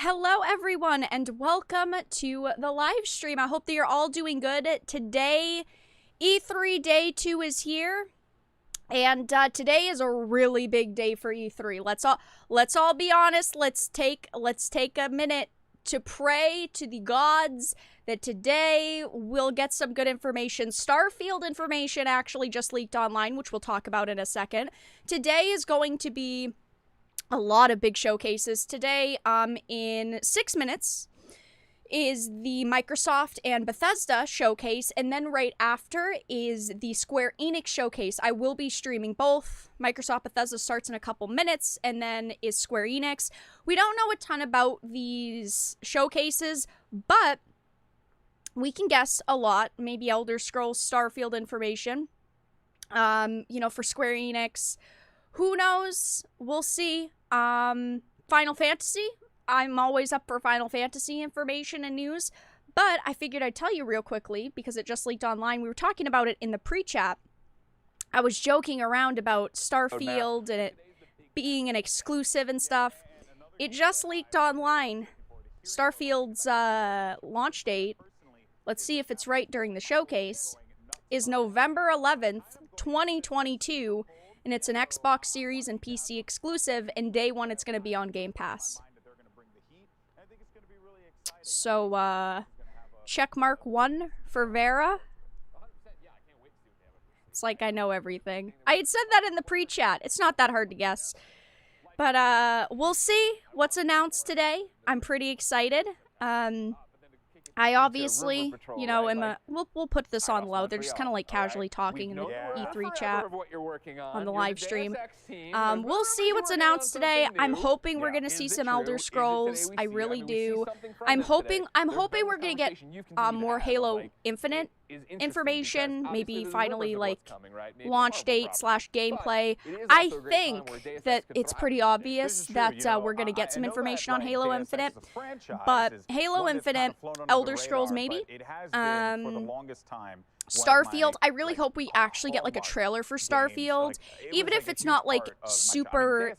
Hello everyone and welcome to the live stream. I hope that you're all doing good. Today, E3 Day 2 is here. And today is a really big day for E3. Let's all be honest. Let's take a minute to pray to the gods that today we'll get some good information. Starfield information actually just leaked online, which we'll talk about in a second. Today is going to be a lot of big showcases. Today, in 6 minutes, is the Microsoft and Bethesda showcase, and then right after is the Square Enix showcase. I will be streaming both. Microsoft Bethesda starts in a couple minutes, and then is Square Enix. We don't know a ton about these showcases, but we can guess a lot. Maybe Elder Scrolls, Starfield information. For Square Enix, who knows? We'll see. Final Fantasy. I'm always up for Final Fantasy information and news, but I figured I'd tell you real quickly because it just leaked online. We were talking about it in the pre-chat. I was joking around about Starfield and it being an exclusive and stuff. It just leaked online. Starfield's launch date, let's see if it's right during the showcase, is November 11th, 2022. And it's an Xbox Series and PC exclusive, and day one it's going to be on Game Pass. So, check mark 1 for Vera. It's like I know everything. I had said that in the pre-chat. It's not that hard to guess. But, we'll see what's announced today. I'm pretty excited. I obviously, we'll put this on low. They're just kind of like casually talking in the E3 chat on the live stream. We'll see what's announced today. I'm hoping we're going to see some Elder Scrolls. I really do. I'm hoping we're going to get more Halo Infinite information, maybe finally like launch date / gameplay. I think that it's pretty obvious that we're going to get some information on Halo Infinite, but Halo Infinite, Elder Scrolls maybe, Starfield, I really hope we actually get like a trailer for Starfield, even if it's not like super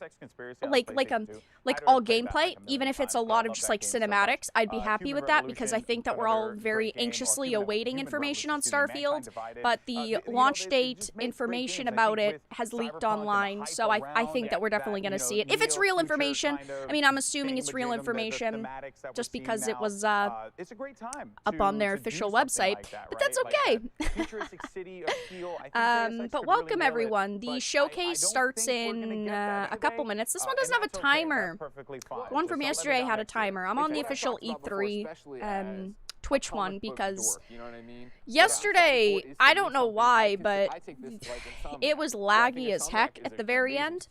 like all gameplay, even if it's a lot of just like cinematics. I'd be happy with that because I think that we're all very anxiously awaiting information on Starfield, but the launch date information about it has leaked online, so I think that we're definitely going to see it. If it's real information, I mean, I'm assuming it's real information just because it was up on their official website, but that's okay. But welcome everyone. The showcase starts in a couple minutes. This one doesn't have a timer. The one from yesterday had a timer. I'm on the official E3 Twitch one because yesterday, I don't know why, but it was laggy as heck at the very end.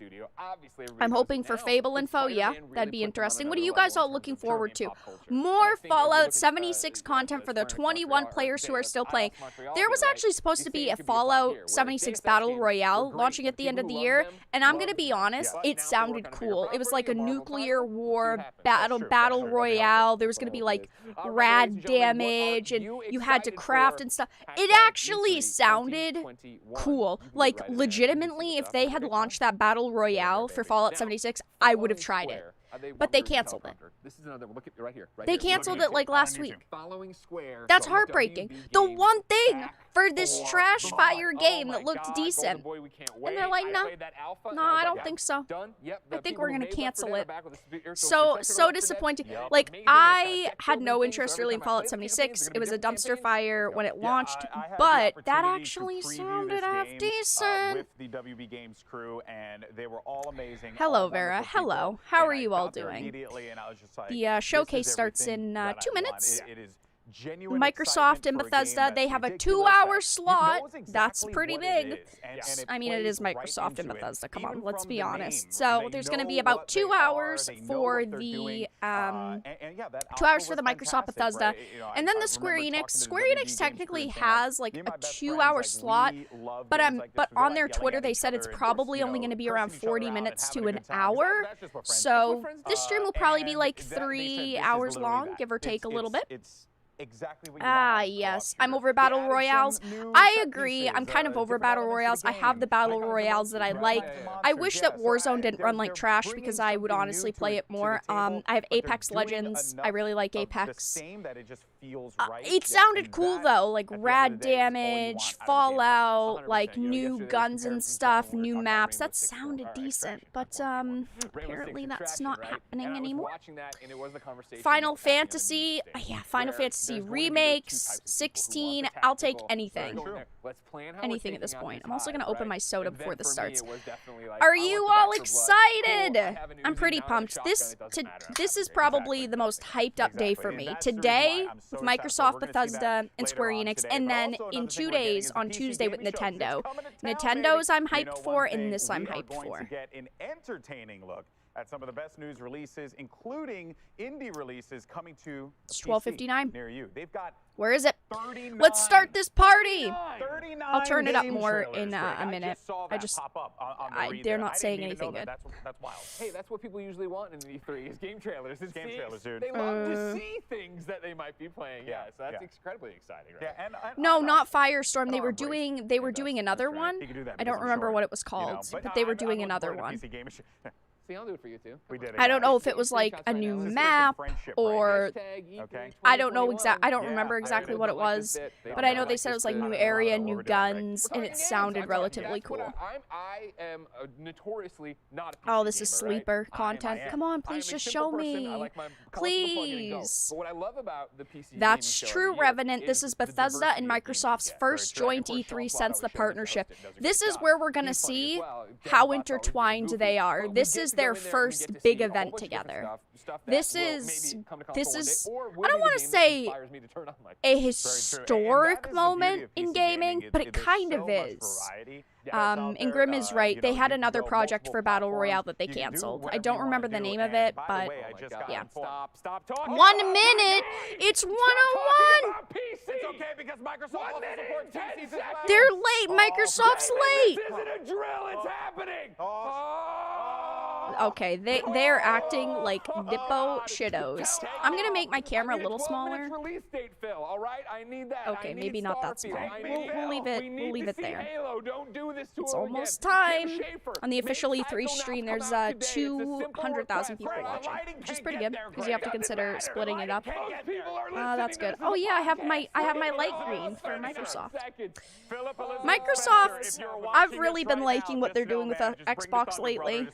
I'm hoping for Fable info. Yeah, that'd be interesting. What are you guys all looking forward to? More Fallout 76 content for the 21 players who are still playing. There was actually supposed to be a Fallout 76 Battle Royale launching at the end of the year, and I'm gonna be honest, it sounded cool. It was like a nuclear war battle royale. There was gonna be like rad damage, and you had to craft and stuff. It actually sounded cool. Like, legitimately, if they had launched that Battle Royale for Fallout 76, I would have tried it. But they canceled it. They canceled it like last week. That's heartbreaking. The one thing for this trash fire game that looked decent. And they're like, no, I don't think so. I think we're going to cancel it. So disappointing. Like, I had no interest really in Fallout 76. It was a dumpster fire when it launched, but that actually sounded half decent. Hello, Vera. Hello. How are you all doing? The showcase starts in 2 minutes. Microsoft and Bethesda, they have a 2-hour slot. That's pretty big. I mean, it is Microsoft and Bethesda. Come on, let's be honest. So there's going to be about 2 hours for the 2 hours for the Microsoft Bethesda, and then the Square Enix. Square Enix technically has like a 2-hour slot, but on their Twitter they said it's probably only going to be around 40 minutes to an hour. So this stream will probably be like 3 hours long, give or take a little bit. exactly what you want. Yes. I'm over battle royales. I agree. I'm kind of over battle royales. I have the battle royales that I like. I wish that Warzone didn't run like trash because I would honestly play it more. I have Apex Legends. I really like Apex. It sounded cool though, like rad damage, Fallout, like new guns and stuff, new maps. That sounded decent, but apparently that's not happening anymore. Final Fantasy, yeah, Final Fantasy remakes, 16. I'll take anything. Anything at this point. I'm also gonna open my soda before this starts. Are you all excited? I'm pretty pumped. This is probably the most hyped up day for me. Today with Microsoft, Bethesda, and Square Enix, and then in 2 days on Tuesday with Nintendo. Nintendo's I'm hyped for, and this I'm hyped for. An entertaining look at some of the best news releases, including indie releases coming to it's 12:59 near you. They've got where is it? Let's start this party. 39 I'll turn it up more trailers. in a minute. They're not saying anything good. That's wild. Hey, that's what people usually want in E3 is game trailers. It's game trailers, dude. They love to see things that they might be playing. Yeah, so that's incredibly exciting, right? Yeah, no, not Firestorm. They were doing another one. I don't remember what it was called, but they were doing another one. See, I'll do it for you too. I don't know if it was like a new map or I don't know I don't remember exactly what it was, but I know they said it was like new area, new guns, and it sounded relatively cool. I am notoriously not a PC oh, this is sleeper content. Come on, please just show me. Please. But what I love about the PC That's true, Revenant. This is Bethesda and Microsoft's first joint E3 since the partnership. This is where we're gonna see how intertwined they are. This is their first big event together. This is I don't want to say a historic moment in gaming, but it kind of is. And Grim is right. They had another project for Battle Royale that they canceled. I don't remember the name of it, but yeah. Stop talking. 1 minute. It's 101. It's okay because Microsoft also supports PCs as well. They're late. Microsoft's late. This isn't a drill. It's happening. Okay, they're acting like Dippo shittos. I'm gonna make my camera a little smaller. Okay, maybe not that small. We'll leave it there. It's almost time. On the official E3 stream, there's 200,000 people watching, which is pretty good because you have to consider splitting it up. That's good. Oh yeah, I have my light green for Microsoft. Microsoft, I've really been liking what they're doing with Xbox lately.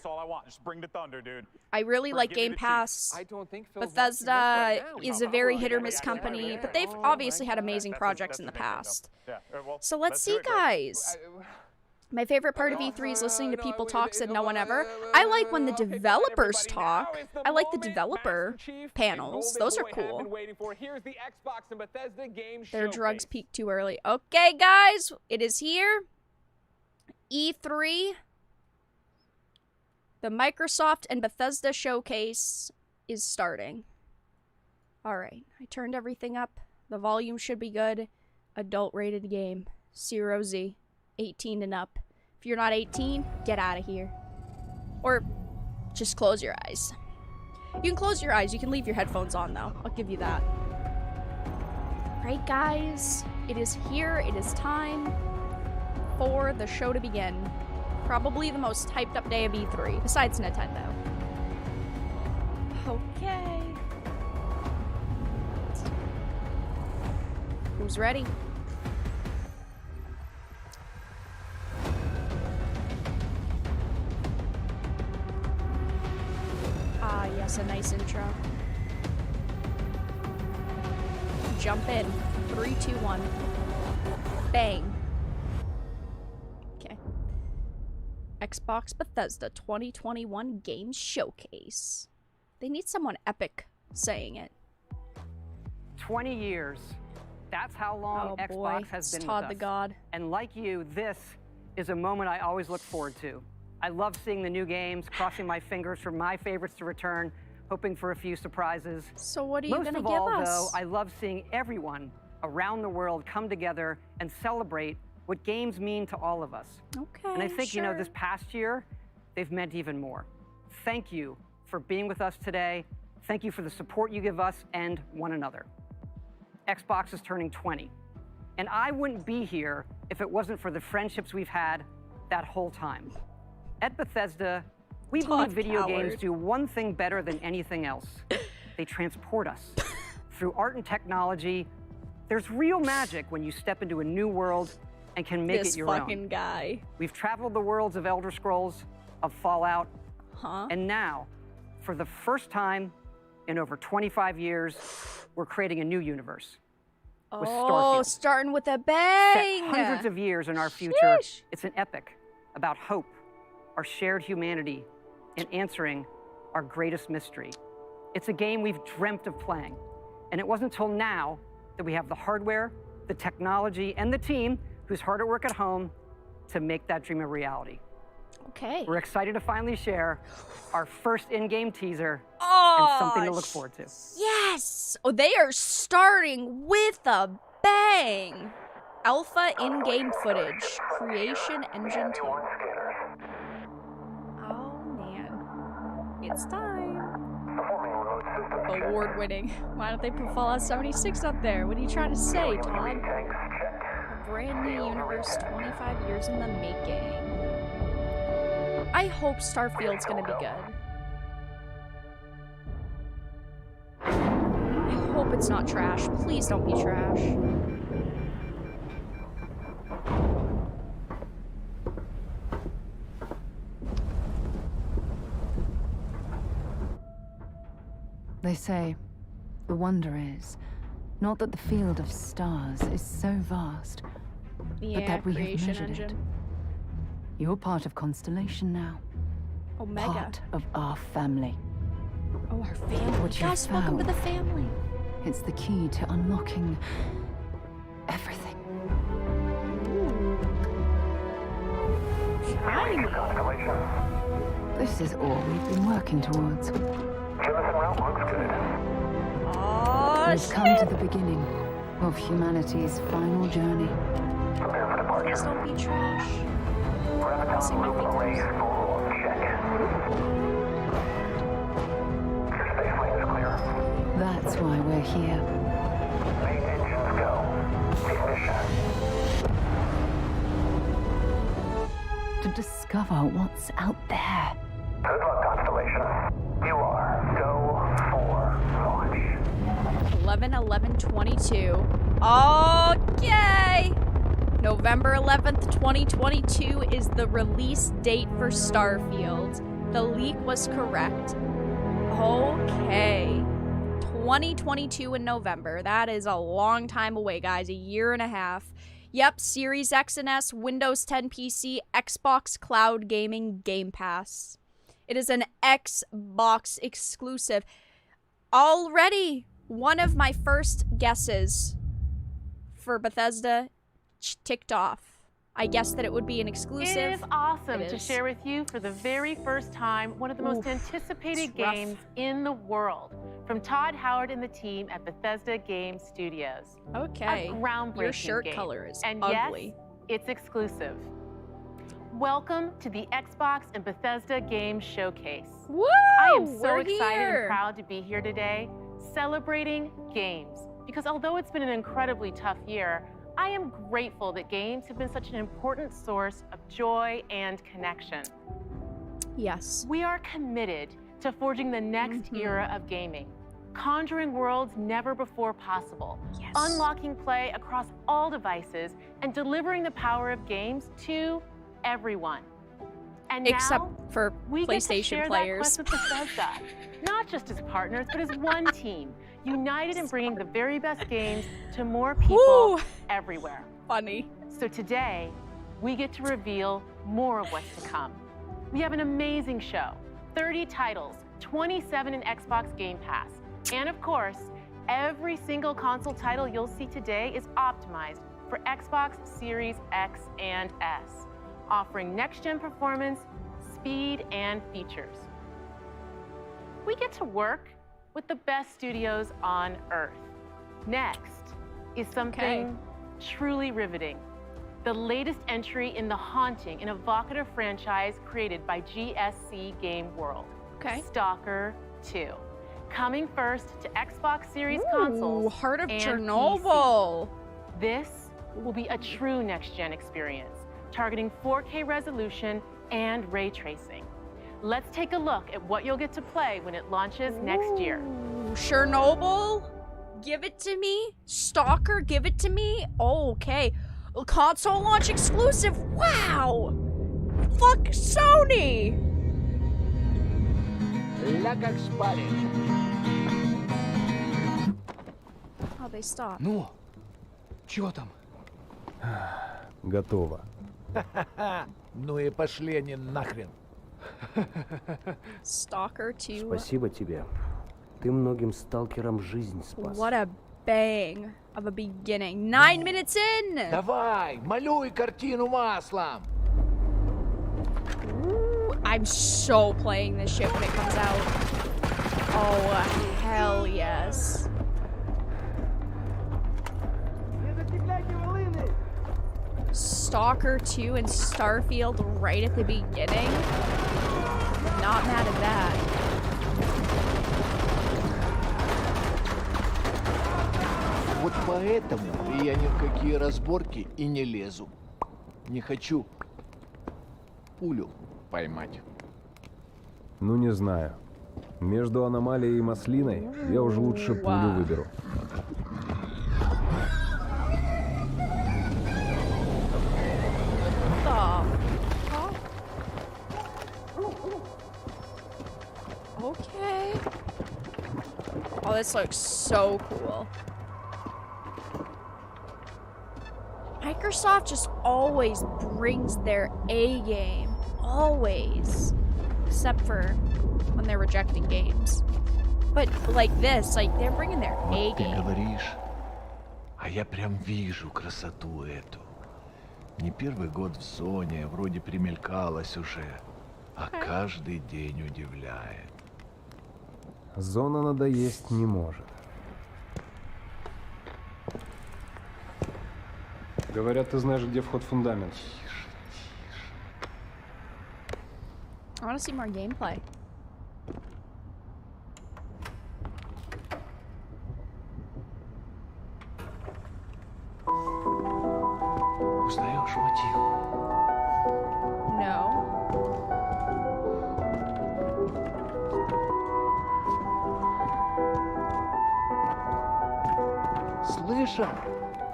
Bring the thunder, dude. I really like Game Pass. Bethesda is a very hit or miss company, but they've obviously had amazing projects in the past. So let's see, guys. My favorite part of E3 is listening to people talk, said no one ever. I like when the developers talk. I like the developer panels. Those are cool. Their drugs peaked too early. Okay, guys, it is here. E3. The Microsoft and Bethesda showcase is starting. Alright, I turned everything up. The volume should be good. Adult rated game. 0Z. 18 and up. If you're not 18, get out of here. Or just close your eyes. You can close your eyes. You can leave your headphones on though. I'll give you that. Right, guys? It is here. It is time for the show to begin. Probably the most hyped up day of E3, besides Nintendo. Okay. Who's ready? Ah, yes, a nice intro. Jump in. 3, 2, 1. Bang. Xbox Bethesda 2021 Games Showcase. They need someone epic saying it. 20 years. That's how long Xbox has been with Todd us. the God. And like you, this is a moment I always look forward to. I love seeing the new games, crossing my fingers for my favorites to return, hoping for a few surprises. So what are you going to give us? Most of all, though, I love seeing everyone around the world come together and celebrate what games mean to all of us. Okay, and I think, you know, this past year, they've meant even more. Thank you for being with us today. Thank you for the support you give us and one another. Xbox is turning 20. And I wouldn't be here if it wasn't for the friendships we've had that whole time. At Bethesda, we believe video games do one thing better than anything else. They transport us. Through art and technology, there's real magic when you step into a new world and can make it your own. This fucking guy. We've traveled the worlds of Elder Scrolls, of Fallout, and now, for the first time in over 25 years, we're creating a new universe. With Starfield. Starting with a bang! Set hundreds of years in our future. Sheesh. It's an epic about hope, our shared humanity, and answering our greatest mystery. It's a game we've dreamt of playing. And it wasn't until now that we have the hardware, the technology, and the team who's hard at work at home to make that dream a reality. Okay. We're excited to finally share our first in-game teaser and something to look forward to. Yes! Oh, they are starting with a bang! Alpha in-game footage. Creation Engine 2. Oh, man. It's time. Award-winning. Why don't they put Fallout 76 up there? What are you trying to say, Todd? A brand new universe, 25 years in the making. I hope Starfield's gonna be good. I hope it's not trash. Please don't be trash. They say, the wonder is, not that the field of stars is so vast, but that we have measured it. You're part of Constellation now. Omega. Part of our family. Oh, our family. What Guys, welcome to the family. It's the key to unlocking everything. Shiny. This is all we've been working towards. Oh, We've come to the beginning of humanity's final journey. Please don't be trash. See my fingers. That's why we're here. Main engines go. Ignition. To discover what's out there. Good luck, Constellation. You are go for launch. 11/11/22. Okay. November 11th, 2022 is the release date for Starfield. The leak was correct. Okay. 2022 in November. That is a long time away, guys. A year and a half. Yep, Series X and S, Windows 10 PC, Xbox Cloud Gaming, Game Pass. It is an Xbox exclusive. Already, one of my first guesses for Bethesda ticked off. I guessed that it would be an exclusive. It is awesome to share with you for the very first time one of the most anticipated games in the world from Todd Howard and the team at Bethesda Game Studios. Okay. A groundbreaking Your shirt game. color is and ugly. Yes, it's exclusive. Welcome to the Xbox and Bethesda Game Showcase. Woo! I am so We're excited here. and proud to be here today celebrating games. Because although it's been an incredibly tough year, I am grateful that games have been such an important source of joy and connection. Yes. We are committed to forging the next era of gaming, conjuring worlds never before possible, unlocking play across all devices, and delivering the power of games to everyone. And Except now, for we get to PlayStation share players. that quest with Bethesda, not just as partners, but as one team, united in bringing the very best games to more people everywhere. Funny. So today, we get to reveal more of what's to come. We have an amazing show, 30 titles, 27 in Xbox Game Pass. And of course, every single console title you'll see today is optimized for Xbox Series X and S, offering next-gen performance, speed, and features. We get to work with the best studios on Earth. Next is something truly riveting. The latest entry in the haunting and evocative franchise created by GSC Game World, Stalker 2. coming first to Xbox Series consoles Heart of and Chernobyl. PC. This will be a true next-gen experience, targeting 4K resolution and ray tracing. Let's take a look at what you'll get to play when it launches next year. Chernobyl? Give it to me. Stalker, give it to me. Okay. Console launch exclusive. Wow. Fuck Sony. Oh, they stopped. Ну, чё там? Готово. Ну и пошли они нахрен. Stalker 2. Спасибо тебе. Ты многим сталкерам жизнь спас. What a bang of a beginning. 9 minutes in. Давай, малюй картину маслом. I'm so playing this shit when it comes out. Oh, hell yes. Stalker 2 and Starfield right at the beginning. Not mad at that. Вот поэтому я ни в какие разборки и не лезу. Не хочу пулю поймать. Ну не знаю. Между аномалией и маслиной я уже лучше пулю выберу. Okay. Oh, this looks so cool. Microsoft just always brings their A game. Always. Except for when they're rejecting games. But like this, like they're bringing their A Вот ты game. говоришь, а я прям вижу красоту эту. Не первый год в зоне, вроде примелькалась уже, а каждый день удивляет. Зона надоесть не может. Говорят, ты знаешь, где вход в фундамент. I want to see more gameplay. Узнаешь мотив? No. Слышал?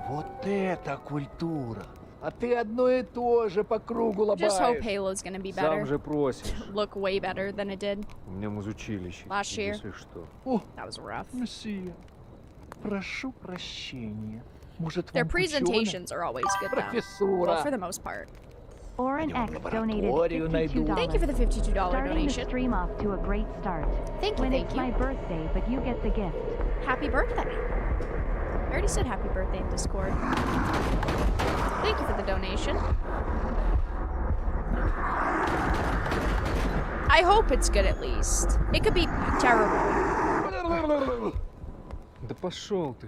Вот это культура! А ты одно и то же по кругу Just hope лобаешь. Halo's gonna be Сам better. же просишь. Look way better than it did. У меня музучилище. Last year. Если что. О, That was rough. месье, прошу прощения. Может, Their вам ученый? presentations are always good though. Well, Профессура. for the most part. Orin Они вам X donated лабораторию найдут. $52. Thank you for the $52 Starting the donation. stream off to a great start. Thank you, When thank it's you. my birthday, but you get the gift. Happy birthday. I already said happy birthday in Discord. Thank you for the donation. I hope it's good at least. It could be terrible. Да пошел ты.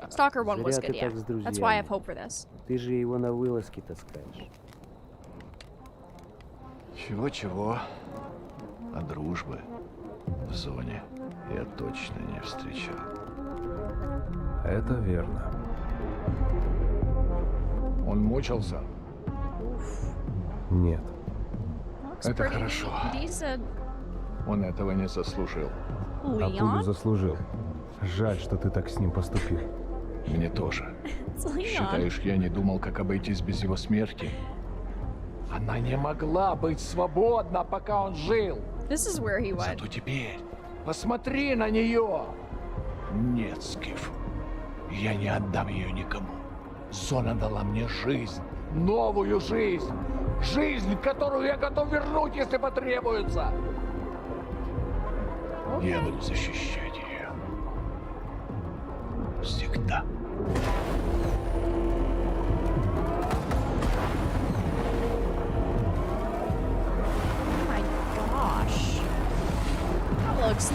Stalker 1 was Зря good, ты yeah. так с That's why I have друзьями. hope for this. Ты же его на вылазки таскаешь. Чего-чего, а дружбы в зоне я точно не встречал. Это верно. Он мучился? Нет. Looks Это pretty хорошо. decent. Он этого не заслужил. А пулю Leon? заслужил. Жаль, что ты так с ним поступил. Мне тоже. It's Leon. Считаешь, я не думал, как обойтись без его смерти? Она не могла быть свободна, пока он жил. This is where he went. Зато теперь посмотри на нее. Нет, Скиф, я не отдам ее никому. Зона дала мне жизнь, новую жизнь. Жизнь, которую я готов вернуть, если потребуется. Я буду защищать ее. Всегда. Oh my gosh. That looks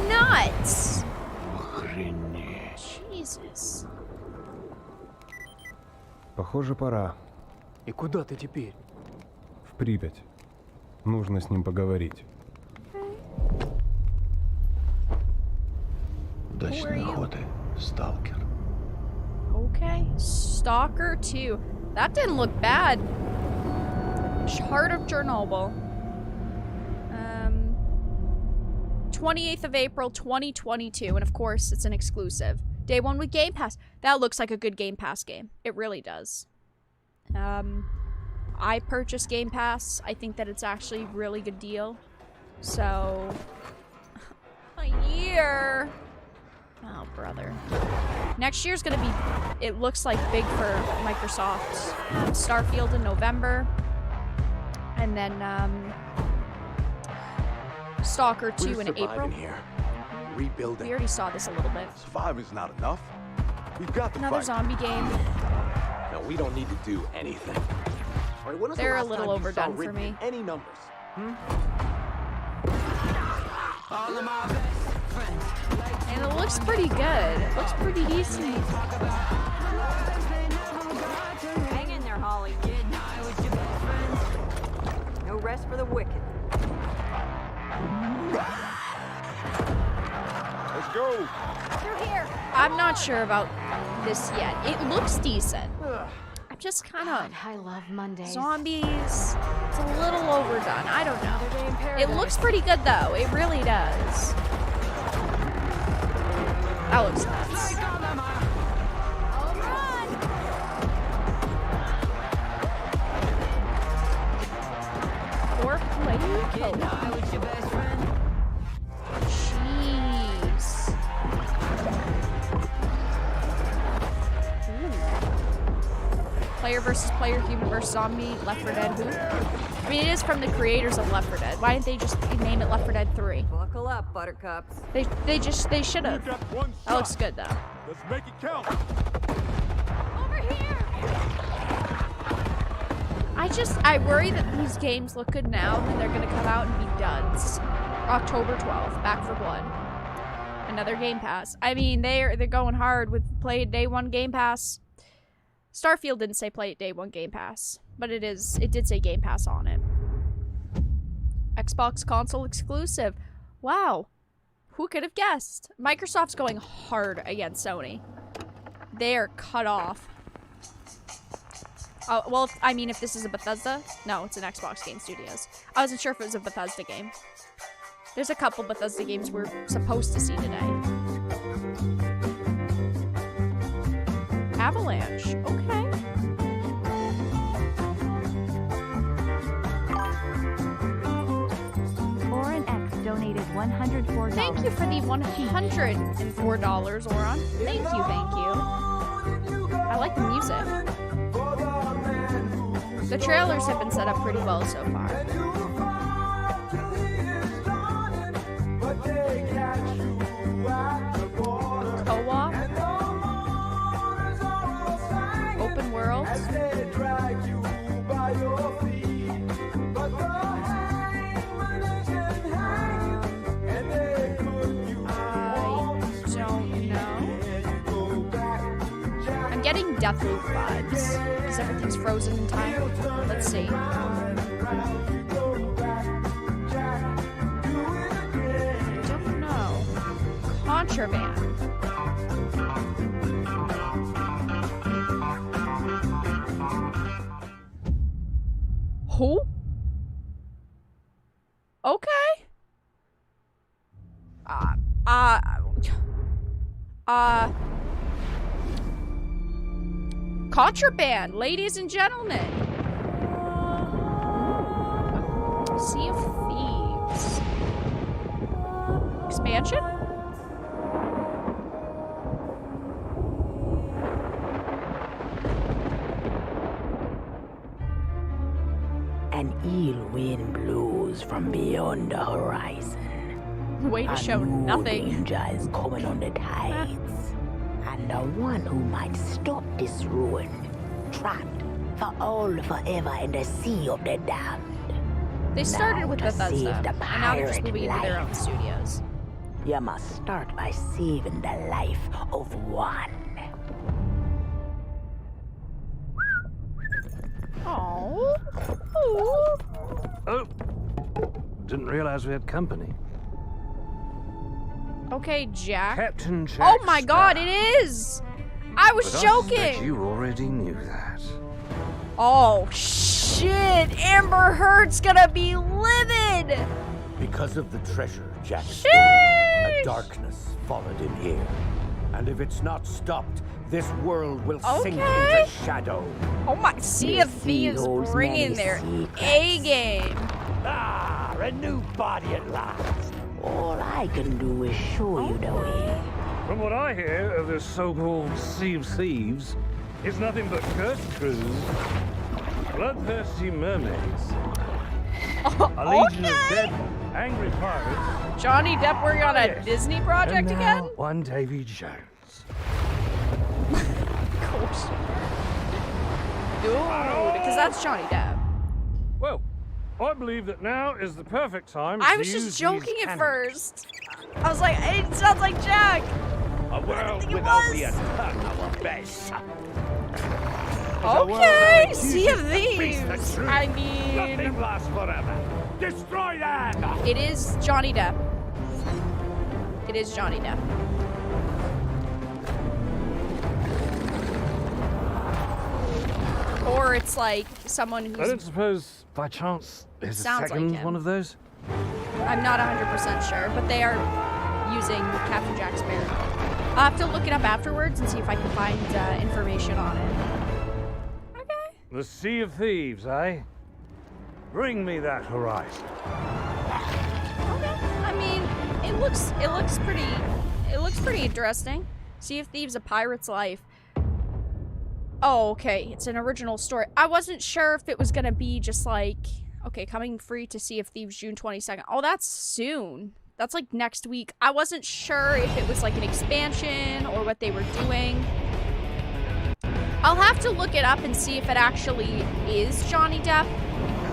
nuts. Охренеть. Jesus. Похоже, пора. И куда ты теперь? В Припять. Нужно с ним поговорить. Удачной охоты, сталкер. Okay. Stalker 2. That didn't look bad. Heart of Chernobyl. 28th of April, 2022. And of course, it's an exclusive. Day 1 with Game Pass. That looks like a good Game Pass game. It really does. I purchased Game Pass. I think that it's actually a really good deal. So... a year... Oh, brother. Next year's gonna be, it looks like, big for Microsoft. Starfield in November. And then, Stalker 2 in April. Here. Rebuilding. We already saw this a little bit. Surviving's not enough. We've got to Another fight. zombie game. No, we don't need to do anything. All right, when was They're the a last little time you overdone saw for written me. Any numbers? And it looks pretty good. It looks pretty decent. Hang in there, Holly. No rest for the wicked. Let's go. Through here. I'm not sure about this yet. It looks decent. I'm just kind of... I love Mondays. Zombies. It's a little overdone. I don't know. It looks pretty good, though. It really does. That looks nuts. Or play co-op. Jeez. Ooh. Player versus player, human versus zombie, Left 4 Dead, who? I mean, it is from the creators of Left 4 Dead. Why didn't they just name it Left 4 Dead 3? Buckle up, buttercups. They should have. That looks good, though. Let's make it count. Over here! I worry that these games look good now, and they're gonna come out and be duds. October 12th, Back for Blood. Another Game Pass. I mean, they're going hard with play it day 1 Game Pass. Starfield didn't say play it day 1 Game Pass, but it did say Game Pass on it. Xbox console exclusive. Wow. Who could have guessed? Microsoft's going hard against Sony. They are cut off. Oh, well, I mean, if this is a Bethesda? No, it's an Xbox Game Studios. I wasn't sure if it was a Bethesda game. There's a couple Bethesda games we're supposed to see today. Avalanche. Okay. Oren X donated $104. Thank you for the $104, Oron. Thank you, thank you. I like the music. The trailers have been set up pretty well so far. Co-op. Open world. Getting Deathloop vibes because everything's frozen in time. Let's see. Don't know. Contraband. Who? Okay. Contraband, ladies and gentlemen. Sea of Thieves. Expansion? An ill wind blows from beyond the horizon. Way to show nothing. Danger is coming on the tides. And the one who might stop this ruin, trapped for all forever in the sea of the damned. They started Now with to Bethesda, save the and now they're just pirate moving into their own life. studios. You must start by saving the life of one. Oh. Oh, didn't realize we had company. Okay, Jack. Captain Jack. Oh my God, it is! I was But joking! I suspect you already knew that. Oh, shit! Amber Heard's gonna be livid! Because of the treasure Jack stole, Sheesh! a darkness followed him here. And if it's not stopped, this world will sink into shadow. Oh my, Sea of Thieves bringing their A game. Ah, a new body at last. All I can do is show you the way. From what I hear of this so-called Sea of Thieves, it's nothing but cursed crews, bloodthirsty mermaids, a legion of dead, angry pirates. Johnny Depp working on a Disney project and now again? one Davy Jones. Dude, because that's Johnny Depp. Well, I believe that now is the perfect time I to was use just joking these at cannons. first. I was like, it sounds like Jack. A world think it without was. the attack our base. Okay, Sea of Thieves. I mean, Nothing lasts forever. Destroy that! it is Johnny Depp. It is Johnny Depp. Or it's like someone I don't who's... suppose, by chance, there's a Sounds like second him. one of those? I'm not 100% sure, but they are using Captain Jack Sparrow. I'll have to look it up afterwards and see if I can find information on it. Okay. The Sea of Thieves, eh? Bring me that horizon. Okay. I mean, it looks pretty interesting. Sea of Thieves: A Pirate's Life. Oh, okay. It's an original story. I wasn't sure if it was gonna be just like, okay, coming free to Sea of Thieves June 22nd. Oh, that's soon. That's like next week. I wasn't sure if it was like an expansion or what they were doing. I'll have to look it up and see if it actually is Johnny Depp.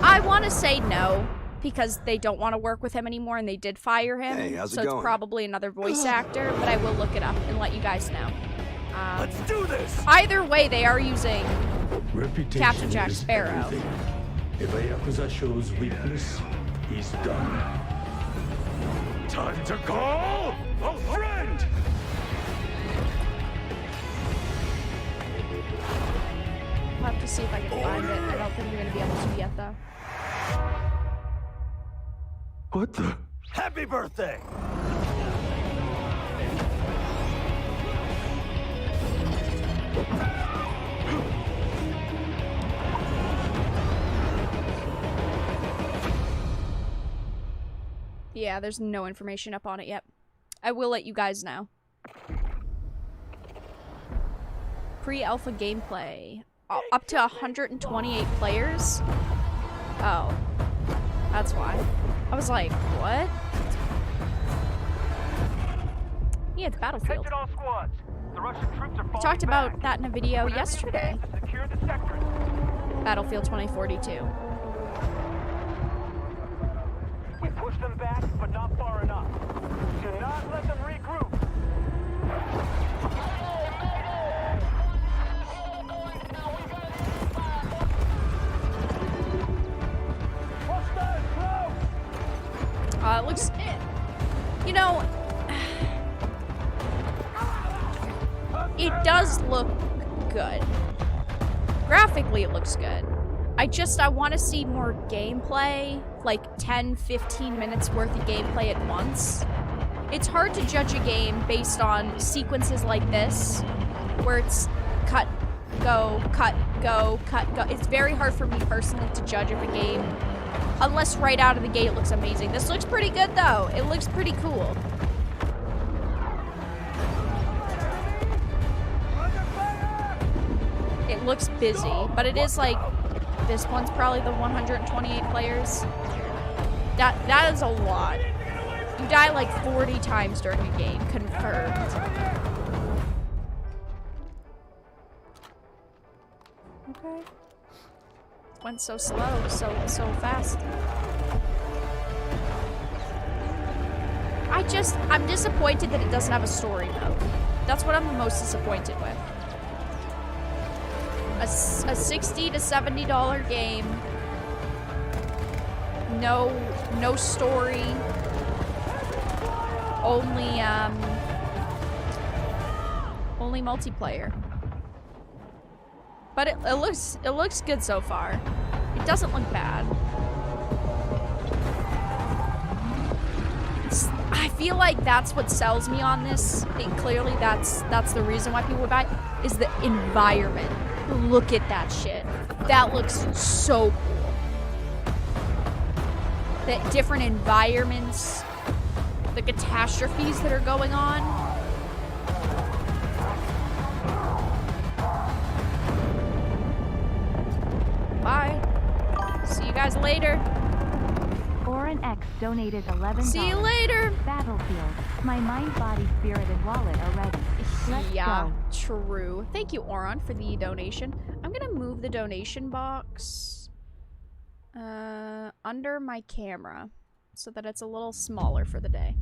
I want to say no, because they don't want to work with him anymore and they did fire him. Hey, how's it so it's going? probably another voice actor, but I will look it up and let you guys know. Let's do this! Either way, they are using Reputation Captain Jack is Sparrow. everything. If a Yakuza shows weakness, he's done. Time to call a friend! I'll have to see if I can find it. I don't think we're going to be able to yet, though. What the? Happy birthday! Yeah, there's no information up on it yet. I will let you guys know. Pre-alpha gameplay. Oh, up to 128 players? Oh. That's why. I was like, what? Yeah, it's Battlefield. I talked about that in a video yesterday. Battlefield 2042. We pushed them back, but not far enough. Do not let them regroup. It looks... You know... It does look good. Graphically, it looks good. I want to see more gameplay, like 10, 15 minutes worth of gameplay at once. It's hard to judge a game based on sequences like this, where it's cut, go, cut, go, cut, go. It's very hard for me personally to judge if a game, unless right out of the gate it looks amazing. This looks pretty good though. It looks pretty cool. It looks busy, but it is like, this one's probably the 128 players. That is a lot. You die like 40 times during a game, confirmed. Okay. Went so slow, so fast. I'm disappointed that it doesn't have a story mode. That's what I'm the most disappointed with. A $60 to $70 game. No story. only multiplayer. But it looks good so far. It doesn't look bad. I feel like that's what sells me on this. And clearly that's the reason why people would buy it, is the environment. Look at that shit. That looks so cool. The different environments, the catastrophes that are going on. Bye. See you guys later. Oren X donated $11. See you later. Battlefield. My mind, body, spirit, and wallet are ready. Let's yeah, go. true. Thank you, Oron, for the donation. I'm gonna move the donation box under my camera so that it's a little smaller for the day.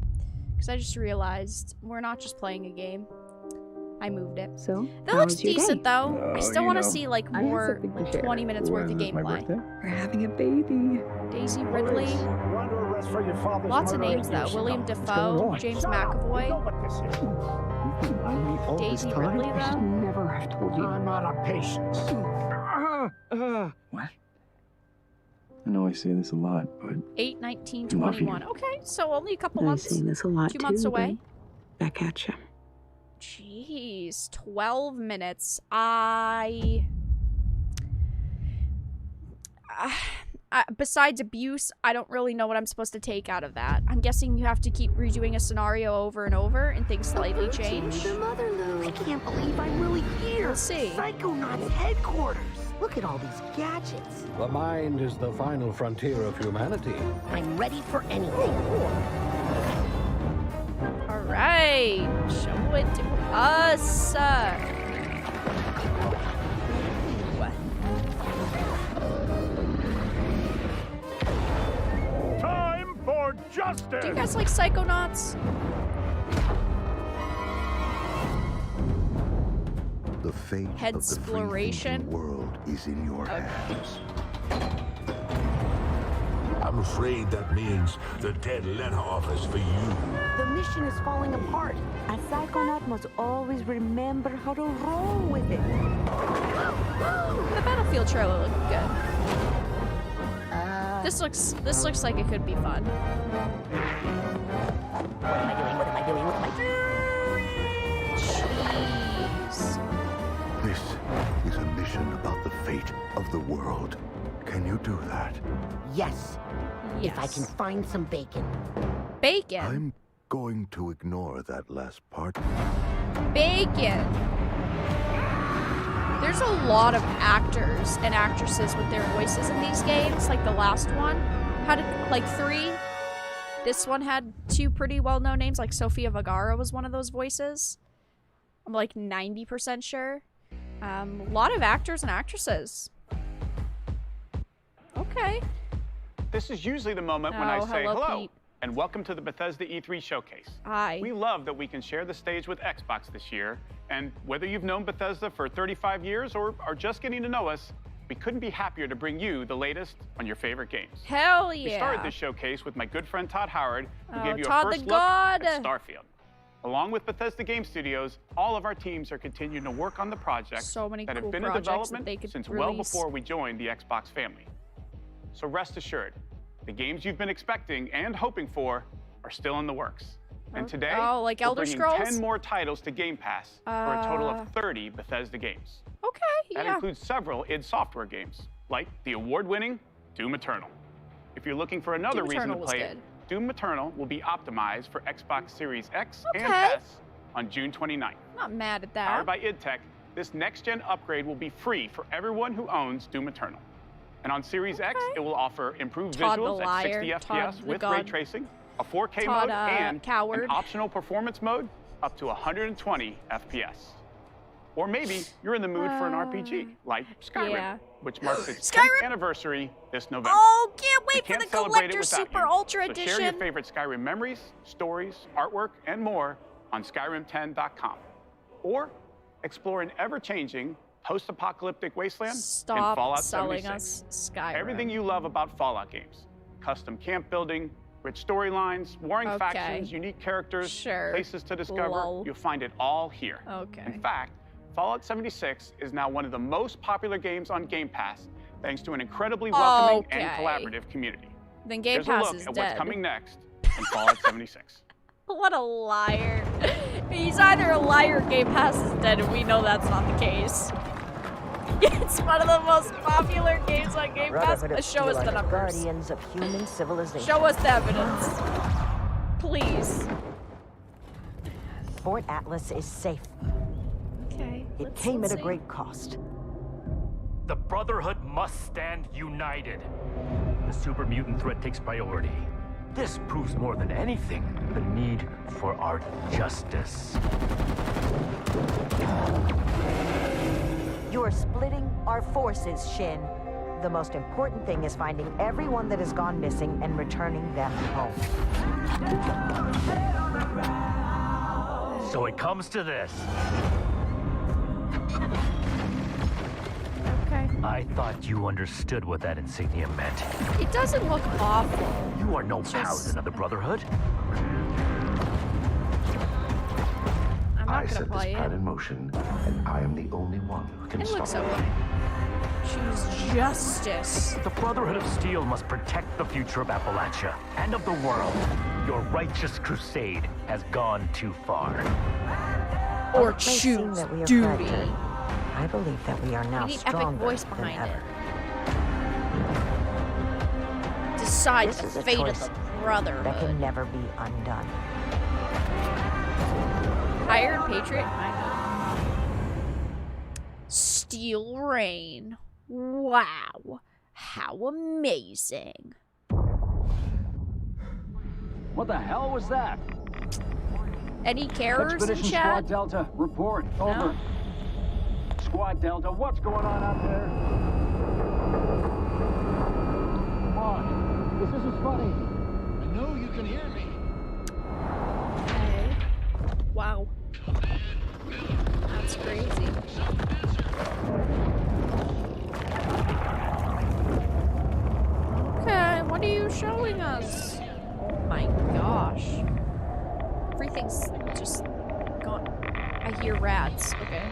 Because I just realized we're not just playing a game. I moved it. So that looks decent though. I still want to see like more, like 20 minutes worth of gameplay. We're having a baby. Daisy Ridley. Lots of names though. William Defoe, James McAvoy. Daisy Ridley though. I should never have told you. I'm out of patience. What? I know I say this a lot, but 8/19/21. Okay, so only a couple months. I've seen this a lot 2 months away. Back at you. Jeez, 12 minutes. Besides abuse, I don't really know what I'm supposed to take out of that. I'm guessing you have to keep redoing a scenario over and over and things slightly change. I can't believe I'm really here. We'll see. Psychonauts headquarters. Look at all these gadgets. The mind is the final frontier of humanity. I'm ready for anything. Alright, show it to us. Time for justice! Do you guys like Psychonauts? The fate of the free-thinking world is in your hands. I'm afraid that means the dead letter office for you. The mission is falling apart. A psychonaut must always remember how to roll with it. The Battlefield trailer looked good. This looks like it could be fun. What am I doing? What am I doing? What am I doing? Jeez. This is a mission about the fate of the world. Can you do that? Yes. Yes. If I can find some bacon. Bacon? I'm going to ignore that last part. Bacon. There's a lot of actors and actresses with their voices in these games. Like the last one had like 3. This one had 2 pretty well-known names. Like Sofia Vergara was one of those voices. I'm like 90% sure. A lot of actors and actresses. Okay. This is usually the moment when I say hello and welcome to the Bethesda E3 showcase. Hi. We love that we can share the stage with Xbox this year, and whether you've known Bethesda for 35 years or are just getting to know us, we couldn't be happier to bring you the latest on your favorite games. Hell yeah. We started this showcase with my good friend Todd Howard, who gave you Todd a first look at Starfield. Along with Bethesda Game Studios, all of our teams are continuing to work on the projects that have been in development since well before we joined the Xbox family. So rest assured, the games you've been expecting and hoping for are still in the works. And today, like we're Elder bringing Scrolls? 10 more titles to Game Pass for a total of 30 Bethesda games. Okay, That includes several id Software games, like the award-winning Doom Eternal. If you're looking for another reason to play it, Doom Eternal will be optimized for Xbox Series X and S on June 29th. Not mad at that. Powered by id Tech, this next-gen upgrade will be free for everyone who owns Doom Eternal. And on Series X, it will offer improved visuals at 60 FPS with ray tracing, a 4K mode, and an optional performance mode up to 120 FPS. Or maybe you're in the mood for an RPG, like Skyrim, which marks its 10th anniversary this November. Oh, can't wait for the celebrate it Collector without Super you. Ultra So Edition. share your favorite Skyrim memories, stories, artwork, and more on Skyrim10.com. Or explore an ever-changing post-apocalyptic wasteland in Fallout 76. Us Skyrim. Everything you love about Fallout games. Custom camp building, Rich storylines, warring factions, unique characters, places to discover. Lol. You'll find it all here. Okay. In fact, Fallout 76 is now one of the most popular games on Game Pass, thanks to an incredibly welcoming and collaborative community. Then Game Here's Pass a look is at dead. what's coming next in Fallout 76. What a liar. He's either a liar or Game Pass is dead, and we know that's not the case. It's one of the most popular games on Game Pass. Show us the numbers. Guardians of human civilization. Show us the evidence. Please. Fort Atlas is safe. Okay. It came at a great cost. The Brotherhood must stand united. The super mutant threat takes priority. This proves more than anything the need for our justice. You're splitting our forces, Shin. The most important thing is finding everyone that has gone missing and returning them home. So it comes to this. Okay. I thought you understood what that insignia meant. It doesn't look awful. You are no paladin of the Brotherhood. I'm not I gonna set this play plan it. in motion, and I am the only one who can It stop looks it. okay. Choose justice. The Brotherhood of Steel must protect the future of Appalachia and of the world. Your righteous crusade has gone too far. Or It may seem choose that we are duty. fractured. I believe that we are now We need epic stronger voice than behind ever. it. Decide This the is a fate of choice the that Brotherhood. can never be undone. Iron Patriot? I know. Steel Rain. Wow. How amazing. What the hell was that? Any carers in Expedition chat? Squad Delta, report. Over. Squad Delta, what's going on out there? Come on. This isn't funny. I know you can hear me. Okay. Wow. That's crazy. Okay, what are you showing us? Oh my gosh. Everything's just gone. I hear rats. Okay.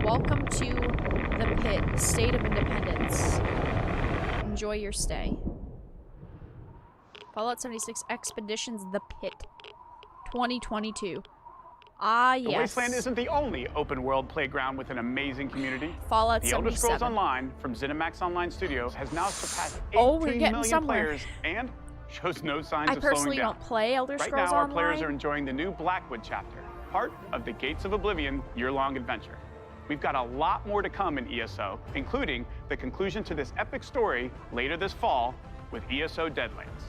Welcome to the pit, state of independence. Enjoy your stay. Fallout 76 Expeditions The Pit 2022. Ah, yes. The Wasteland isn't the only open-world playground with an amazing community. Fallout The Elder 77. Scrolls Online from ZeniMax Online Studios has now surpassed 18 getting million somewhere. players and shows no signs I of slowing personally down. don't play Elder Right Scrolls now, our Online. players are enjoying the new Blackwood chapter, part of the Gates of Oblivion year-long adventure. We've got a lot more to come in ESO, including the conclusion to this epic story later this fall with ESO Deadlands.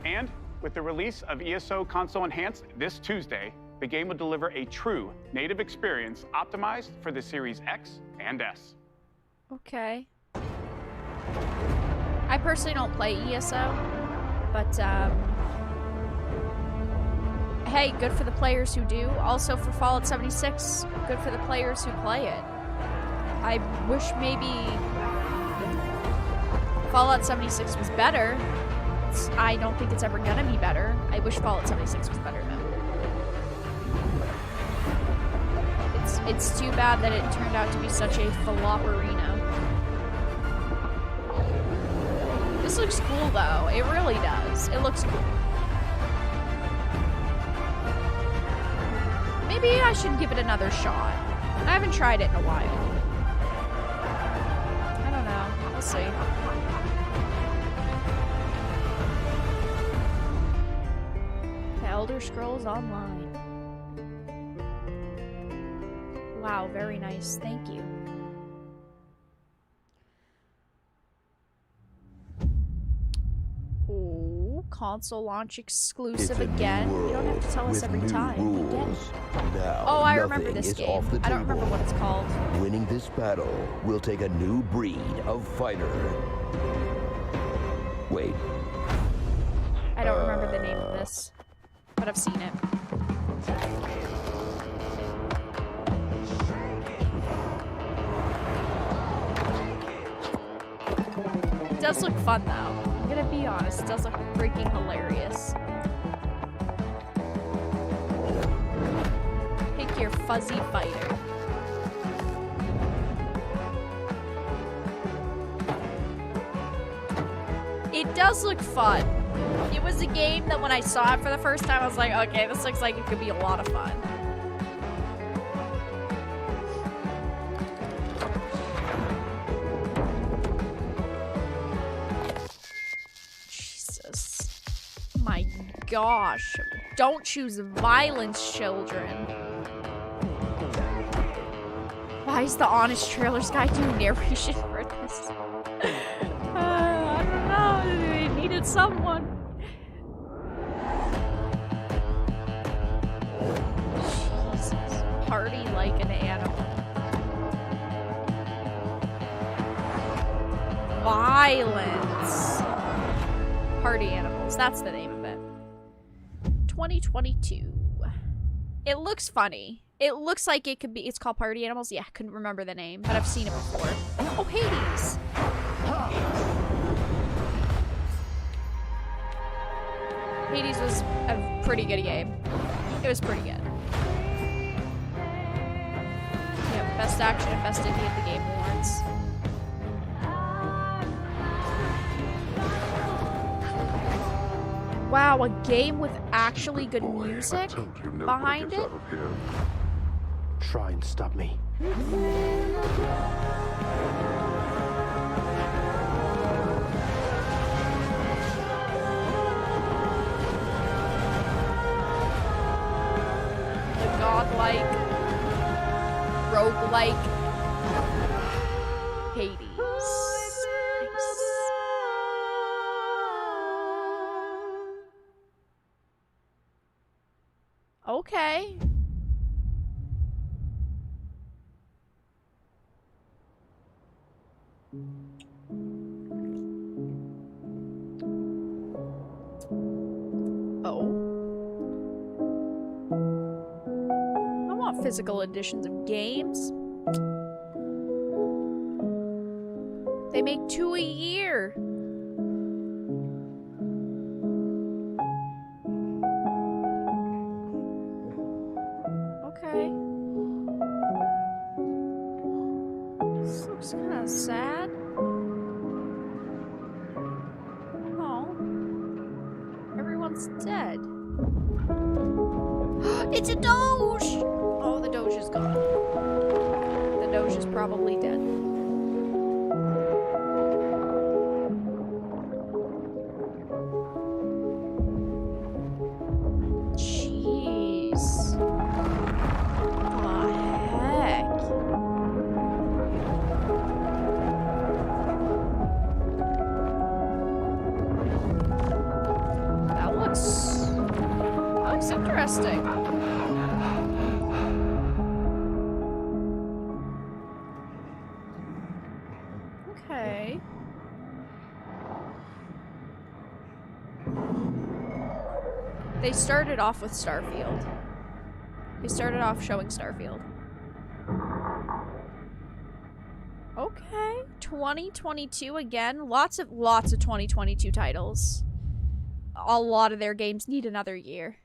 And with the release of ESO Console Enhanced this Tuesday, the game will deliver a true native experience optimized for the Series X and S. Okay. I personally don't play ESO, but hey, good for the players who do. Also for Fallout 76, good for the players who play it. I wish maybe Fallout 76 was better. I don't think it's ever gonna be better. I wish Fallout 76 was better though. It's too bad that it turned out to be such a flopperino. This looks cool though. It really does. It looks cool. Maybe I should give it another shot. I haven't tried it in a while. I don't know. We'll see. The Elder Scrolls Online. Wow, very nice. Thank you. Ooh, console launch exclusive again. You don't have to tell us every time. Again. Now, Oh, I remember nothing this is game. off the I don't remember table. what it's called. Winning this battle will take a new breed of fighter. Wait. I don't remember the name of this, but I've seen it. It does look fun though. I'm gonna be honest, it does look freaking hilarious. Pick your fuzzy fighter. It does look fun. It was a game that when I saw it for the first time, I was like, okay, this looks like it could be a lot of fun. Jesus. My gosh. Don't choose violence, children. Why is the Honest Trailers guy doing narration for this? I don't know. They needed someone. Jesus. Party like an animal. Violence. Party animals. That's the name of it. 2022. It looks funny. It looks like it could be. It's called Party Animals. Yeah, I couldn't remember the name, but I've seen it before. Oh, Hades. Hades was a pretty good game. It was pretty good. Yeah, best action and best indie at the Game Awards. Wow, a game with actually good music behind it? Try and stop me. The godlike, roguelike Hades. Nice. Okay. Oh. I want physical editions of games. They make 2 a year. Okay. This looks kind of sad. Oh. Everyone's dead. It's a Doge! Oh, the Doge is gone. The Doge is probably dead. Jeez. What the heck? That looks interesting. Okay. They started off with Starfield. They started off showing Starfield. Okay. 2022 again. Lots of 2022 titles. A lot of their games need another year.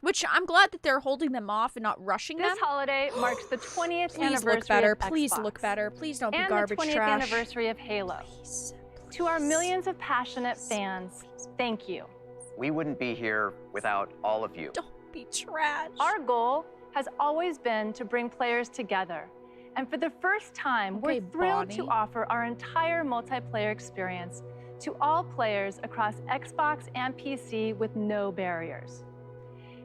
Which I'm glad that they're holding them off and not rushing them. This holiday marks the 20th Please anniversary look better. of Please Xbox. look better. Please don't be And garbage the 20th trash. anniversary of Halo. Please. To our millions of passionate fans, thank you. We wouldn't be here without all of you. Don't be trash. Our goal has always been to bring players together. And for the first time, we're thrilled to offer our entire multiplayer experience to all players across Xbox and PC with no barriers.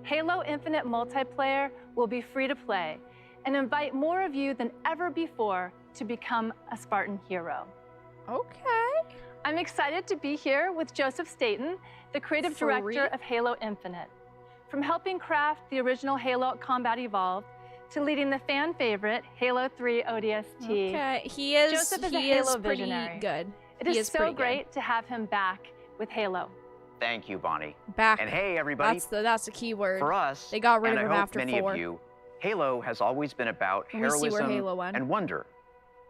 Halo Infinite Multiplayer will be free to play and invite more of you than ever before to become a Spartan hero. Okay. I'm excited to be here with Joseph Staten, the creative director of Halo Infinite. From helping craft the original Halo Combat Evolved to leading the fan favorite Halo 3 ODST. Okay, he is. Joseph is a he Halo is pretty visionary. good. It He is so pretty good. great to have him back with Halo. Thank you, Bonnie. Back. And hey, everybody. That's the key word. For us, they got rid and of him I hope after many 4. of you, Halo has always been about We see where heroism Halo went. and wonder,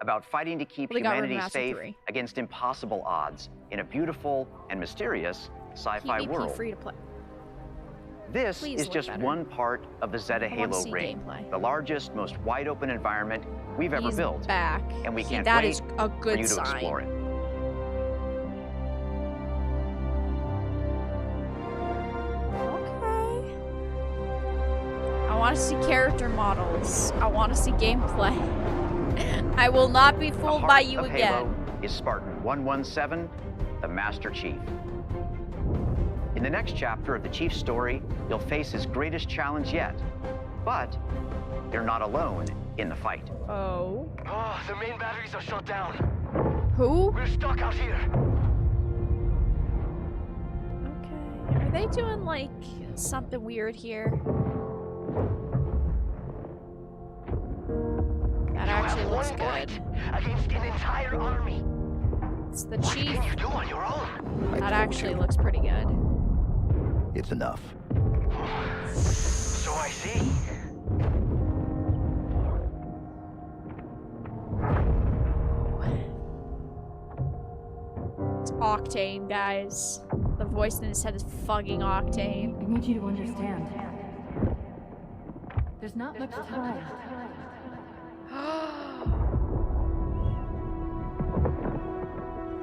about fighting to keep Well, they got rid of him humanity after safe 3. against impossible odds. in a beautiful and mysterious sci-fi PvP world. free to play. This Please is look just better. one part of the Zeta I wanna Halo see ring, gameplay. the largest, most wide-open environment we've ever He's built. back. And we See, can't that wait is a for good you to sign. explore it. Okay. I want to see character models. I want to see gameplay. I will not be fooled by you of again. Halo is Spartan 117, the Master Chief. In the next chapter of the Chief's story, you'll face his greatest challenge yet. But you're not alone in the fight. Oh. Oh, the main batteries are shut down. Who? We're stuck out here. Okay. Are they doing like something weird here? That actually looks good. Against an entire army. It's the What chief. can you do on your own? That actually looks pretty good. It's enough. So I see. It's Octane, guys. The voice in his head is fucking Octane. I need you to understand. There's not much time.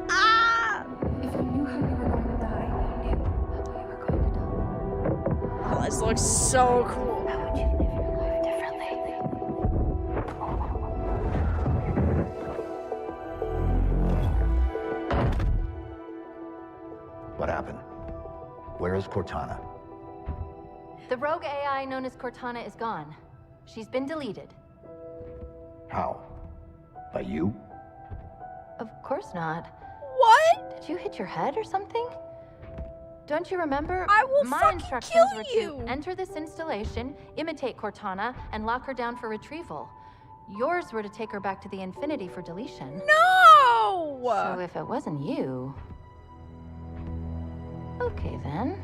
Ah! If you knew how you were going to die, you knew how you were going to die. Oh, this looks so cool. How would you live your life differently? What happened? Where is Cortana? The rogue AI known as Cortana is gone. She's been deleted. How? By you? Of course not. What? Did you hit your head or something? Don't you remember? I will My fucking instructions kill were you. to enter this installation, imitate Cortana, and lock her down for retrieval. Yours were to take her back to the Infinity for deletion. No! So if it wasn't you... Okay then.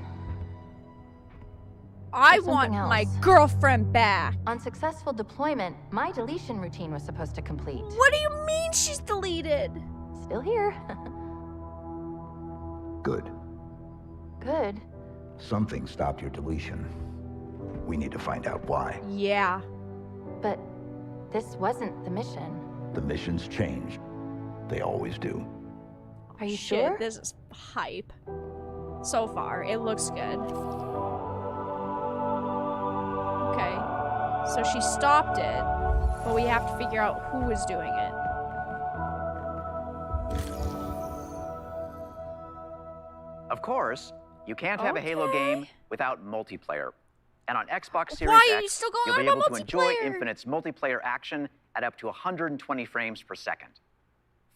I There's want something my else. girlfriend back. On successful deployment, my deletion routine was supposed to complete. What do you mean she's deleted? Still here. Good. Good. Something stopped your deletion. We need to find out why. Yeah. But this wasn't the mission. The missions change. They always do. Are you Shit, sure? this is hype. So far, it looks good. Okay. So she stopped it, but we have to figure out who is doing it. Of course, you can't have a Halo game without multiplayer. And on Xbox Series Why are you X, still going you'll be on able about to enjoy multiplayer? Infinite's multiplayer action at up to 120 frames per second.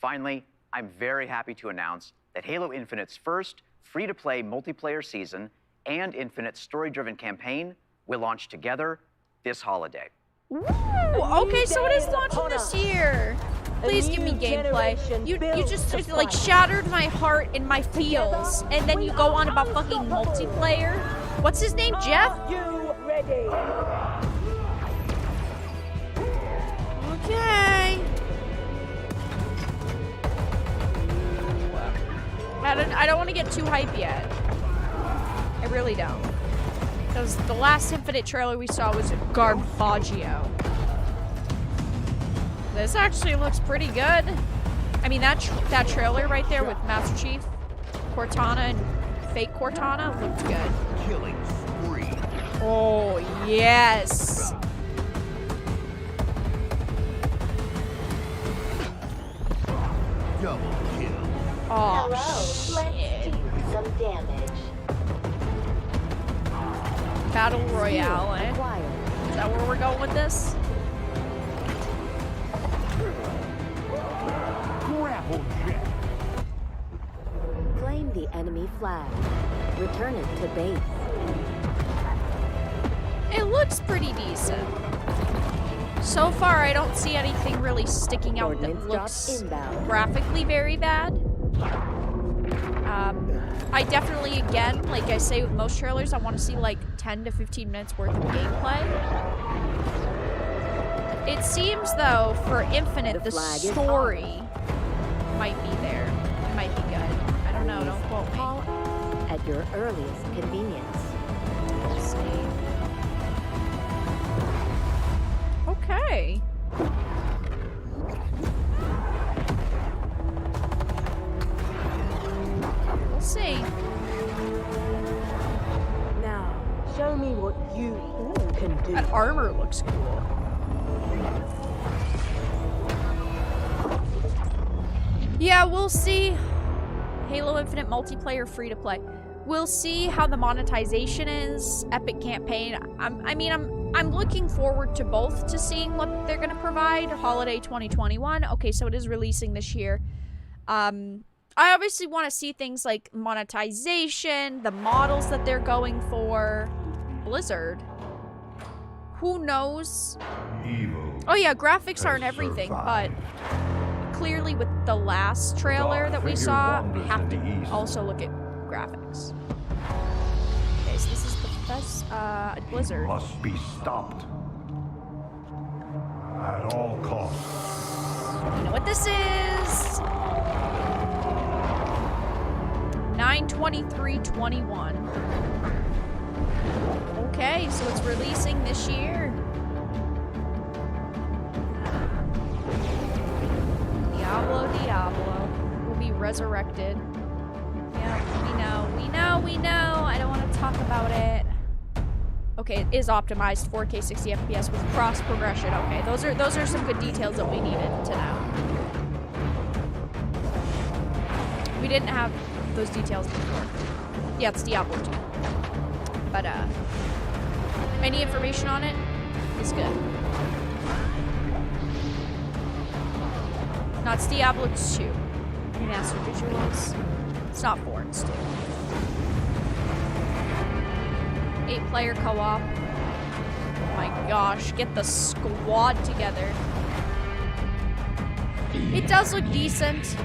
Finally, I'm very happy to announce that Halo Infinite's first free-to-play multiplayer season and Infinite's story-driven campaign will launch together this holiday. Ooh, okay, so it is launching this year. Please give me gameplay. You just like shattered my heart and my feels, and then you go on about fucking multiplayer. What's his name, Jeff? You ready? Okay. I don't want to get too hype yet. I really don't. Because the last Infinite trailer we saw was Garbaggio. This actually looks pretty good. I mean, that trailer right there with Master Chief, Cortana, and fake Cortana looked good. Killing spree. Oh, yes. Double kill. Oh, Let's shit. do some damage. Battle Royale, eh? Acquired. Is that where we're going with this? Grapple jet. Claim the enemy flag. Return it to base. It looks pretty decent. So far, I don't see anything really sticking out that Ordnance drop looks inbound. graphically very bad. I definitely, again, like I say with most trailers, I want to see like 10 to 15 minutes worth of gameplay. It seems, though, for Infinite, the flag is story might be there. It might be good. I don't your earliest convenience. Let's see. Okay. We'll see. Now, show me what you can do. That armor looks cool. Yeah, we'll see. Halo Infinite multiplayer free to play. We'll see how the monetization is. Epic campaign. I'm looking forward to both, to seeing what they're gonna provide. Holiday 2021. Okay, so it is releasing this year. I obviously want to see things like monetization, the models that they're going for. Blizzard. Who knows? Oh yeah, graphics aren't everything, but clearly with the last trailer that we saw, we have to also look at graphics. Okay, so this is Bethesda, Blizzard. Must be stopped at all costs. You know what this is? 9/23/21. Okay, so it's releasing this year. Diablo will be resurrected. Yeah, we know. I don't want to talk about it. Okay, it is optimized 4K 60 FPS with cross progression. Okay, those are some good details that we needed to know. We didn't have those details before. Yeah, it's Diablo 2. But any information on it is good. No, it's Diablo 2. Remastered visuals. It's not 4, it's 2. 8-player co-op. Oh my gosh, get the squad together. It does look decent.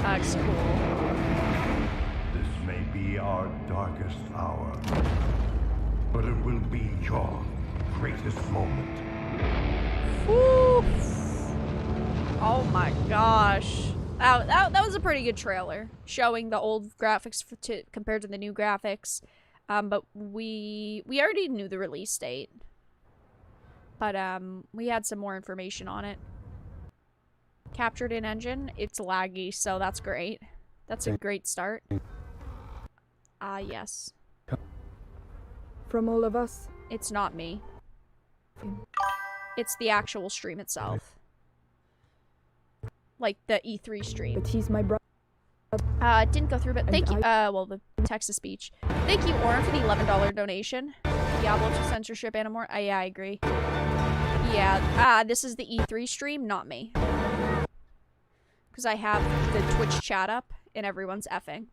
That's cool. This may be our darkest hour, but it will be your greatest moment. Woo. Oh my gosh. That was a pretty good trailer, showing the old graphics compared to the new graphics. But we already knew the release date. But we had some more information on it. Captured in engine, it's laggy, so that's great. That's a great start. Yes. From all of us. It's not me. It's the actual stream itself. Like the E3 stream. But he's my brother. It didn't go through, but thank you. Well, the text-to-speech. Thank you, Oren, for the $11 donation. Diablo to censorship and more. Yeah, I agree. Yeah, this is the E3 stream, not me. Because I have the Twitch chat up and everyone's effing.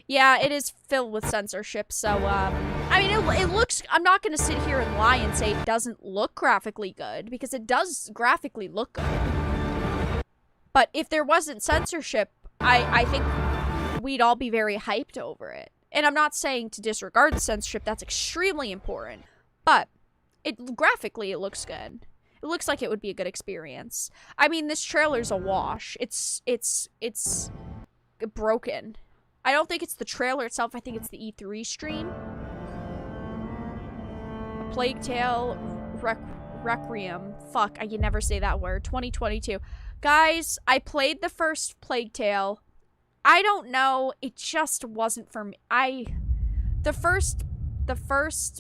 Yeah, it is filled with censorship, so, I mean, it looks, I'm not going to sit here and lie and say it doesn't look graphically good, because it does graphically look good. But if there wasn't censorship, I think we'd all be very hyped over it. And I'm not saying to disregard the censorship, that's extremely important. But, graphically, it looks good. It looks like it would be a good experience. I mean, this trailer's a wash. It's broken. I don't think it's the trailer itself, I think it's the E3 stream. A Plague Tale Requiem. Fuck, I can never say that word. 2022. Guys, I played the first Plague Tale. I don't know, it just wasn't for me. The first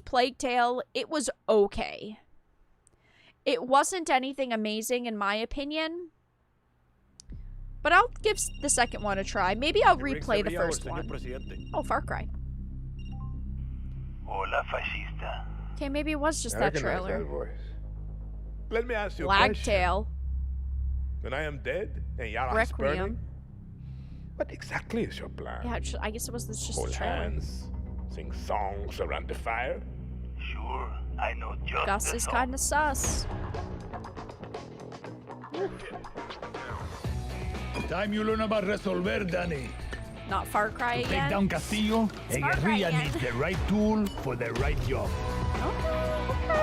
Plague Tale, it was okay. It wasn't anything amazing in my opinion. But I'll give the second one a try. Maybe I'll replay the first one. Oh, Far Cry. Hola, fascista. Okay, maybe it was just that trailer. Let me ask you a Lag question. Tail. When I am dead and Yara is burning, what exactly is your plan? Yeah, I guess it was just Hold a trailer. hands, sing songs around the fire? Sure, I know just Gus is kind of sus. Time you learn about resolver, Danny. Not Far Cry To again. take down Castillo, a Far Cry guerrilla again. needs the right tool for the right job. Okay.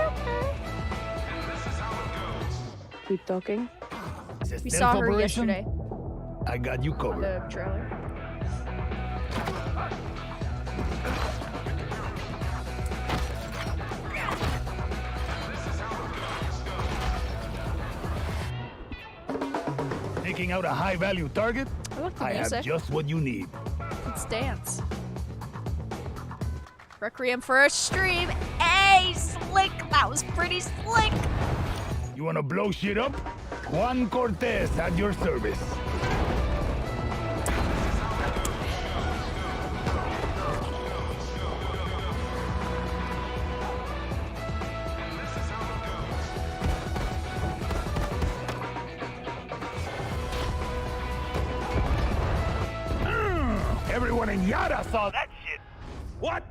Keep talking. We saw her yesterday. I got you covered. On the trailer. Taking out a high-value target? I have just what you need. Let's dance. Requiem for a stream. Hey, slick. That was pretty slick. You wanna blow shit up? Juan Cortez at your service. Everyone in Yara saw that shit. What?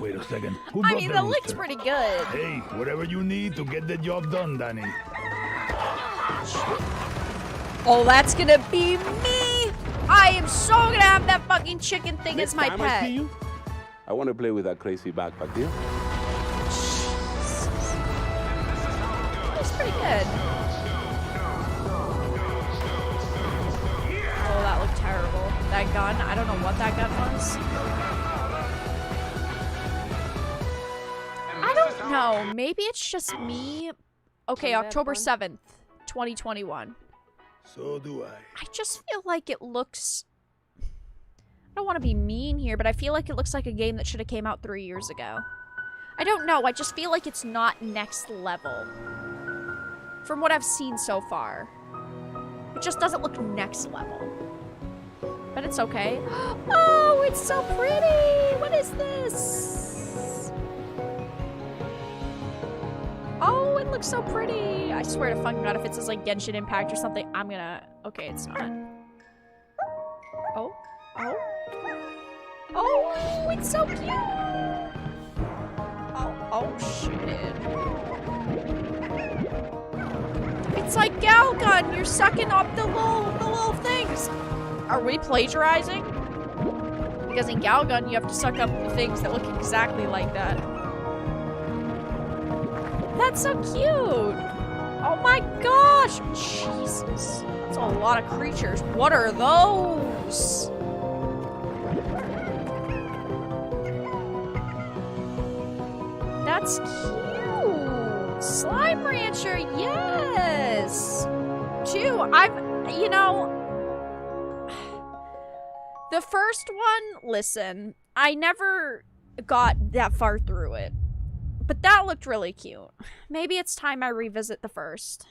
Wait a second. Who I mean, that looks pretty good. Hey, whatever you need to get the job done, Danny. Oh, that's gonna be me. I am so gonna have that fucking chicken thing as my pet. I see you, I want to play with that crazy backpack deal. That's pretty good. Oh, that looked terrible. That gun, I don't know what that gun was. I don't know. Maybe it's just me. Okay, October 7th, 2021. So do I. I just feel like it looks... I don't want to be mean here, but I feel like it looks like a game that should have came out 3 years ago. I don't know. I just feel like it's not next level. From what I've seen so far. It just doesn't look next level. But it's okay. Oh, it's so pretty! What is this? Oh, it looks so pretty. I swear to fucking God, if it says like Genshin Impact or something, I'm gonna... Okay, it's not. Oh. Oh. Oh, it's so cute. Oh, shit. It's like Galgun. You're sucking up the little things. Are we plagiarizing? Because in Galgun, you have to suck up the things that look exactly like that. That's so cute. Oh my gosh. Jesus. That's a lot of creatures. What are those? That's cute. Slime Rancher, yes. You know, the first one, listen, I never got that far through it. But that looked really cute. Maybe it's time I revisit the first.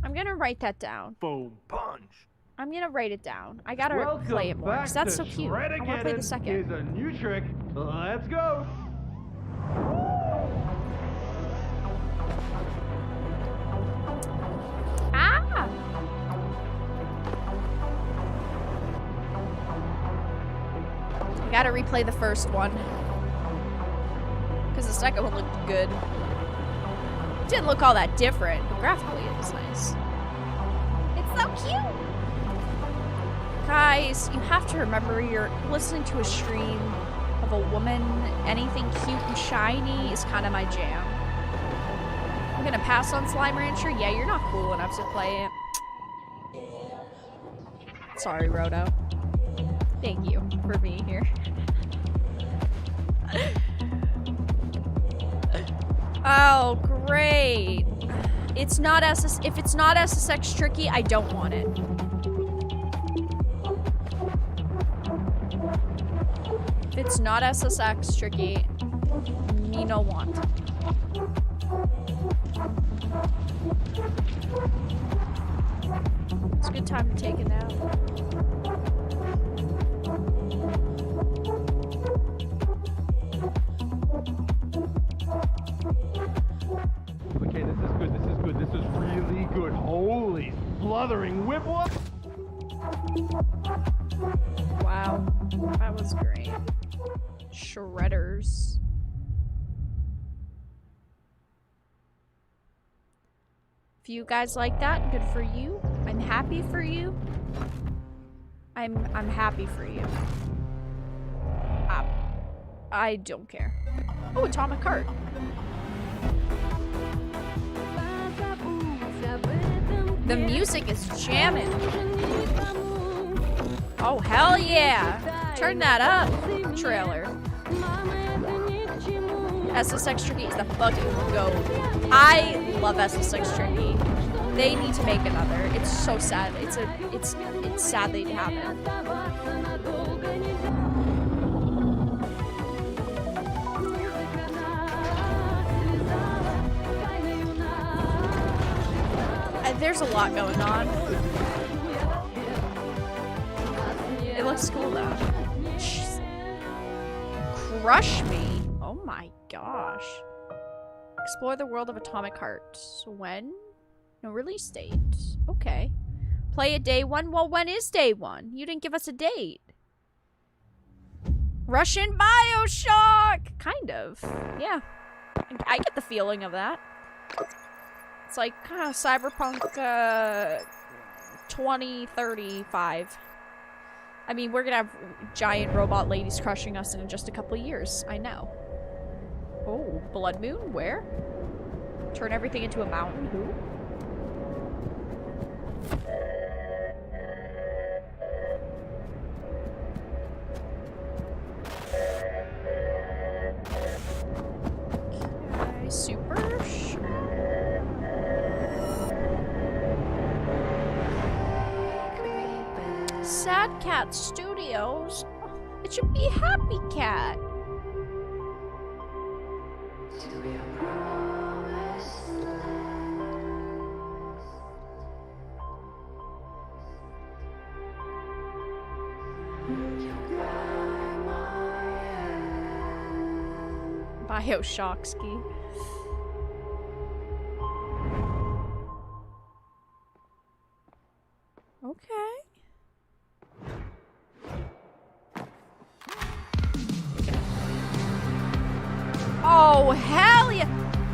I'm gonna write that down. Boom, punch. I'm gonna write it down. I gotta play it more, because that's so cute. I wanna play the second. Here's a new trick. Let's go. Ah! I gotta replay the first one. Because the second one looked good. It didn't look all that different, but graphically it was nice. It's so cute! Guys, you have to remember you're listening to a stream of a woman. Anything cute and shiny is kind of my jam. I'm gonna pass on Slime Rancher. Yeah, you're not cool enough to play it. Sorry, Roto. Thank you for being here. Oh, great. It's not if it's not SSX tricky, I don't want it. If it's not SSX tricky, me no want. It's a good time to take it now. Okay, this is good. This is good. This is really good. Holy spluttering whip whoop. Wow. That was great. Shredders. If you guys like that, good for you. I'm happy for you. I'm happy for you. I don't care. Oh, Atomic Heart. The music is jamming. Oh, hell yeah. Turn that up, trailer. SSX Tricky is the fucking GOAT. I love SSX Tricky. They need to make another. It's so sad. It's sad they haven't. There's a lot going on. It looks cool though. Crush Me. Oh my gosh. Explore the world of Atomic Heart. When? No release date. Okay. Play a day one? Well, when is day one? You didn't give us a date. Russian Bioshock! Kind of. Yeah. I get the feeling of that. It's like kind of Cyberpunk 2035. I mean, we're gonna have giant robot ladies crushing us in just a couple of years. I know. Oh, Blood Moon? Where? Turn everything into a mountain? Who? Okay, super. Sad Cat Studios. It should be Happy Cat. Bioshocksky. Okay. Oh, hell yeah.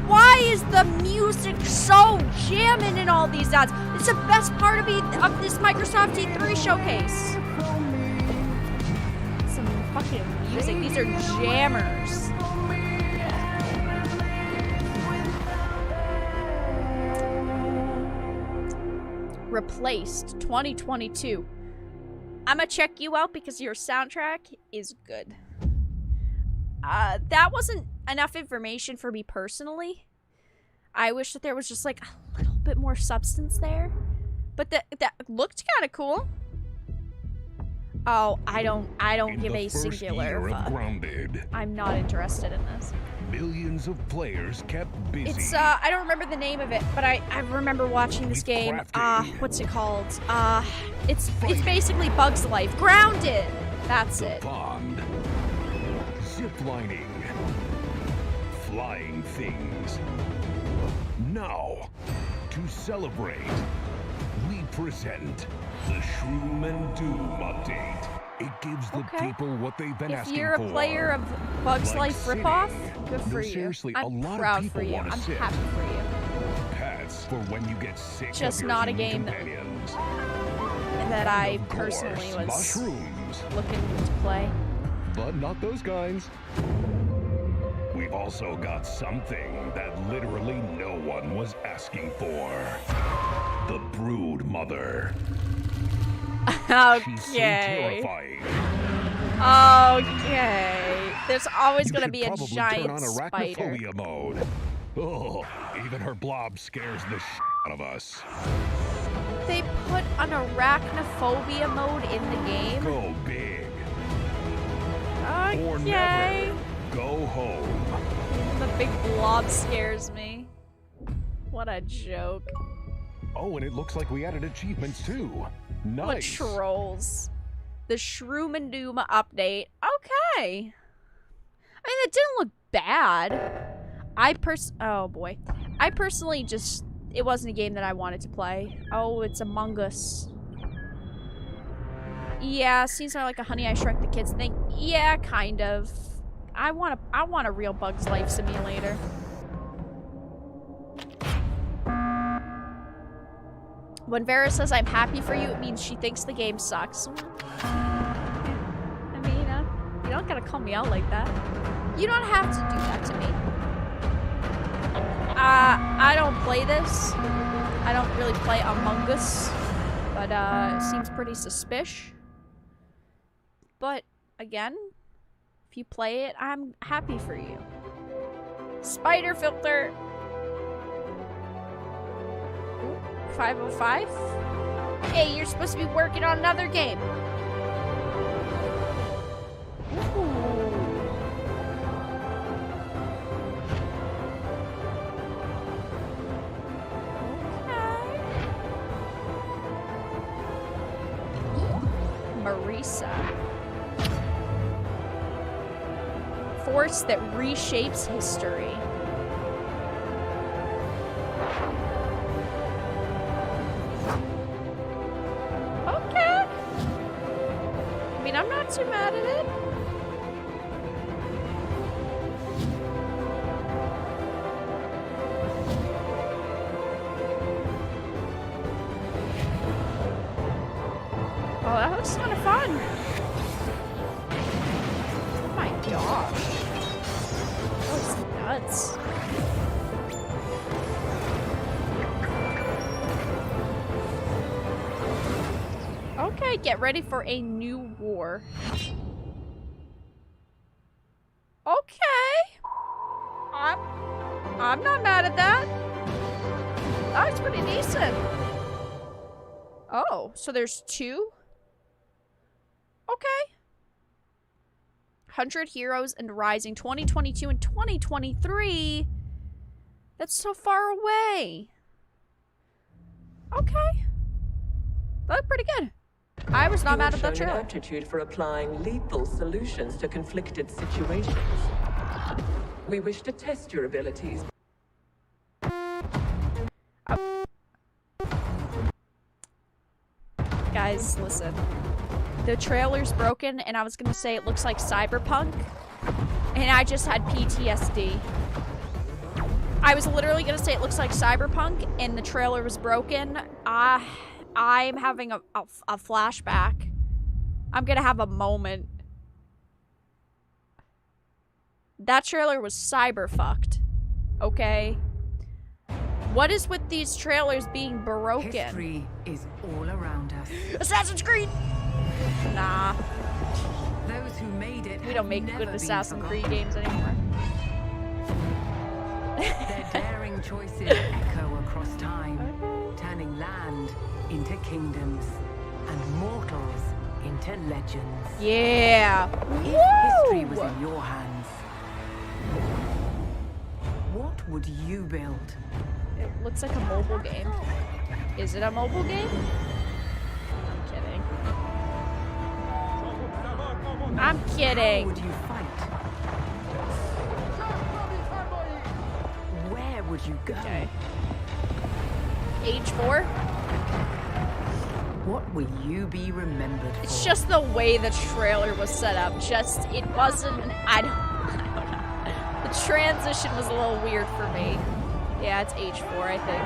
Why is the music so jamming in all these ads? It's the best part of this Microsoft E3 showcase. Some fucking music. These are jammers. Replaced 2022. I'm gonna check you out because your soundtrack is good. That wasn't enough information for me personally. I wish that there was just like a little bit more substance there. But that looked kind of cool. Oh, I don't give a singular fuck. I'm not interested in this. Millions of players kept busy. It's I don't remember the name of it, but I remember watching this game. What's it called? It's basically Bug's Life. Grounded. That's it. Pond. Ziplining. Flying things. Now, to celebrate, we present the Shroom and Doom update. It gives the people what they've been asking for. If you're a player of Bug's Life ripoff, good for you. Seriously, I'm a lot proud of people for you. want to I'm sit. happy for you. Pets for when you get sick Just of your not a human game companions. that I And of course, personally was mushrooms. looking to play. But not those kinds. We've also got something that literally no one was asking for. The Brood Mother. Okay. She's so terrifying. Okay. There's always You gonna should be a probably giant turn on spider. arachnophobia mode. Oh, even her blob scares the shit out of us. They put an arachnophobia mode in the game. Go big. Or Okay. never. Go home. The big blob scares me. What a joke. Oh, and it looks like we added achievements too. What Nice. trolls. The Shroom and Doom update. Okay. I mean, it didn't look bad. Oh boy. I personally just, it wasn't a game that I wanted to play. Oh, it's Among Us. Yeah, seems like a Honey I Shrunk the Kids thing. Yeah, kind of. I want a real Bug's Life simulator. When Vera says I'm happy for you, it means she thinks the game sucks. I mean, you don't gotta call me out like that. You don't have to do that to me. I don't play this. I don't really play Among Us, but it seems pretty suspicious. But again, if you play it, I'm happy for you. Spider filter. Ooh, 505. Hey, you're supposed to be working on another game. Ooh. Marisa. Force that reshapes history. Okay. I mean, I'm not too mad at it. Oh, that looks kind of fun. Oh my gosh. That was nuts. Okay, get ready for a new war. Okay. I'm not mad at that. That's pretty decent. Oh, so there's two? Okay. 100 Heroes and Rising 2022 and 2023. That's so far away. Okay. That looked pretty good. I was not mad at that trailer. Aptitude for applying lethal solutions to conflicted situations. We wish to test your abilities. Guys, listen. The trailer's broken, and I was gonna say it looks like Cyberpunk, and I just had PTSD. I was literally gonna say it looks like Cyberpunk, and the trailer was broken. I'm having a flashback. I'm gonna have a moment. That trailer was cyber-fucked. Okay? What is with these trailers being broken? History is all around us. Assassin's Creed! Nah. Those who made it we don't make good Assassin's Creed games anymore. Their daring choices echo across time, turning land into kingdoms and mortals into legends. Yeah. If history was in your hands, what would you build? It looks like a mobile game. Is it a mobile game? I'm kidding. I'm kidding. How would you fight? Where would you go? Okay. Age 4? What will you be remembered for? It's just the way the trailer was set up. It wasn't, I don't know. The transition was a little weird for me. Yeah, it's age 4, I think.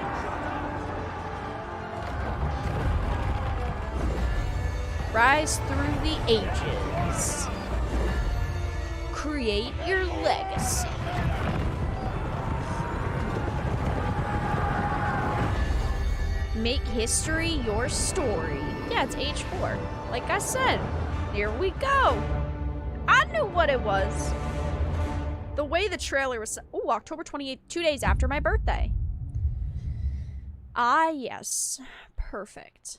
Rise through the ages. Create your legacy. Make history your story. Yeah, it's age 4. Like I said, here we go. I knew what it was. The way the trailer was... Oh, October 28th, 2 days after my birthday. Ah, yes. Perfect.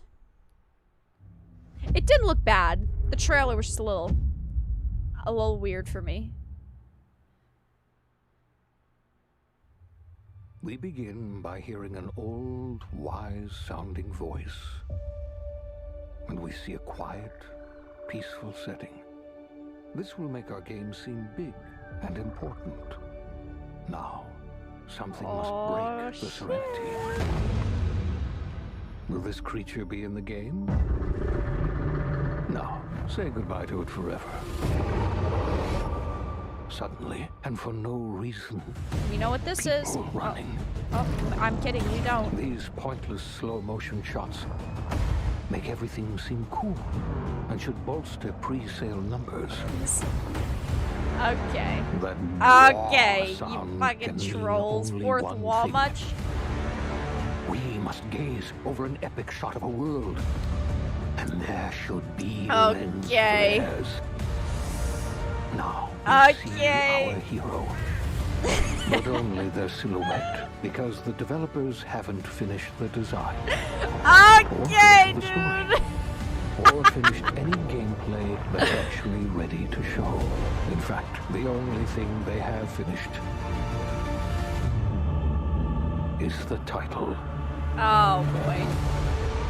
It didn't look bad. The trailer was just a little weird for me. We begin by hearing an old, wise-sounding voice. And we see a quiet, peaceful setting. This will make our game seem big and important. Now, something must break the serenity. Will this creature be in the game? No. Say goodbye to it forever. Suddenly, and for no reason. We know what this is. Running. Oh, I'm kidding, you don't. These pointless slow-motion shots make everything seem cool and should bolster pre-sale numbers. Okay. That okay, you fucking trolls. Fourth wall much? We must gaze over an epic shot of a world. And there should be lens okay. flares. Now, okay. see our hero. But only their silhouette, because the developers haven't finished the design. Okay, dude. Or finished any gameplay that's actually ready to show. In fact, the only thing they have finished is the title. Oh boy.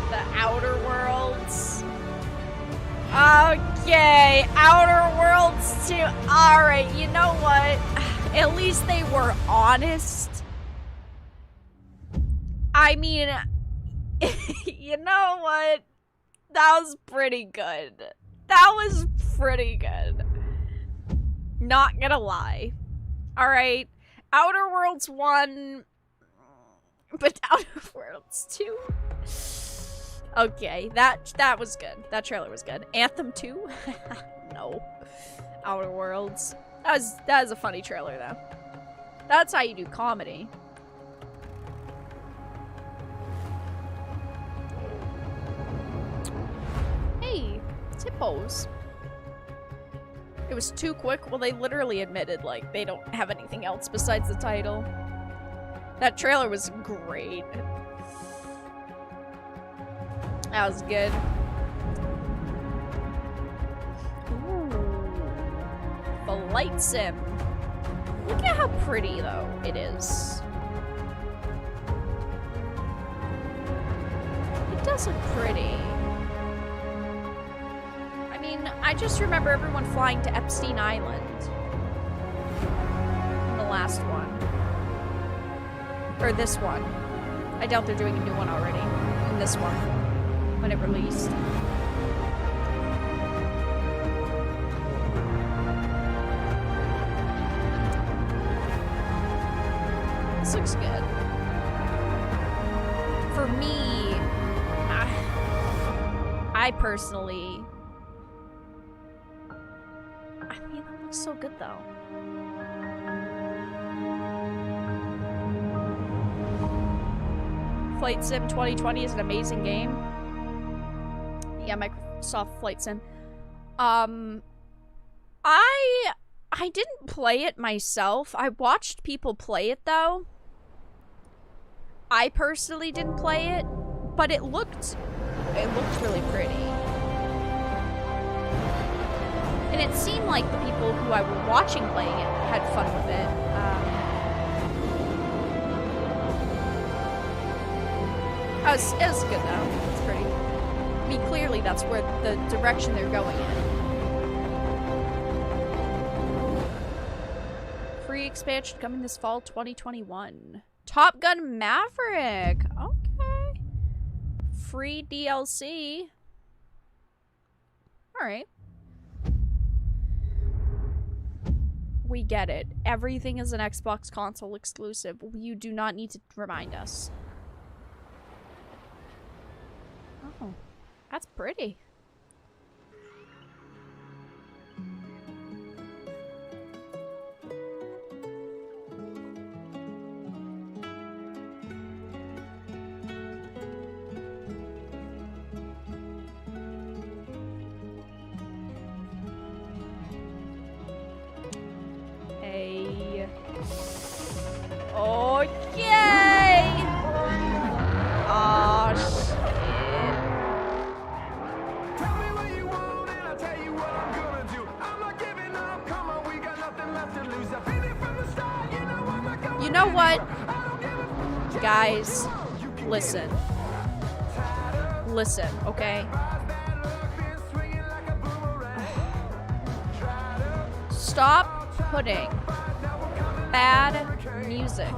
The Outer Worlds. Okay, Outer Worlds 2. Alright, you know what? At least they were honest. I mean, you know what? That was pretty good. That was pretty good. Not gonna lie. Alright, Outer Worlds 1, but Outer Worlds 2? Okay, that was good. That trailer was good. Anthem 2? No. Outer Worlds. That was a funny trailer though. That's how you do comedy. Hey, it's hippos. It was too quick. Well, they literally admitted like they don't have anything else besides the title. That trailer was great. That was good. Ooh. Flight sim. Look at how pretty, though, it is. It does look pretty. I mean, I just remember everyone flying to Epstein Island. In the last one. Or this one. I doubt they're doing a new one already. In this one. When it released. This looks good. For me, I personally... I mean, that looks so good though. Flight Sim 2020 is an amazing game. Yeah, Microsoft Flight Sim. I didn't play it myself. I watched people play it though. I personally didn't play it, but it looked really pretty. And it seemed like the people who I were watching playing it had fun with it. It was good though. It's pretty. I mean, clearly that's where the direction they're going in. Free expansion coming this fall 2021. Top Gun Maverick. Okay. Free DLC. Alright. We get it. Everything is an Xbox console exclusive. You do not need to remind us. Oh, that's pretty. Hey. Okay. Oh, shit. You know what? Guys, listen. Listen, okay? Stop putting bad music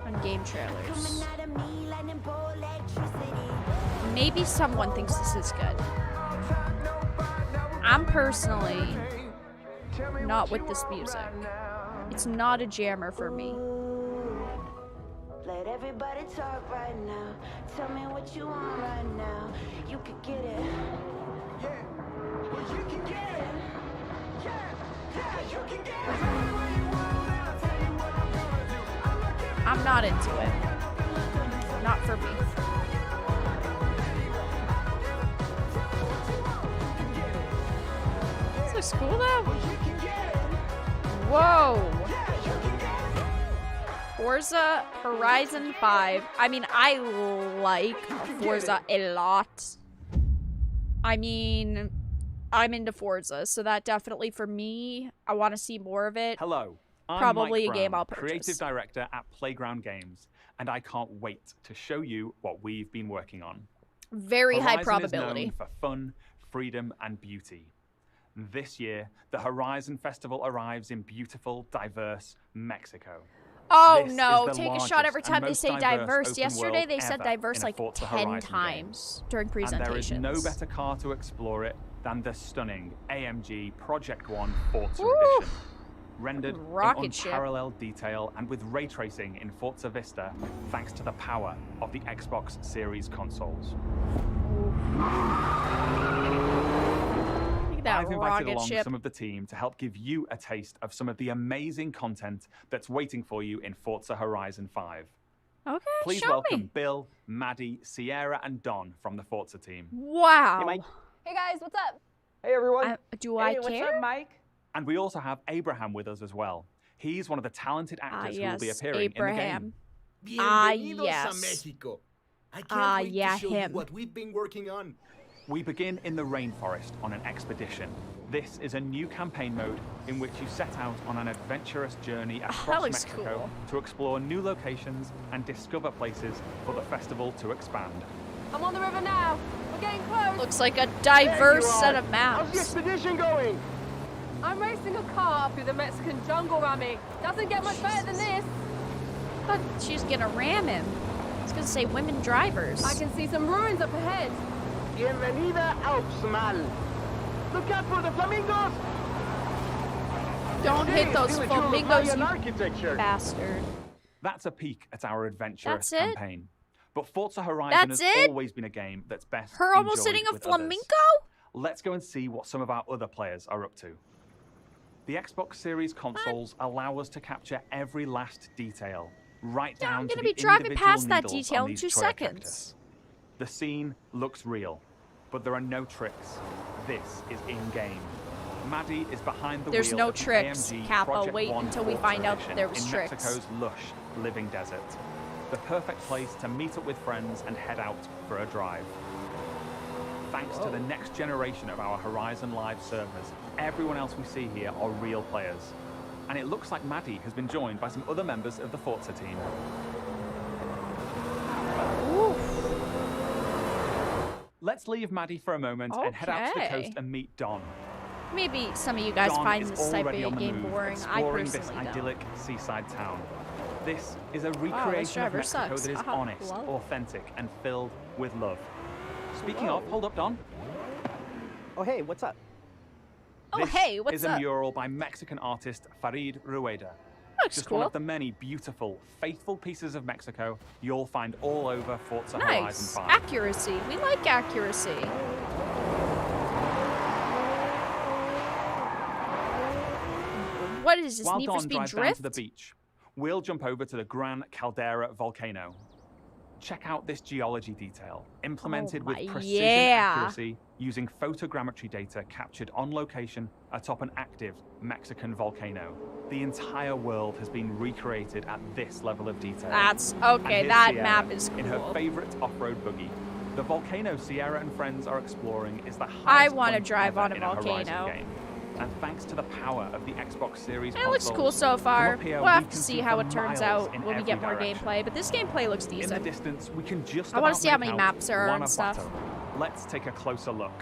on game trailers. Maybe someone thinks this is good. I'm personally not with this music. It's not a jammer for me. Let everybody talk right now. Tell me what you want right now. You could get it. Yeah. Well, you can get it. Yeah. Yeah, you can get it. I'm not into it. not for me. This looks cool though. Whoa. Forza Horizon 5. I mean, I like Forza a lot. I mean, I'm into Forza, so that definitely for me, I want to see more of it. Hello, I'm Probably Mike a game Brown, I'll purchase. Creative Director at Playground Games, and I can't wait to show you what we've been working on. Very high Horizon probability. is known for fun, freedom, and beauty. This year, the Horizon Festival arrives in beautiful, diverse Mexico. Oh This no, is the take a largest shot every and time they most say diverse. open Yesterday world they said ever diverse in a like Forza 10 Horizon times game. during presentations. And there is no better car to explore it than the stunning AMG Project One Forza Woo! Edition. Rendered Rocket in ship. unparalleled detail and with ray tracing in Forza Vista, thanks to the power of the Xbox Series consoles. Look at that I've invited rocket along ship. some of the team to help give you a taste of some of the amazing content that's waiting for you in Forza Horizon 5. Okay, Please show welcome me. Bill, Maddie, Sierra, and Don from the Forza team. Wow. Hey guys, what's up? Hey everyone. Do I Hey, what's care? up, Mike? And we also have Abraham with us as well. He's one of the talented actors who will be yes, appearing Abraham. in the game. Bienvenidos a yes. Mexico. I can't wait yeah, to show him. you what we've been working on. We begin in the rainforest on an expedition. This is a new campaign mode in which you set out on an adventurous journey across looks Mexico cool. to explore new locations and discover places for the festival to expand. I'm on the river now. We're getting close. Looks like a diverse set of maps. How's the expedition going? I'm racing a car through the Mexican jungle, Rami. Doesn't get much better than this. But she's gonna ram him. It's gonna say women drivers. I can see some ruins up ahead. Bienvenida Alpsmal. Look out for the flamingos! Don't hit those Still a jewel of flamingos, Mayan you architecture. bastard. That's a peek at our adventurous That's it? campaign. But Forza Horizon That's has it? always been a game that's best Her almost enjoyed hitting a with flamingo? others. Let's go and see what some of our other players are up to. The Xbox Series consoles allow us to capture every last detail, right down I'm to gonna the be driving individual past that needles detail on in these 2 Toyota seconds. Cactus. The scene looks real, but there are no tricks. This is in-game. Maddie is behind the There's wheel no of the tricks, AMG Kappa. Project Wait One until we Forza find out Edition there was in tricks. Mexico's lush, living desert. The perfect place to meet up with friends and head out for a drive. Thanks to the next generation of our Horizon Live servers, everyone else we see here are real players. And it looks like Maddie has been joined by some other members of the Forza team. Let's leave Maddie for a moment and head out to the Okay. coast and meet Don. Maybe some of you guys Don find is this type already on of the game move, boring. I exploring this personally don't. idyllic seaside town. This is a this recreation of driver Mexico sucks. that is honest, Lol. authentic, and filled with love. Speaking of, hold up, Don. Oh hey, what's up? Oh, This hey, what's is up? a mural by Mexican artist Farid Rueda. Looks Just cool. one of the many beautiful, faithful pieces of Mexico you'll find all over Forza Horizon Nice. 5. Accuracy. We like accuracy. What is this? While Need for Don Speed drives down Drift? to the beach, we'll jump over to the Gran Caldera volcano. Check out this geology detail, implemented with precision accuracy using photogrammetry data captured on location atop an active Mexican volcano. The entire world has been recreated at this level of detail. That's And okay. here's That Sierra map is in her cool. favorite off-road buggy. The volcano Sierra and friends are exploring is the I highest want to point drive ever on a in Horizon volcano. game. And thanks to the power of the Xbox Series It looks consoles, cool so from far. up here, We'll have we to can see how for it turns miles out in when we every get more direction. gameplay. But this gameplay looks In the decent. distance, we can just I wanna about see how make many out maps there are and stuff. Guanajuato. Let's take a closer look.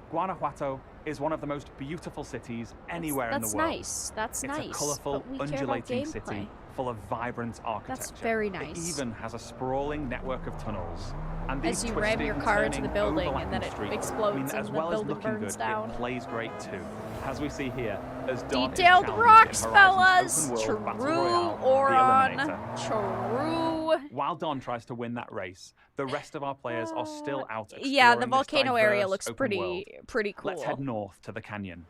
Guanajuato is one of the most beautiful cities anywhere in the That's world. nice. That's it's nice. a colourful, But we care about undulating gameplay. city full of vibrant architecture. very It nice. even has a sprawling network of tunnels. And As these you ram your twisting, car into the turning, building and overlapping then it streets explodes mean that and as the well as building looking burns good, down. it plays great too. As we see here, as Don is Detailed challenged rocks, in fellas. Horizon's open world battle True royale, or The on. Eliminator. True. While Don tries to win that race, the rest of our players are still out exploring Yeah, the this volcano area diverse looks open pretty world. pretty cool. Let's head north to the canyon.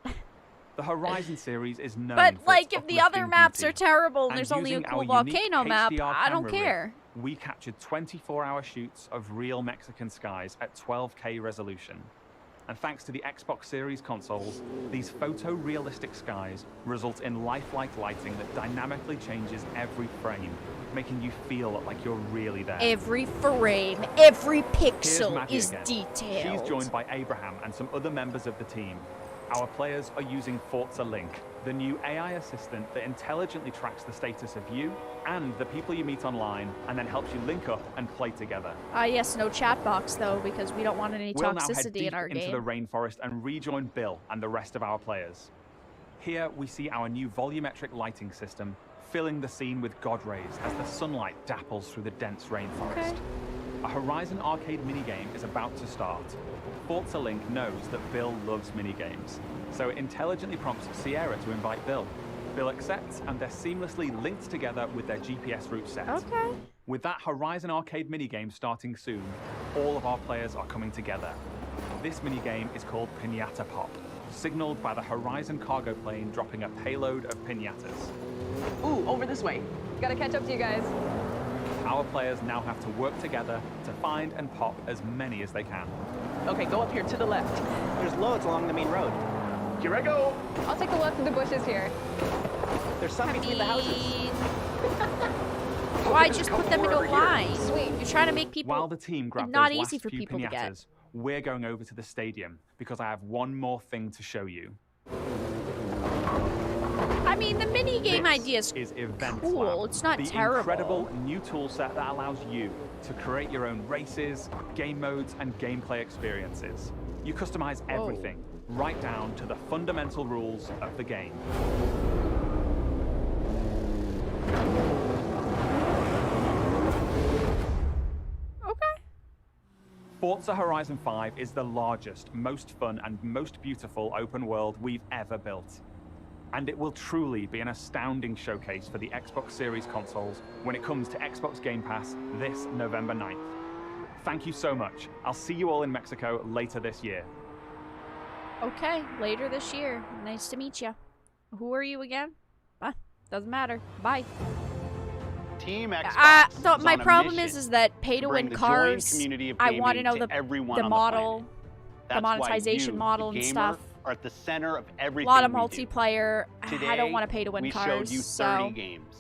The Horizon series is known But for like its if the other uplifting maps are beauty. terrible and And there's only a using cool our unique volcano map, HDR I don't camera rig, care. we captured 24-hour shoots of real Mexican skies at 12K resolution. And thanks to the Xbox Series consoles, these photorealistic skies result in lifelike lighting that dynamically changes every frame, making you feel like you're really there. Every frame, every pixel is detailed. She's joined by Abraham and some other members of the team. Our players are using Forza Link, the new AI assistant that intelligently tracks the status of you and the people you meet online, and then helps you link up and play together. Yes, no chat box though, because we don't want any We'll now head toxicity deep in our into game. the rainforest and rejoin Bill and the rest of our players. Here we see our new volumetric lighting system filling the scene with God rays as the sunlight dapples through the dense rainforest. Okay. A Horizon arcade minigame is about to start. Forza Link knows that Bill loves minigames, so it intelligently prompts Sierra to invite Bill. Bill accepts, and they're seamlessly linked together with their GPS route set. Okay. With that Horizon arcade minigame starting soon, all of our players are coming together. This minigame is called Piñata Pop, signaled by the Horizon cargo plane dropping a payload of piñatas. Ooh, over this way. Gotta catch up to you guys. Our players now have to work together to find and pop as many as they can. Okay, go up here to the left. There's loads along the main road. Here I go. I'll take a look through the bushes here. There's some between the houses. Why just put them in a line? Sweet. You're trying to make people While the team grab not those easy last for few people to get. piñatas, we're going over to the stadium because I have one more thing to show you. I mean, the mini game idea is Event cool. Lab, It's not the terrible. incredible new tool set that allows you to create your own races, game modes, and gameplay experiences. You customize everything, right down to the fundamental rules of the game. Okay. Forza Horizon 5 is the largest, most fun, and most beautiful open world we've ever built. And it will truly be an astounding showcase for the Xbox Series consoles when it comes to Xbox Game Pass this November 9th. Thank you so much. I'll see you all in Mexico later this year. Okay, later this year. Nice to meet you. Who are you again? Doesn't matter. Bye. Team Xbox My problem is that pay-to-win cars. I want to know the model, the monetization model and stuff. Are at the center of everything. A lot of we multiplayer. do. Today, I don't want to pay-to-win cars. We showed you 30 games.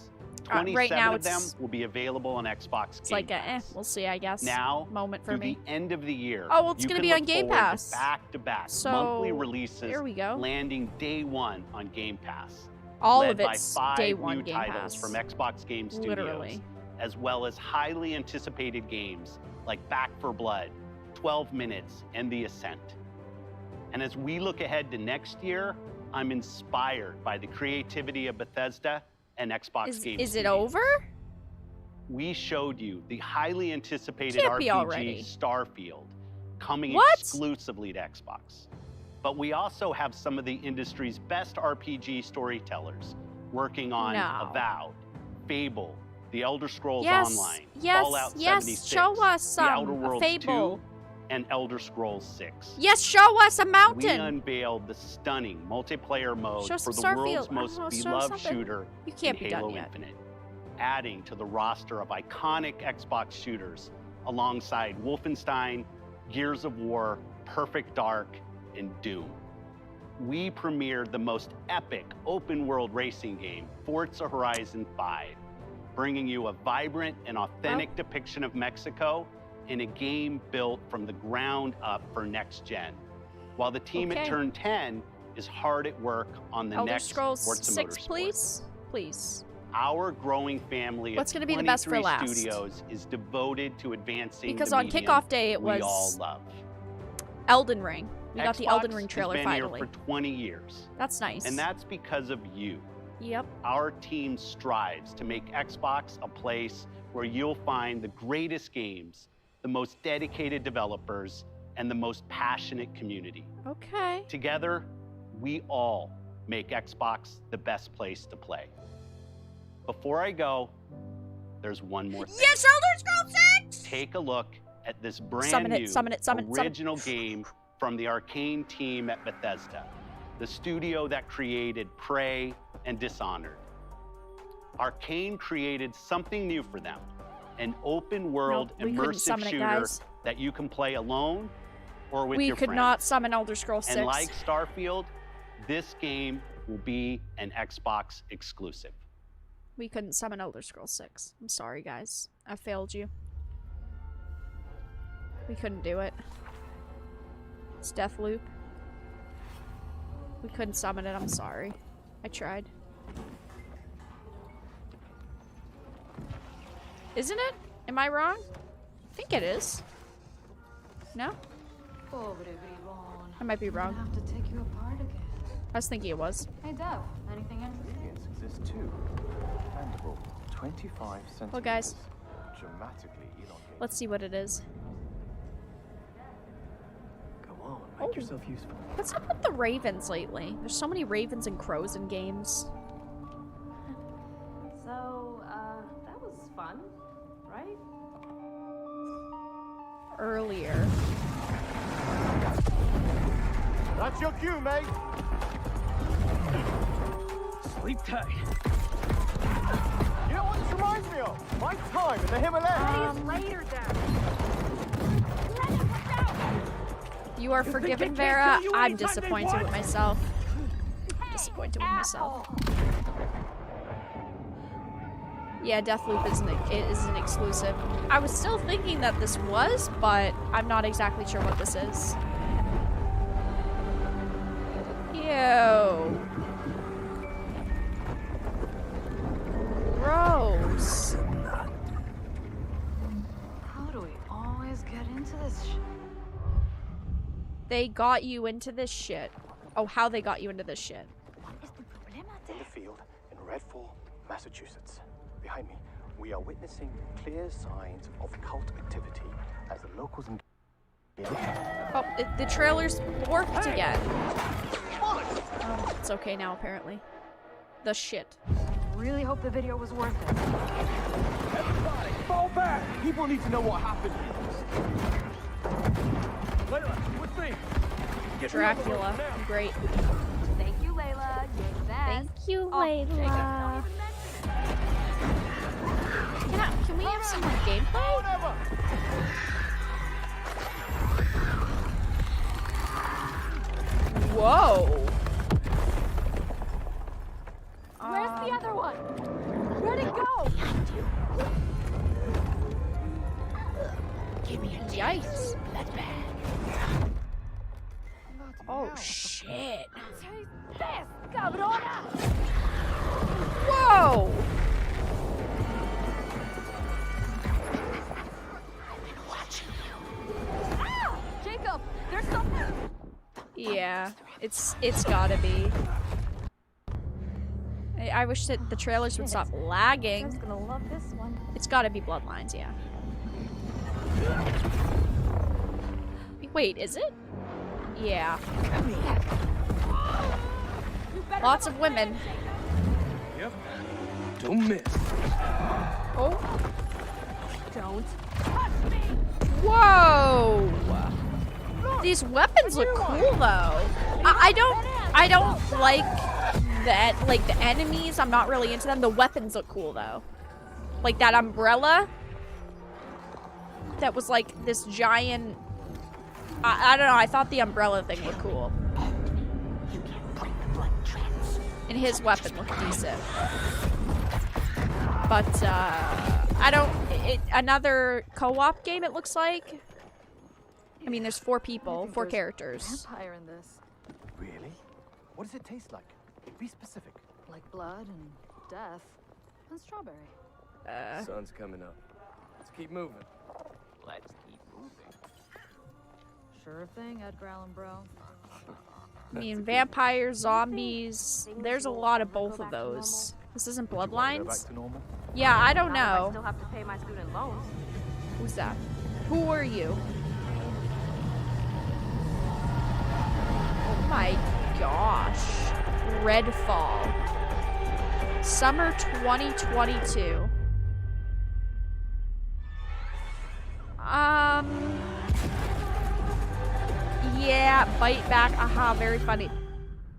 27 right now of them will be available on Xbox It's Game like a, we'll see, I guess. Now, moment for me. the end of the year. Oh, well, it's going to be on Game Pass. Back-to-back So, monthly releases. here we go. Landing day one on Game Pass. All led of it's by 5 day one new Game titles Pass. from Xbox Game Studios, Literally. as well as highly anticipated games like Back 4 Blood, 12 Minutes, and The Ascent. And as we look ahead to next year, I'm inspired by the creativity of Bethesda and Xbox Game Studios. Is it over? We showed you the highly anticipated Can't be RPG already. Starfield coming What? exclusively to Xbox. But we also have some of the industry's best RPG storytellers working on No. Avowed, Fable, The Elder Scrolls Yes, Online, yes, Fallout yes, 76, show us The Outer some, a Worlds Fable. 2, and Elder Scrolls 6. Yes, show us a We mountain. unveiled the stunning multiplayer mode Show for some the Starfield. world's I don't most know, show beloved something. shooter You can't in be done Halo yet. Infinite, adding to the roster of iconic Xbox shooters alongside Wolfenstein, Gears of War, Perfect Dark, and Doom. We premiered the most epic open-world racing game, Forza Horizon 5, bringing you a vibrant and authentic depiction of Mexico in a game built from the ground up for next gen. While the team at Okay. Turn 10 is hard at work on the Elder next Scrolls Forza 6, Motorsport. please? Please. Our growing family What's of gonna be the best for 23 last? studios is devoted to advancing Because the on medium kickoff day it we was all love. Elden Ring. We got the Elden Xbox Ring trailer has been finally. here for 20 years. That's nice. And that's because of you. Yep. Our team strives to make Xbox a place where you'll find the greatest games, the most dedicated developers, and the most passionate community. Okay. Together, we all make Xbox the best place to play. Before I go, there's one more thing. Yes, Elder Scrolls 6! Take a look at this brand Summon it, new summon it, summon it, summon it. original game from the Arcane team at Bethesda, the studio that created Prey and Dishonored. Arcane created something new for them, an open world immersive shooter that you can play alone or with your friends. We could not summon Elder Scrolls 6. And like Starfield, this game will be an Xbox exclusive. We couldn't summon Elder Scrolls 6. I'm sorry, guys. I failed you. We couldn't do it. It's Deathloop. We couldn't summon it. I'm sorry. I tried. Isn't it? Am I wrong? I think it is. No? I might be wrong. Have to take you apart again. I was thinking it was. Hey, Dev. Anything interesting? Yes, exists too. Dependable. 25 centimeters. Well, guys. Dramatically elongated. Let's see what it is. Go on, make yourself useful. What's up with the ravens lately? There's so many ravens and crows in games. So, that was fun, right? Earlier. That's your cue, mate. Sleep tight. You know what this reminds me of? My time in the Himalayas. Later, Dad. You are forgiven, Vera. I'm disappointed with myself. Disappointed with myself. Yeah, Deathloop is an exclusive. I was still thinking that this was, but I'm not exactly sure what this is. Ew. Gross. How do we always get into this shit? They got you into this shit. Oh, how they got you into this shit. In the field in Red Fall, Massachusetts. Behind me, we are witnessing clear signs of cult activity as the locals engage. Oh, the trailer's warped again. Oh, it's okay now, apparently. The shit. Really hope the video was worth it. Everybody, fall back! People need to know what happened. Layla, with me. Dracula. Great. Thank you, Layla. You're the best. Thank you, Layla. Can we have some more gameplay? Whoa. Where's the other one? Where'd it go? Give me a Yikes. That's bad. Oh, shit. Taste this, cabrona! Whoa. Ah! Jacob, there's something. Yeah, it's gotta be. I wish that the trailers would stop lagging. I'm gonna love this one. It's gotta be Bloodlines, yeah. Wait, is it? Yeah. Lots of women. Yep. Don't miss. Oh. Don't touch me. Whoa. These weapons look cool though. I don't like that, like the enemies. I'm not really into them. The weapons look cool though. Like that umbrella. That was like this giant. I don't know. I thought the umbrella thing looked cool. And his weapon looked decent. But I don't. Another co-op game. It looks like. I mean, there's 4 people, 4 characters. Vampire in this. Really? What does it taste like? Be specific. Like blood and death and strawberry. Sun's coming up. Let's keep moving. Let's keep moving. Sure thing, Edgar Allan Bro. I mean, vampires, zombies. There's a lot of both of those. This isn't Bloodlines? Yeah, I don't know. I still have to pay my student loans. Who's that? Who are you? Oh my gosh. Redfall. Summer 2022. Yeah, bite back. Aha, very funny.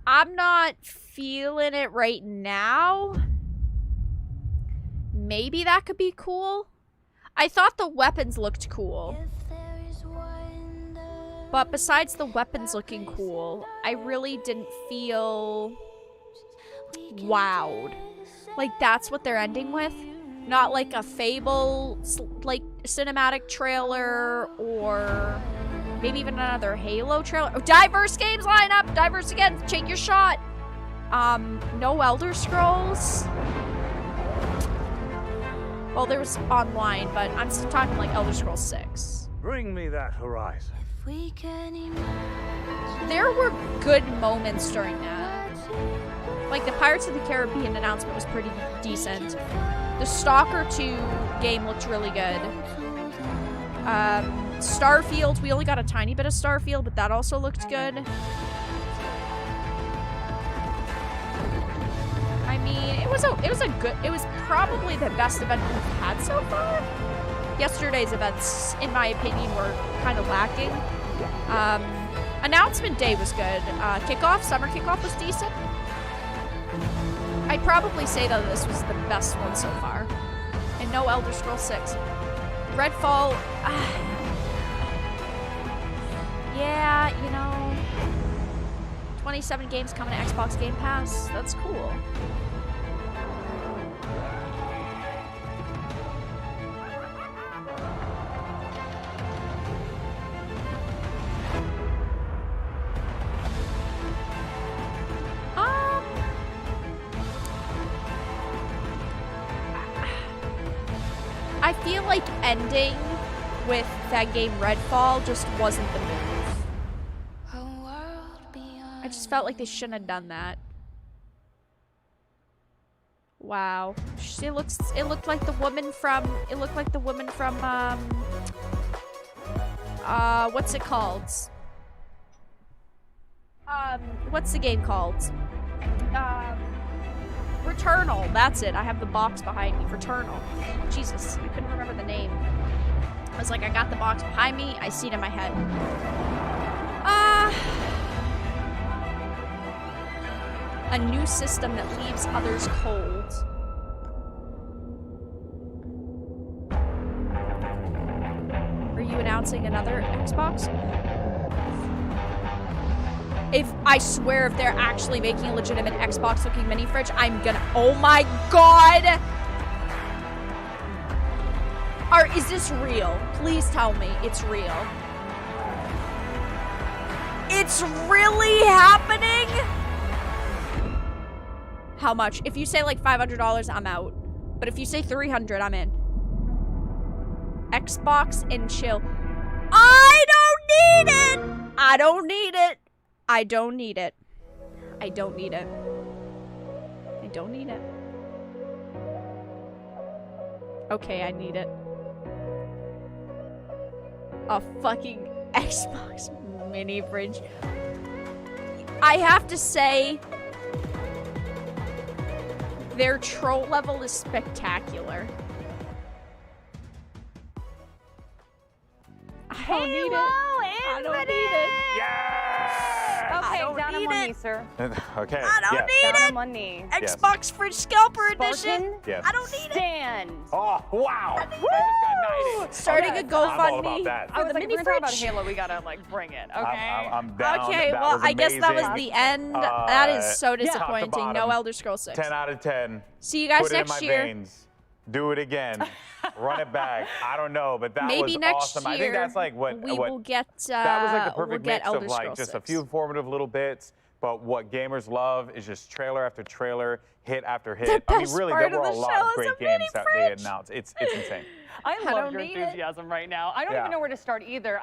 I'm not feeling it right now. Maybe that could be cool. I thought the weapons looked cool. But besides the weapons looking cool, I really didn't feel wowed. Like, that's what they're ending with? Not like a Fable, like, cinematic trailer, or maybe even another Halo trailer. Oh, diverse games lineup! Diverse again, take your shot! No Elder Scrolls. Well, there was online, but I'm still talking like Elder Scrolls 6. Bring me that Horizon. There were good moments during that. Like, the Pirates of the Caribbean announcement was pretty decent. The Stalker 2 game looked really good. Starfield, we only got a tiny bit of Starfield, but that also looked good. I mean, it was probably the best event we've had so far. Yesterday's events, in my opinion, were kind of lacking. Announcement day was good. Summer kickoff was decent. I'd probably say that this was the best one so far. And no Elder Scrolls 6. Redfall, yeah, you know, 27 games coming to Xbox Game Pass. That's cool. I feel like ending with that game Redfall just wasn't the move. I just felt like they shouldn't have done that. Wow. It looked like the woman from what's it called? What's the game called? Returnal, that's it. I have the box behind me. Returnal. Jesus, I couldn't remember the name. I was like, I got the box behind me. I see it in my head. A new system that leaves others cold. Are you announcing another Xbox? I swear, if they're actually making a legitimate Xbox-looking mini fridge, I'm gonna. Oh my god! Is this real? Please tell me it's real. It's really happening? How much? If you say like $500, I'm out. But if you say $300, I'm in. Xbox and chill. I don't need it! I don't need it. I don't need it. I don't need it. I don't need it. Okay, I need it. A fucking Xbox mini fridge. I have to say, their troll level is spectacular. I don't need it. I don't need it. Okay, down on one knee, sir. Okay. I don't need down it. on one knee. Xbox fridge scalper edition. Yes. I don't need it. Stand. Oh, wow. I just got knighted. Starting a GoFundMe. I'm all about that. I was the like, mini if we're talking about fridge. Halo, we gotta like bring it. Okay. I'm down. Okay, That well, was I guess that was amazing. the end. That is so Top to disappointing. No bottom, Elder Scrolls 6. 10 out of 10. See you guys Put next it in my year. veins. Do it again. Run it back. I don't know, but that Maybe was next awesome. year I think that's like what we will get. that was like the we'll perfect get mix Elder of like Scrolls just 6. a few informative little bits. But what gamers love is just trailer after trailer, hit after hit. The I mean, best really, part there were of a the lot show of is great a mini games that they announced. It's insane. I love don't your need it. enthusiasm right now. I don't Yeah. even know where to start either.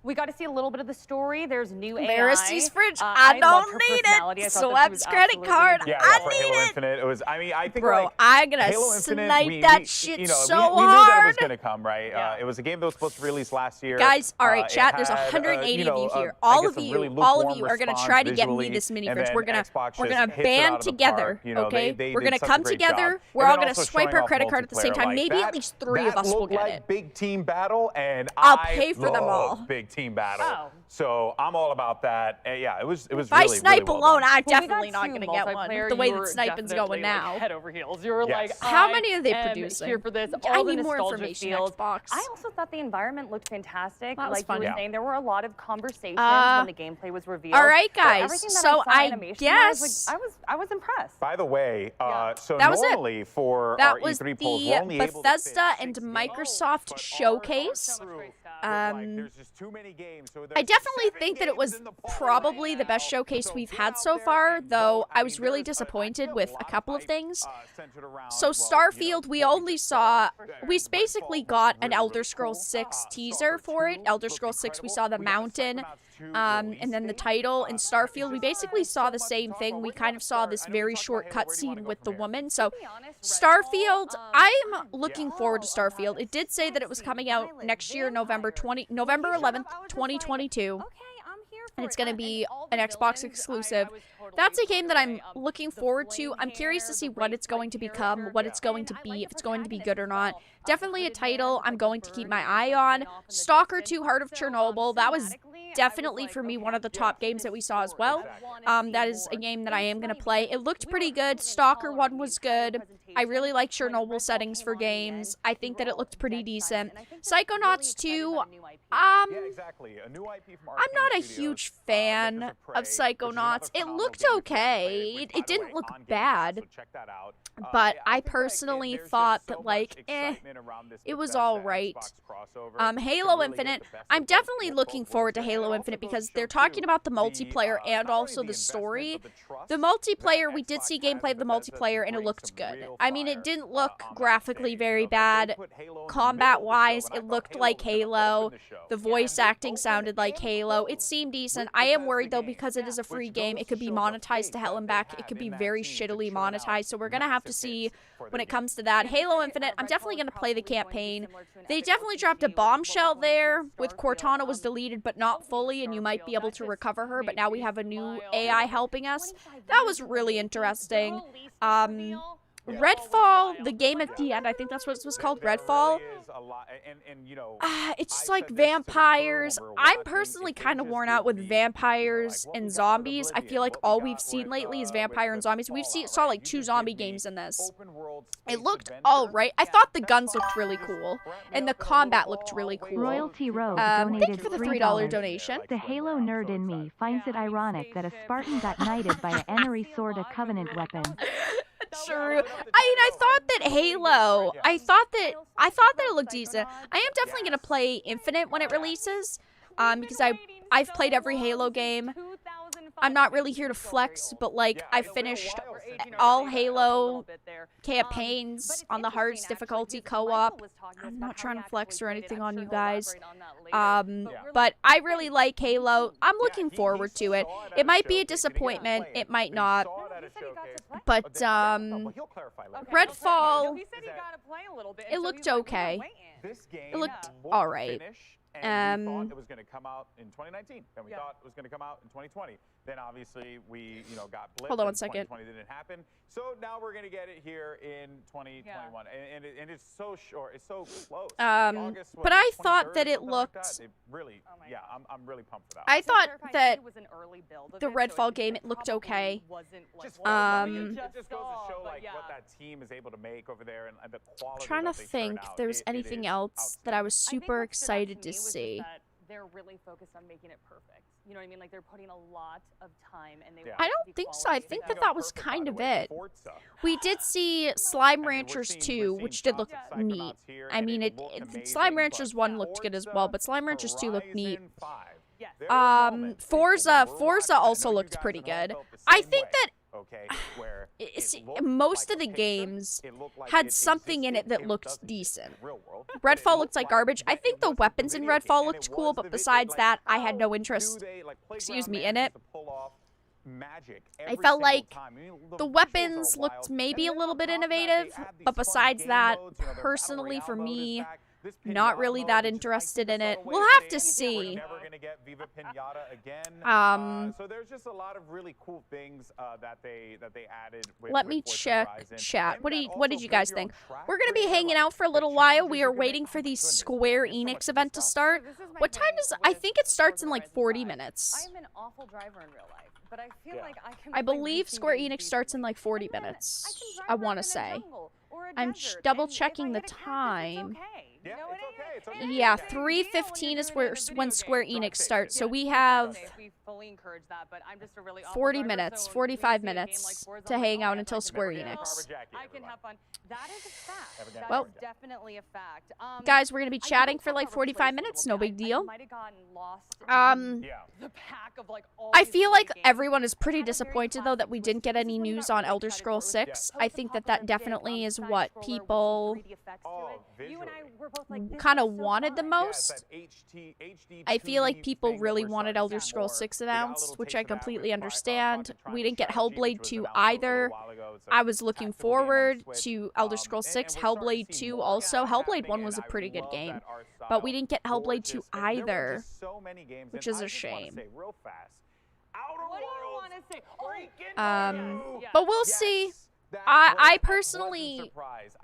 We got to see a little bit of the story. There's new AI. Verity's fridge. I I loved don't her need personality. I it. thought that she was Sweat's credit absolutely card. Yeah, I for need Halo it. Infinite, it was. I mean, I think Bro, like I'm gonna Halo Infinite, snipe that shit you know, so we knew that it was hard. gonna come, right? Yeah. It was a game that was supposed to release last year. Guys, all right, It chat. There's had, 180 you know, of you here. I All guess of a you, really all of lukewarm you are gonna response try to get me visually, this mini and fridge. then We're gonna Xbox we're just gonna hits it out band of the together, park. You know, okay? they We're did gonna such a come great together. job. We're And all then gonna also swipe showing our off credit card at the same multiplayer. time. Like Maybe that, at least 3 of us will looked get like it. big team battle, and I'll I pay for them love all. Big big team battle. Oh. So I'm all about that. And yeah, it was If I really, snipe really well alone, done. I'm definitely not going to get one. The way that sniping's going now. Head over heels. You were Yes. like, How many are they producing? Here for this. I All the need more nostalgia information, feels. Xbox. I also thought the environment looked fantastic. That was like fun. you were Yeah. saying, there were a lot of conversations Uh, when the gameplay was revealed. all right, guys. everything that So I saw I animation-wise, guess- like, I was impressed. By the way, so That was it. normally for That our was E3 polls, the we're only able to fit Bethesda and Microsoft showcase. there's just too many games. So I definitely think that it was probably the best showcase we've had so far, though I was really disappointed with a couple of things. So Starfield, we only saw, we basically got an Elder Scrolls 6 teaser for it. Elder Scrolls 6, we saw the mountain, and then the title. In Starfield, we basically saw the same thing. We kind of saw this very short cutscene with the woman. So Starfield, I'm looking forward to Starfield. It did say that it was coming out next year, November 11th, 2022. And it's going to be an Xbox exclusive. That's a game that I'm looking forward to. I'm curious to see what it's going to become, what it's going to be, if it's going to be good or not. Definitely a title I'm going to keep my eye on. Stalker 2 Heart of Chernobyl, that was definitely for me one of the top games that we saw as well. That is a game that I am going to play. It looked pretty good. Stalker 1 was good. I really like Chernobyl settings for games. I think that it looked pretty decent. Psychonauts 2, I'm not a huge fan of Psychonauts. It looked okay. It didn't look bad. But I personally thought that, like, it was alright. Halo Infinite, I'm definitely looking forward to Halo Infinite because they're talking about the multiplayer and also the story. The multiplayer, we did see gameplay of the multiplayer and it looked good. I mean, it didn't look graphically very bad. Combat-wise, it looked like Halo. The voice acting sounded like Halo. It seemed decent. I am worried, though, because it is a free game. It could be monetized to hell and back. It could be very shittily monetized, so we're going to have to see when it comes to that. Halo Infinite, I'm definitely going to play the campaign. They definitely dropped a bombshell there with Cortana was deleted, but not fully, and you might be able to recover her, but now we have a new AI helping us. That was really interesting. Redfall, the game at the end, I think that's what it was called, Redfall. It's like vampires. I'm personally kind of worn out with vampires and zombies. I feel like all we've seen lately is vampire and zombies. Saw like 2 zombie games in this. It looked alright. I thought the guns looked really cool, and the combat looked really cool. Royalty Road Thank you donated for the $3. $3 donation. The Halo nerd in me finds it ironic that a Spartan got knighted by an Enery sword, a Covenant weapon. True. I mean, I thought that Halo, I thought that it looked decent. I am definitely going to play Infinite when it releases, because I've played every Halo game. I'm not really here to flex, but like I finished all Halo campaigns on the hardest difficulty co-op. I'm not trying to flex or anything on you guys. But I really like Halo. I'm looking forward to it. It might be a disappointment. It might not. But Redfall, it looked okay. It looked alright. We thought it was going to come out in 2019, and we thought it was going to come out in 2020. Then obviously we, got blipped. Hold on one second. 2020 didn't happen. So now we're going to get it here in 2021, and it's so short. It's so close. But I thought that it looked. Really, I'm really pumped for that. I thought that the Redfall game, it looked okay. It just goes to show like what that team is able to make over there and the quality. I'm trying to think if there's anything else that I was super excited to see. They're really focused on making it perfect. You know what I mean? Like they're putting a lot of time and they I don't think so. I think that was kind of it. We did see Slime Ranchers 2, which did look neat. I mean, Slime Ranchers 1 looked good as well, but Slime Ranchers 2 looked neat. Forza also looked pretty good. I think that most of the games had something in it that looked decent. Redfall looks like garbage. I think the weapons in Redfall looked cool, but besides that, I had no interest, in it. I felt like the weapons looked maybe a little bit innovative, but besides that, personally for me, not really that interested in it. We'll have to see. to get Viva Pinata again. So there's just a lot of really cool things that they added. Let me check chat. What did you guys think? We're gonna be hanging out for a little while. We are waiting for the Square Enix event to start. What time does? I think it starts in like 40 minutes. I'm an awful driver in real life, but I feel like I can. I believe Square Enix starts in like 40 minutes. I want to say. I'm double checking the time. Yeah, it's okay. Yeah, 3:15 is when Square Enix starts. So we have We fully encourage that, but I'm just a really 40 minutes, 45 minutes to hang out until Square Enix. I can have fun. That is a fact. Well, That's definitely a fact. Guys, we're gonna be chatting for like 45 minutes. No big deal. I might have gotten lost the pack of like all I feel like everyone is pretty disappointed though that we didn't get any news on Elder Scrolls 6. I think that definitely is what people kind of wanted the most. I feel like people really wanted Elder Scrolls 6 announced, which I completely understand. We didn't get Hellblade 2 either. I was looking forward to Elder Scrolls 6, Hellblade 2 also. Hellblade 1 was a pretty good game, but we didn't get Hellblade 2 either, which is a shame. But we'll see. I personally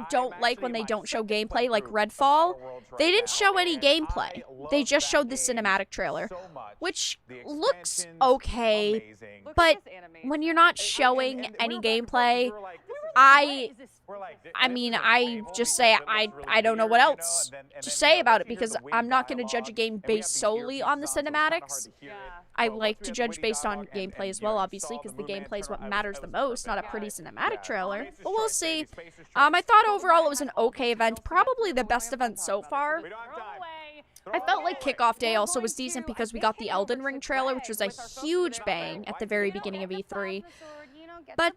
don't like when they don't show gameplay, like Redfall. They didn't show any gameplay. They just showed the cinematic trailer, which looks okay, but when you're not showing any gameplay, I mean, I just say I don't know what else to say about it, because I'm not going to judge a game based solely on the cinematics. I like to judge based on gameplay as well, obviously, because the gameplay is what matters the most, not a pretty cinematic trailer. But we'll see. I thought overall it was an okay event, probably the best event so far. I felt like Kickoff Day also was decent because we got the Elden Ring trailer, which was a huge bang at the very beginning of E3. But,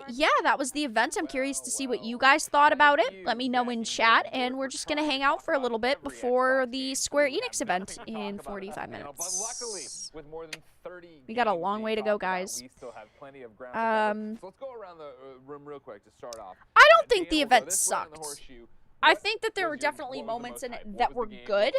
yeah, that was the event. I'm curious to see what you guys thought about it. Let me know in chat, and we're just gonna hang out for a little bit before the Square Enix event in 45 minutes. We got a long way to go, guys. Let's go around the room real quick to start off. I don't think the event sucked. I think that there were definitely moments in it that were good.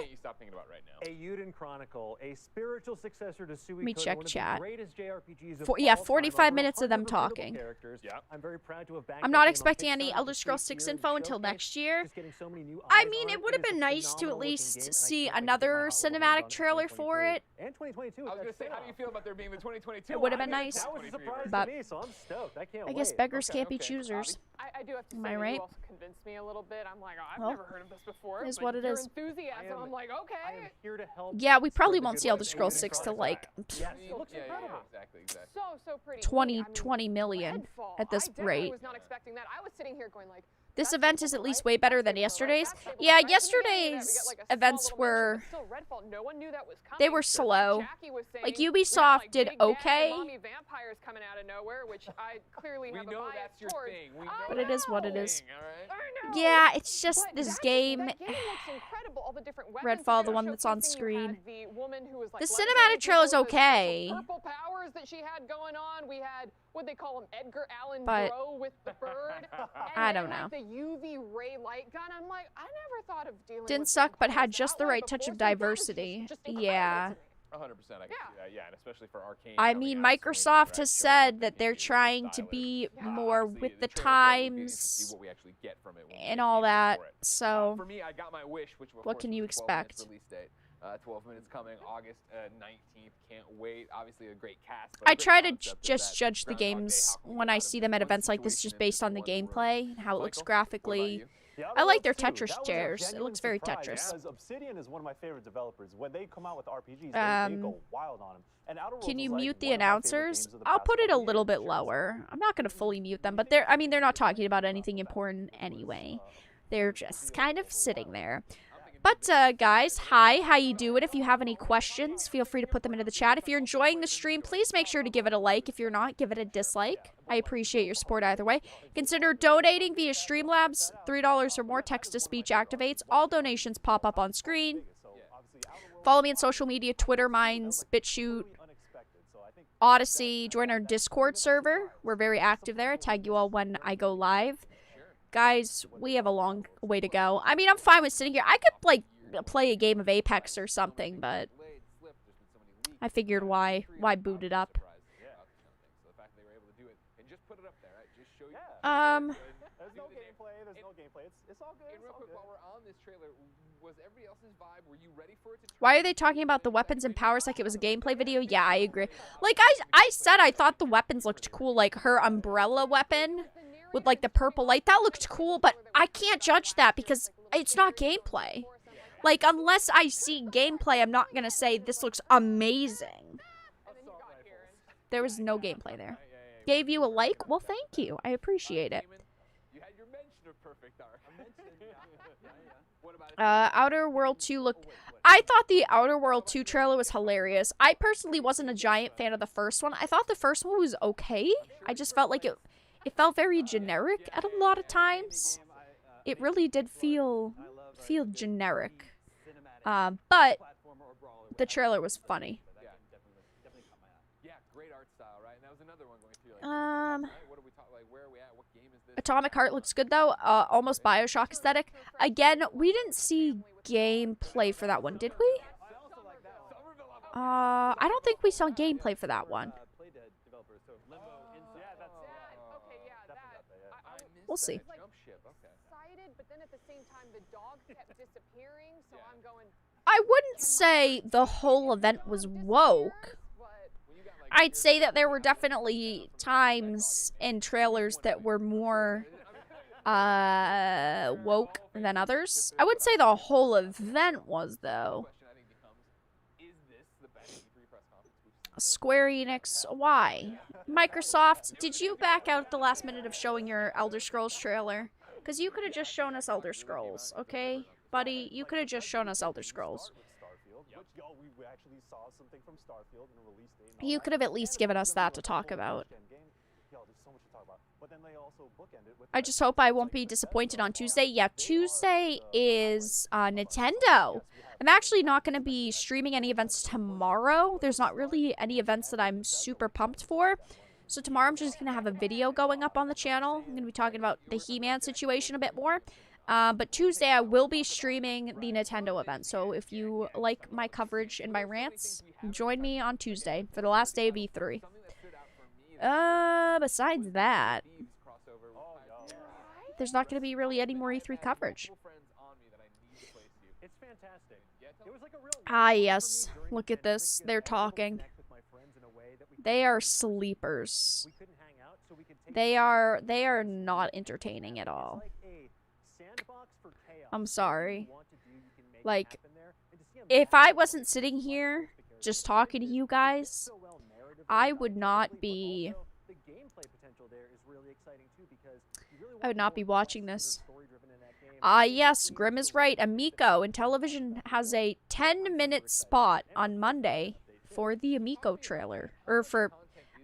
A Yuden Chronicle, a spiritual successor to Suikoden, Let me check one of the chat. greatest JRPGs of Yeah, all time, 45 over minutes of them 100 relatable talking. characters. I'm very proud to have backed I'm that not game on expecting any Kickstarter Elder for Scrolls 6 6 years. info The until showcase next year. just getting so many new I eyes mean, on it it. would have It is been a nice to at phenomenal looking least game, and I see can't wait to another get my hot ones on cinematic it trailer for it. And 2022. I was gonna say, how do you feel about there being the 2022? It would have been nice. That was a surprise But to me, so I'm stoked. I can't I guess wait. beggars can't be choosers. I do have to Am say I that right? you also convinced me a little bit. I'm like, oh, I've Well, never heard of this before. it is but what it your is. enthusiasm, I'm like, okay. Here to help. Yeah, we probably won't see Elder Scrolls 6 till like Yes, it looks incredible. Exactly. So pretty. 20 million at this I rate. was not expecting that. I was sitting here going like, This event is at least way better than yesterday's. Yeah, yesterday's events were... no one knew that was coming. They were slow. Jackie was saying, Like, yeah, Ubisoft like did Big Bad okay. Mommy vampires coming out of nowhere, which I clearly have a bias that's your towards. thing. We But it is what it is. I know. Yeah, it's just But this that game... looks incredible. All the different weapons Redfall, that the they one were that's on showcasing. You screen. had the woman who was like The legendary cinematic trailer's before, the okay. purple powers that she had going on. We had what they call him, Edgar Allan But- Poe with the bird. I And don't then, know. like, the UV ray light gun. I'm like, I never thought of dealing Didn't with suck, but vampires had just that the way right touch before, of so that is diversity. just incredible Yeah. to me. 100%. I can see that. Yeah, and especially for Arcane. I mean, Microsoft has said that they're trying to be more with the times and all that, so For me, I got my wish, which of what course can was you a 12 minutes expect? Release date. 12 minutes coming August 19th. Can't wait. Obviously a great cast. I try to just judge the games when I see them at events like this just based on the gameplay and how it looks graphically. I like their Tetris chairs. It looks very Tetris. Because Obsidian is one of my favorite developers. When they come out with RPGs, they go wild on them. And Outer Worlds Can you is, like, mute the one of my favorite announcers? games of the I'll past put it a couple little years. bit lower. I'm not going to fully mute them, but they're not talking about anything important anyway. They're just kind of sitting there. But, guys, hi, how you doing? If you have any questions, feel free to put them into the chat. If you're enjoying the stream, please make sure to give it a like. If you're not, give it a dislike. I appreciate your support either way. Consider donating via Streamlabs. $3 or more, text-to-speech activates. All donations pop up on screen. Follow me on social media, Twitter, Minds, BitChute, Odyssey. Join our Discord server. We're very active there. I tag you all when I go live. Guys, we have a long way to go. I mean, I'm fine with sitting here. I could, like, play a game of Apex or something, but I figured why boot it up. There's no gameplay. It's all good. And real quick, while we're on this trailer, was everybody else's vibe? Were you ready for it to? Why are they talking about the weapons and powers like it was a gameplay video? Yeah, I agree. Like I said, I thought the weapons looked cool. Like her umbrella weapon with like the purple light, that looked cool. But I can't judge that because it's not gameplay. Like unless I see gameplay, I'm not gonna say this looks amazing. There was no gameplay there. Gave you a like? Well, thank you. I appreciate it. You had your mention of perfect art. Outer World 2 looked... I thought the Outer World 2 trailer was hilarious. I personally wasn't a giant fan of the first one. I thought the first one was okay. I just felt like it felt very generic at a lot of times. It really did feel generic. But the trailer was funny. Yeah, great art style, right? And that was another one going through. What are we talking? Like, where are we at? What game is this? Atomic Heart looks good though. Almost Bioshock aesthetic. Again, we didn't see gameplay for that one, did we? I don't think we saw gameplay for that one. We'll see. But then at the same time, the dog kept disappearing, so I'm going. I wouldn't say the whole event was woke. I'd say that there were definitely times in trailers that were more woke than others. I wouldn't say the whole event was, though. Square Enix, why? Microsoft, did you back out at the last minute of showing your Elder Scrolls trailer? Because you could have just shown us Elder Scrolls, okay? Buddy, you could have just shown us Elder Scrolls. We actually saw something from Starfield and a release date. You could have at least given us that to talk about. I just hope I won't be disappointed on Tuesday. Yeah, Tuesday is Nintendo. I'm actually not going to be streaming any events tomorrow. There's not really any events that I'm super pumped for. So tomorrow I'm just going to have a video going up on the channel. I'm going to be talking about the He-Man situation a bit more. But Tuesday I will be streaming the Nintendo event. So if you like my coverage and my rants, join me on Tuesday for the last day of E3. Besides that, there's not going to be really any more E3 coverage. It's fantastic. Ah, yes. Look at this. They're talking. They are sleepers. They are not entertaining at all. I'm sorry. Like, if I wasn't sitting here just talking to you guys, I would not be watching this. Yes, Grim is right. Amico and television has a 10-minute spot on Monday for the Amico trailer, or for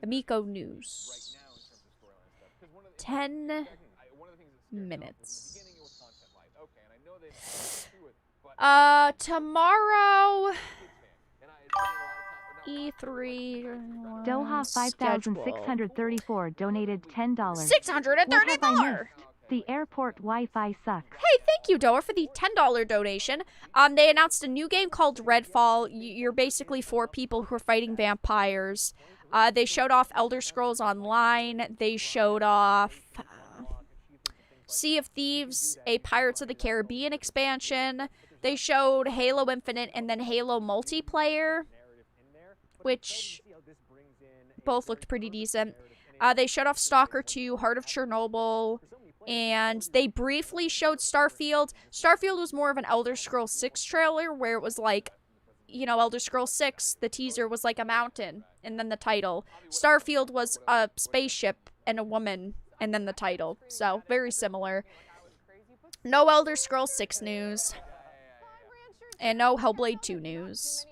Amico news. 10 minutes. Tomorrow, E3 Doha 5634 donated $10. $634. The airport Wi-Fi sucks. Hey, thank you, Doa, for the $10 donation. They announced a new game called Redfall. You're basically 4 people who are fighting vampires. They showed off Elder Scrolls Online. They showed off Sea of Thieves, a Pirates of the Caribbean expansion. They showed Halo Infinite and then Halo Multiplayer, which both looked pretty decent. They showed off Stalker 2, Heart of Chernobyl, and they briefly showed Starfield. Starfield was more of an Elder Scrolls 6 trailer, where it was like, you know, Elder Scrolls 6, the teaser was like a mountain, and then the title. Starfield was a spaceship and a woman, and then the title. So, very similar. No Elder Scrolls 6 news. And no Hellblade 2 news.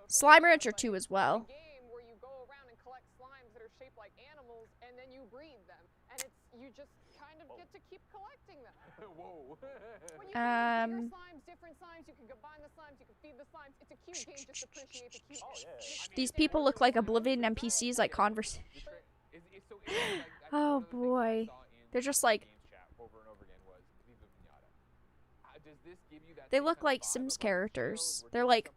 Slime Rancher 2 as well. You just kind of get to keep collecting them. Whoa. When you can get slimes, different slimes, you can combine the slimes, you can feed the slimes. It's a cute game, just appreciate the cute. These people look like Oblivion NPCs, like conversation. Oh boy. They're just like... They look like Sims characters. They're like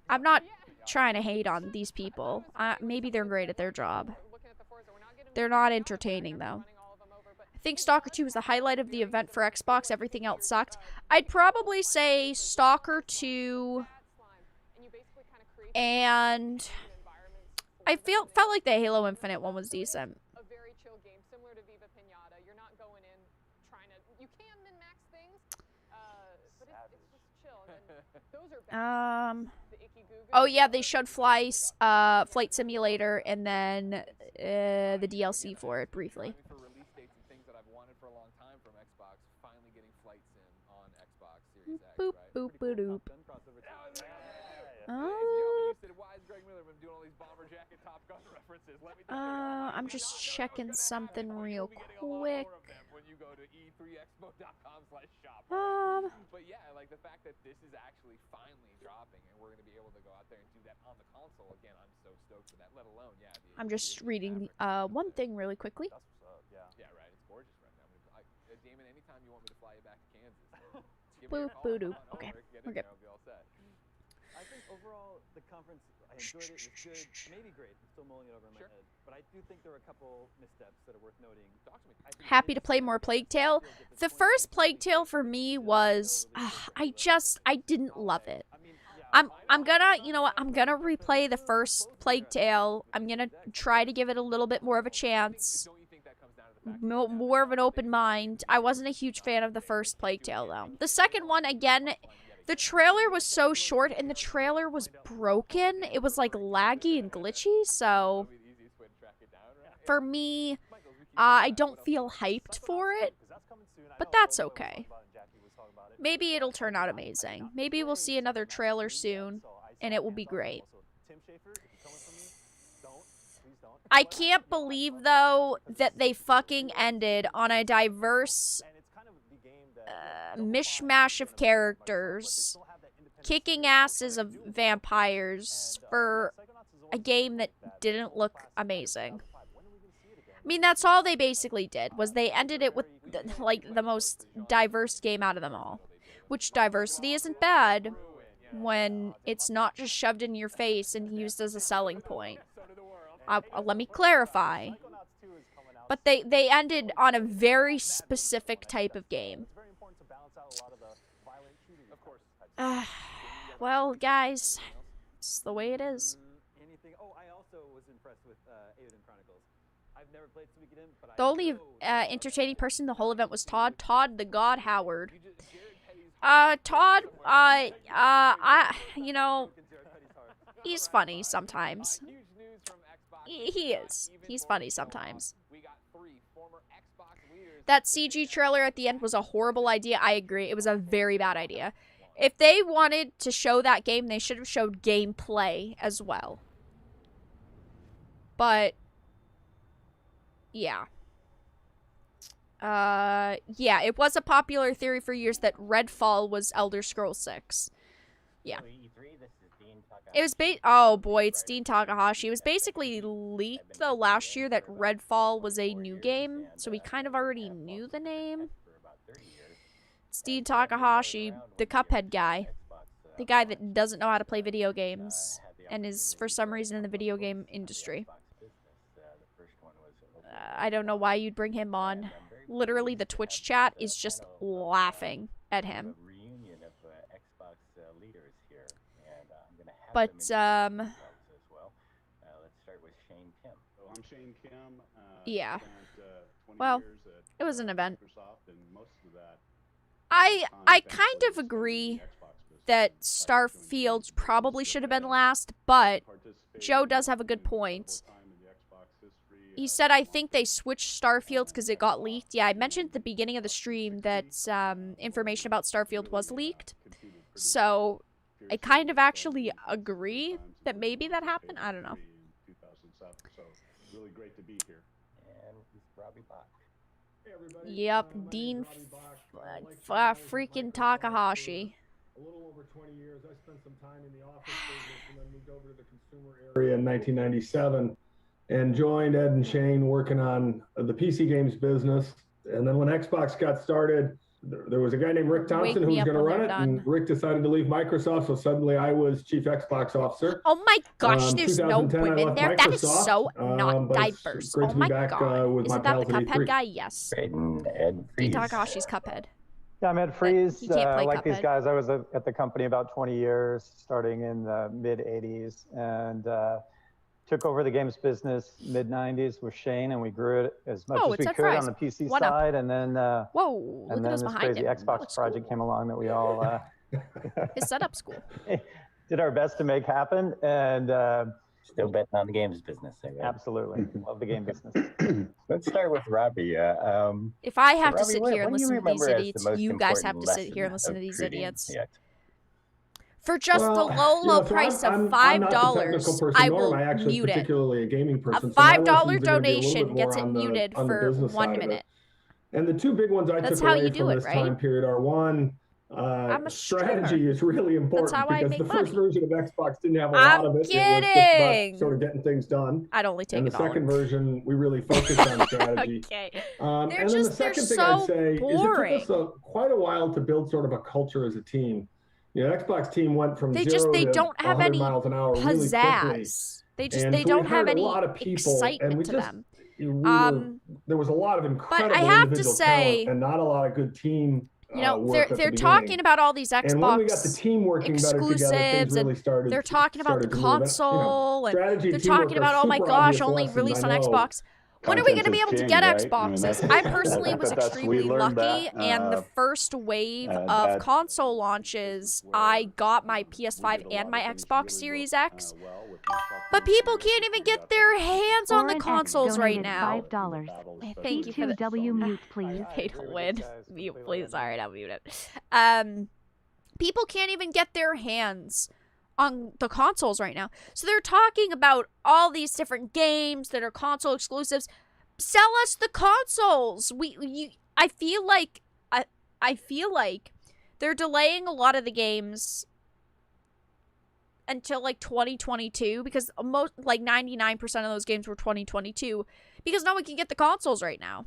I'm not trying to hate on these people. Maybe they're great at their job. They're not entertaining, though. I think Stalker 2 was the highlight of the event for Xbox. Everything else sucked. I'd probably say Stalker 2 and I felt like the Halo Infinite one was decent. A very chill game, similar to Viva Pinata. You're not going in trying to. You can min-max things, but it's just chill. And those are Oh yeah, they showed Flight Simulator and then the DLC for it briefly. For release dates and things that I've wanted for a long time from Xbox, finally getting Flight Sim on Xbox Series X, Boop right? boop boop doop. I'm just checking something real quick. But yeah, like the fact that this is actually finally dropping and we're going to be able to go out there and do that on the console again, I'm so stoked for that, let alone, yeah. I'm just reading one thing really quickly. Yeah, right, it's gorgeous right now. Damon, anytime you want me to fly you back to Kansas, Boop boop doop. Okay, we're good. I think overall the conference, I enjoyed it. It was good, maybe great. I'm still mulling it over in my head, but I do think there were a couple missteps that are worth noting. Happy to play more Plague Tale. The first Plague Tale for me was I didn't love it. I'm gonna, you know what, I'm gonna replay the first Plague Tale. I'm gonna try to give it a little bit more of a chance. More of an open mind. I wasn't a huge fan of the first Plague Tale though. The second one, again, the trailer was so short and the trailer was broken. It was like laggy and glitchy, so for me, I don't feel hyped for it, but that's okay. Maybe it'll turn out amazing. Maybe we'll see another trailer soon and it will be great. I can't believe, though, that they fucking ended on a diverse mishmash of characters kicking asses of vampires for a game that didn't look amazing. I mean, that's all they basically did, was they ended it with, the most diverse game out of them all. Which diversity isn't bad when it's not just shoved in your face and used as a selling point. Let me clarify. But they ended on a very specific type of game. Well, guys, it's the way it is. I also was impressed with Aiden Chronicles. I've never played Suikoden, but The only entertaining person in the whole event was Todd. Todd the God Howard. Todd, you know, he's funny sometimes. He is. He's funny sometimes. That CG trailer at the end was a horrible idea. I agree. It was a very bad idea. If they wanted to show that game, they should have showed gameplay as well. But, yeah. Yeah, it was a popular theory for years that Redfall was Elder Scrolls 6. Yeah. It was oh boy, it's Dean Takahashi. It was basically leaked the last year that Redfall was a new game, so we kind of already knew the name. It's Dean Takahashi, the Cuphead guy. The guy that doesn't know how to play video games and is for some reason in the video game industry. I don't know why you'd bring him on. Literally, the Twitch chat is just laughing at him. But, let's start with Shane Kim. So I'm Shane Kim. Yeah. Spent, 20 well, years at it was an event. Microsoft, and most of that I kind of agree that Starfield probably should have been last, but Joe does have a good point. He said, I think they switched Starfield because it got leaked. Yeah, I mentioned at the beginning of the stream that information about Starfield was leaked. So, I kind of actually agree that maybe that happened. I don't know. Really great to be here. And Robbie Bach. Hey everybody. Yep, Dean freaking Takahashi. A little over 20 years. I spent some time in the office business and then moved over to the consumer area in 1997 and joined Ed and Shane working on the PC games business. And then when Xbox got started, there was a guy named Rick Thompson who was going to run it, and Rick decided to leave Microsoft, so suddenly I was chief Xbox officer. Oh my gosh, there's no 2010, women there. That is so not diverse. Great Oh to be my back, god. with Isn't my that the pals at Cuphead E3. guy? Yes. Ed Takahashi's Cuphead. Yeah, I'm Ed Freeze. He can't play Like these Cuphead. guys, I was at the company about 20 years, starting in the mid-'80s, and took over the games business mid-'90s with Shane, and we grew it as much as we could on the PC side, and then whoa, and then this crazy Xbox project came along that we all his setup's cool. did our best to make happen, and still betting on the games business. Absolutely, love the game business. Let's start with Robbie. If I have to Robbie, sit what here and do you listen to these remember as the idiots, most you guys have important to sit here and lesson listen to these of treating idiots. the X- For just the low price of $5, I will mute it. Particularly a gaming A person, so my $5 lessons are gonna be a little donation bit gets more it on the- muted on the for business 1 side of it. minute. And the two big ones I That's took how away you do from it, this right? time period are one, I'm a strategy streamer. is really important how I because make the first money. version of Xbox didn't have a I'm lot of it. It was kidding. just about sort of getting things done. I'd only take and it the all. second version, we really focused on strategy. Okay. And They're then the just- they're second thing so I'd say boring. is it took us quite a while to build sort of a culture as a team. You know, Xbox team went from They zero they to don't have 100 any miles an hour really quickly. pizzazz. They just And they so we don't have hired a any lot of people, and excitement we to just- them. There was a lot of incredible I have to individual say, talent and not a lot of good team. You know, work at they're the talking beginning. about all these Xbox And when we got the team working better together, exclusives, things really started. they're talking about the started to move. And, console, strategy and and they're talking teamwork about, are oh my super gosh, obvious only lessons, released on I know. Xbox. When are we going to be Content able is to king, get right? Xboxes? I mean, I personally was that's- we extremely learned lucky, that, and the first wave of that- console launches, I got my PS5 and my Xbox Series X. But people can't even get their hands on the Warren X consoles right donated now. $5. Thank you for the P2W mute, please. Pay to win. Mute, please. All right, I'll mute it. People can't even get their hands on the consoles right now. So they're talking about all these different games that are console exclusives. Sell us the consoles. I feel like they're delaying a lot of the games until like 2022 because most like 99% of those games were 2022 because no one can get the consoles right now.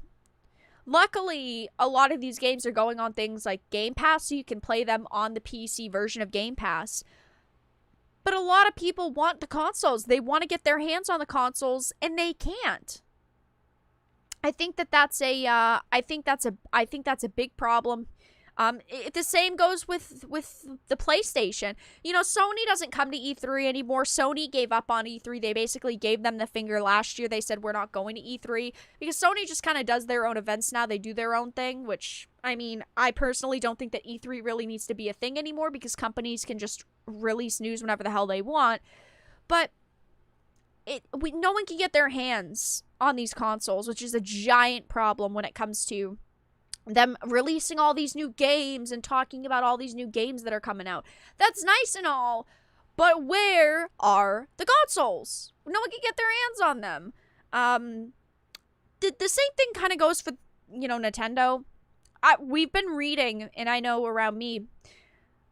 Luckily, a lot of these games are going on things like Game Pass, so you can play them on the PC version of Game Pass. But a lot of people want the consoles. They want to get their hands on the consoles, and they can't. I think that's a big problem. The same goes with the PlayStation. You know, Sony doesn't come to E3 anymore. Sony gave up on E3. They basically gave them the finger last year. They said, we're not going to E3. Because Sony just kind of does their own events now. They do their own thing, which, I mean, I personally don't think that E3 really needs to be a thing anymore because companies can just release news whenever the hell they want. But no one can get their hands on these consoles, which is a giant problem when it comes to them releasing all these new games and talking about all these new games that are coming out. That's nice and all, but where are the consoles? No one can get their hands on them. The same thing kind of goes for, you know, Nintendo. We've been reading, and I know around me,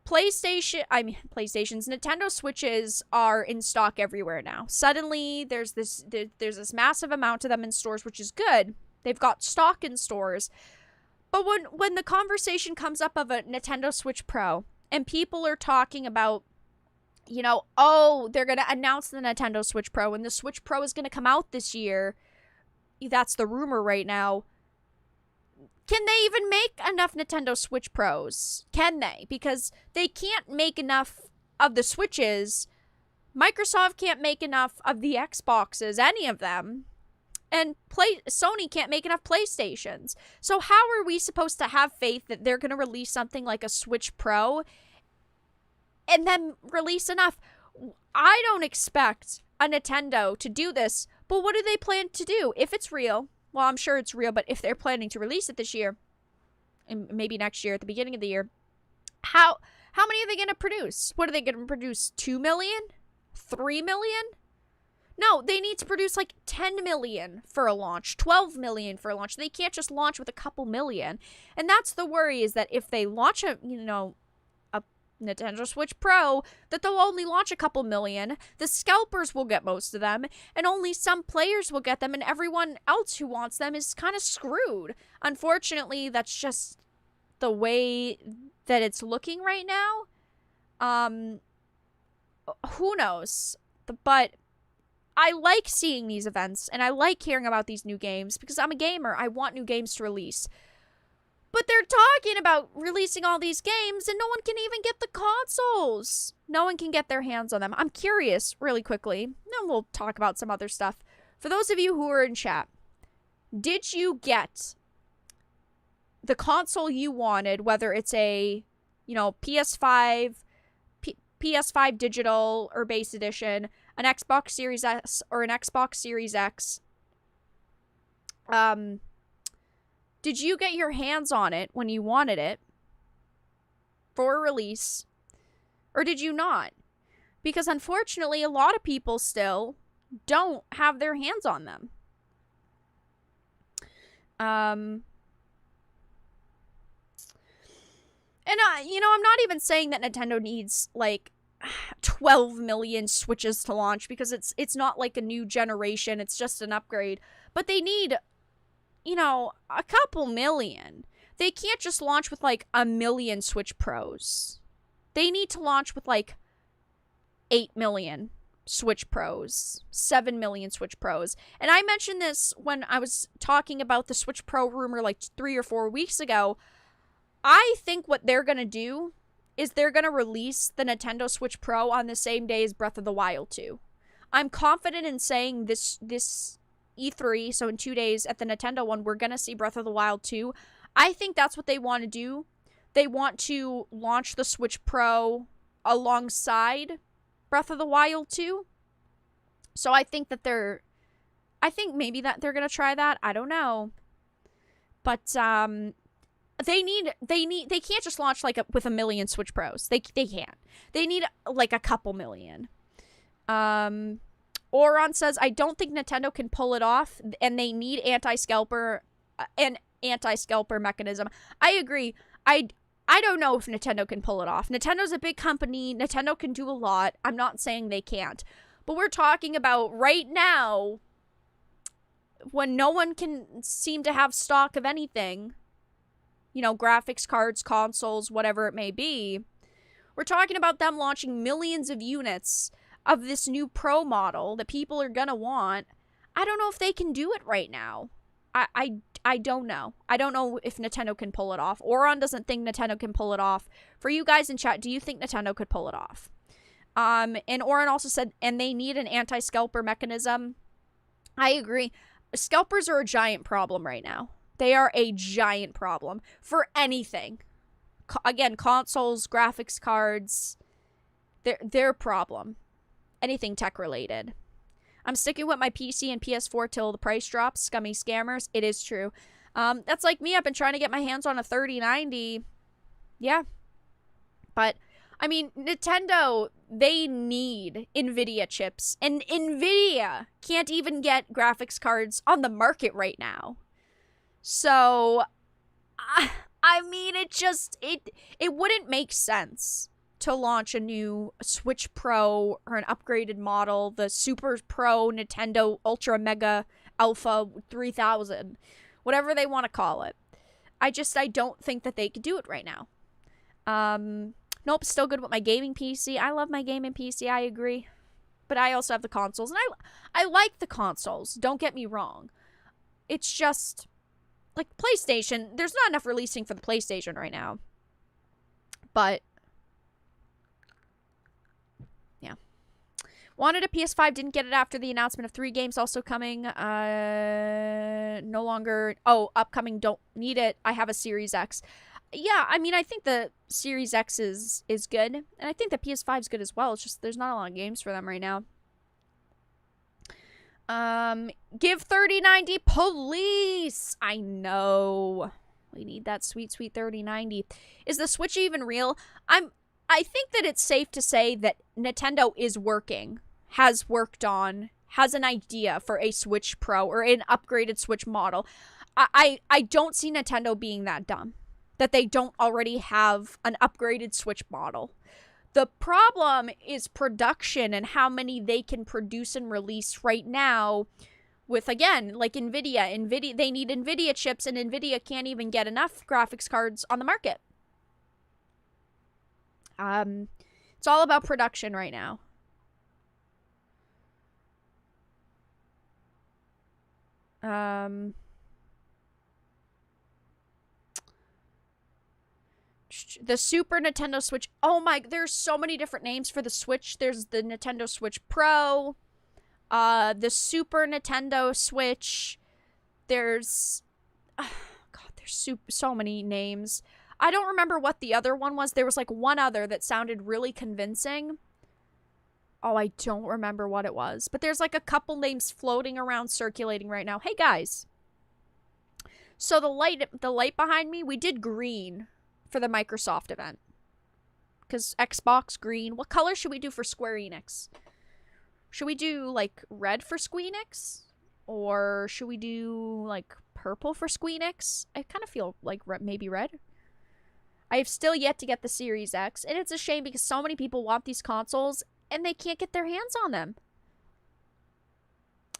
PlayStations, Nintendo Switches are in stock everywhere now. Suddenly, there's this massive amount of them in stores, which is good. They've got stock in stores. But when the conversation comes up of a Nintendo Switch Pro, and people are talking about, you know, oh, they're going to announce the Nintendo Switch Pro, and the Switch Pro is going to come out this year. That's the rumor right now. Can they even make enough Nintendo Switch Pros? Can they? Because they can't make enough of the Switches. Microsoft can't make enough of the Xboxes, any of them. And Sony can't make enough PlayStations. So how are we supposed to have faith that they're going to release something like a Switch Pro and then release enough? I don't expect a Nintendo to do this, but what do they plan to do? If it's real, well, I'm sure it's real, but if they're planning to release it this year, and maybe next year at the beginning of the year, how many are they going to produce? What are they going to produce? 2 million? 3 million? No, they need to produce like 10 million for a launch, 12 million for a launch. They can't just launch with a couple million. And that's the worry, is that if they launch a Nintendo Switch Pro, that they'll only launch a couple million. The scalpers will get most of them, and only some players will get them, and everyone else who wants them is kind of screwed. Unfortunately, that's just the way that it's looking right now, who knows? But I like seeing these events, and I like hearing about these new games, because I'm a gamer. I want new games to release. But they're talking about releasing all these games, and no one can even get the consoles. No one can get their hands on them. I'm curious, really quickly, and then we'll talk about some other stuff. For those of you who are in chat, did you get the console you wanted, whether it's a, you know, PS5 digital or base edition, an Xbox Series S or an Xbox Series X? Did you get your hands on it when you wanted it for release, or did you not? Because unfortunately, a lot of people still don't have their hands on them. And you know, I'm not even saying that Nintendo needs like 12 million Switches to launch, because it's not like a new generation, it's just an upgrade. But they need, you know, a couple million. They can't just launch with like 1 million Switch Pros. They need to launch with like 8 million Switch Pros, 7 million Switch Pros. And I mentioned this when I was talking about the Switch Pro rumor like 3 or 4 weeks ago. I think what they're going to do is they're going to release the Nintendo Switch Pro on the same day as Breath of the Wild 2. I'm confident in saying this E3, so in 2 days at the Nintendo one, we're going to see Breath of the Wild 2. I think that's what they want to do. They want to launch the Switch Pro alongside Breath of the Wild 2. So I think maybe that they're going to try that. I don't know. But they can't just launch like with 1 million Switch Pros. They can't. They need like a couple million. Oron says, I don't think Nintendo can pull it off, and they need anti-scalper mechanism. I agree. I don't know if Nintendo can pull it off. Nintendo's a big company. Nintendo can do a lot. I'm not saying they can't. But we're talking about right now, when no one can seem to have stock of anything, you know, graphics cards, consoles, whatever it may be. We're talking about them launching millions of units of this new Pro model that people are gonna want. I don't know if they can do it right now. I don't know. I don't know if Nintendo can pull it off. Oron doesn't think Nintendo can pull it off. For you guys in chat, do you think Nintendo could pull it off? And Oron also said, and they need an anti-scalper mechanism. I agree. Scalpers are a giant problem right now. They are a giant problem for anything. Again, consoles, graphics cards, they're a problem. Anything tech related. I'm sticking with my PC and PS4 till the price drops. Scummy scammers. It is true. That's like me. I've been trying to get my hands on a 3090. Yeah. But, I mean, Nintendo, they need NVIDIA chips. And NVIDIA can't even get graphics cards on the market right now. So, I mean, it wouldn't make sense to launch a new Switch Pro or an upgraded model, the Super Pro Nintendo Ultra Mega Alpha 3000, whatever they want to call it. I don't think that they could do it right now. Nope, still good with my gaming PC. I love my gaming PC, I agree. But I also have the consoles, and I like the consoles, don't get me wrong. It's just, like, PlayStation, there's not enough releasing for the PlayStation right now. But wanted a PS5, didn't get it after the announcement of 3 games also coming. No longer. Oh, upcoming, don't need it. I have a Series X. Yeah, I mean, I think the Series X is good. And I think the PS5 is good as well. It's just there's not a lot of games for them right now. Give 3090 police. I know. We need that sweet, sweet 3090. Is the Switch even real? I think that it's safe to say that Nintendo is working, has worked on, has an idea for a Switch Pro or an upgraded Switch model. I don't see Nintendo being that dumb, that they don't already have an upgraded Switch model. The problem is production and how many they can produce and release right now with, again, like Nvidia, they need Nvidia chips, and Nvidia can't even get enough graphics cards on the market. It's all about production right now. The Super Nintendo Switch. Oh my, there's so many different names for the Switch. There's the Nintendo Switch Pro, the Super Nintendo Switch. There's, oh God, there's so many names. I don't remember what the other one was. There was like one other that sounded really convincing. Oh, I don't remember what it was. But there's like a couple names floating around circulating right now. Hey guys. So the light behind me, we did green for the Microsoft event. Because Xbox green. What color should we do for Square Enix? Should we do like red for Square Enix? Or should we do like purple for Square Enix? I kind of feel like maybe red. I have still yet to get the Series X, and it's a shame because so many people want these consoles and they can't get their hands on them.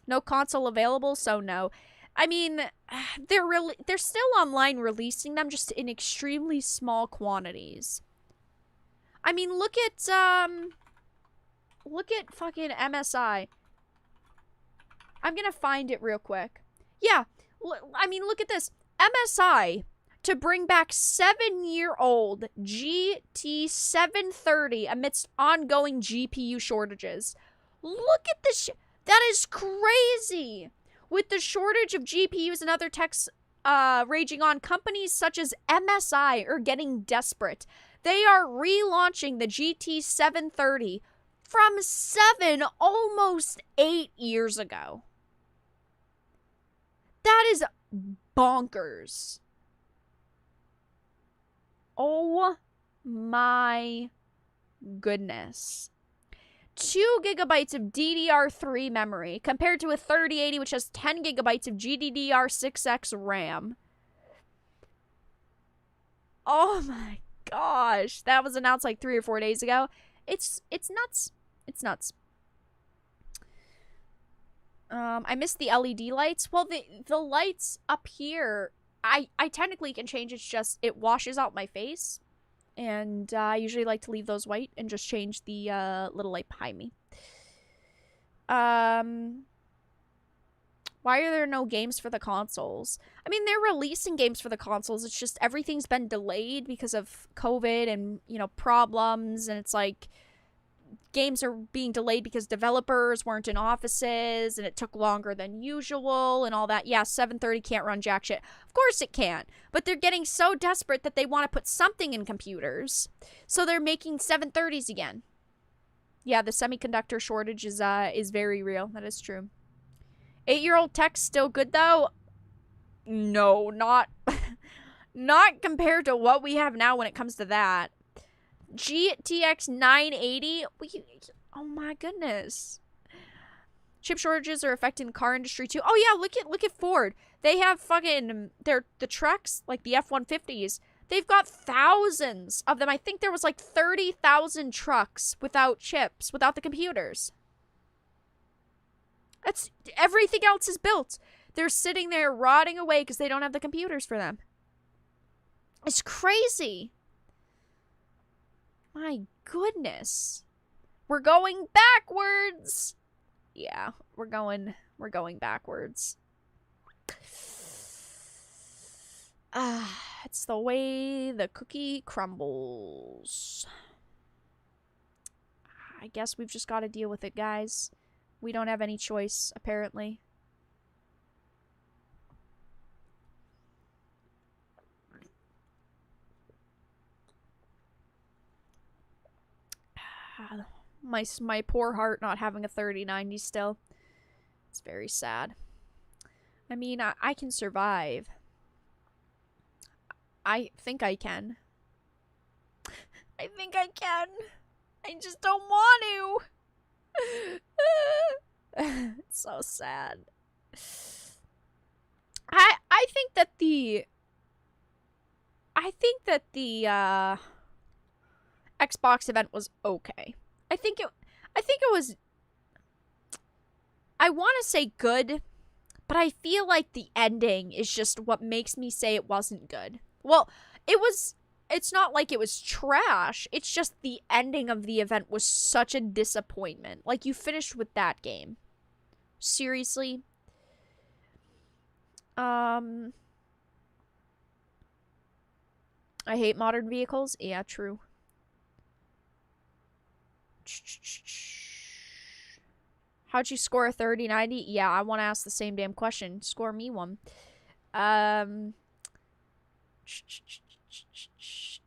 No console available, so no. I mean, they're still online releasing them, just in extremely small quantities. I mean, look at fucking MSI. I'm gonna find it real quick. Yeah, I mean, look at this. MSI, to bring back 7-year-old GT 730 amidst ongoing GPU shortages. Look at this that is crazy. With the shortage of GPUs and other techs raging on, companies such as MSI are getting desperate. They are relaunching the GT 730 from 7, almost 8 years ago. That is bonkers. Oh my goodness. 2 gigabytes of DDR3 memory compared to a 3080 which has 10 gigabytes of GDDR6X RAM. Oh my gosh. That was announced like 3 or 4 days ago. It's nuts. It's nuts. I missed the LED lights. Well, the lights up here, I technically can change. It's just, it washes out my face. And I usually like to leave those white and just change the little light behind me. Why are there no games for the consoles? I mean, they're releasing games for the consoles. It's just everything's been delayed because of COVID and, you know, problems. And it's like games are being delayed because developers weren't in offices and it took longer than usual and all that. Yeah, 730 can't run jack shit. Of course it can't. But they're getting so desperate that they want to put something in computers. So they're making 730s again. Yeah, the semiconductor shortage is very real. That is true. 8-year-old tech's still good though? No, not not compared to what we have now when it comes to that. GTX 980? Oh my goodness. Chip shortages are affecting the car industry too. Oh yeah, look at Ford. They have fucking the trucks, like the F-150s. They've got thousands of them. I think there was like 30,000 trucks without chips, without the computers. That's everything else is built. They're sitting there rotting away because they don't have the computers for them. It's crazy. My goodness. We're going backwards. Yeah, we're going backwards. It's the way the cookie crumbles. I guess we've just got to deal with it, guys. We don't have any choice, apparently. My poor heart not having a 3090 still. It's very sad. I mean, I can survive. I think I can. I think I can. I just don't want to. It's so sad. I think that the Xbox event was okay. I think it was, I want to say good. But I feel like the ending is just what makes me say it wasn't good. Well, it's not like it was trash. It's just the ending of the event was such a disappointment. Like, you finished with that game. Seriously? I hate modern vehicles. Yeah, true. How'd you score a 30-90? Yeah, I want to ask the same damn question. Score me one.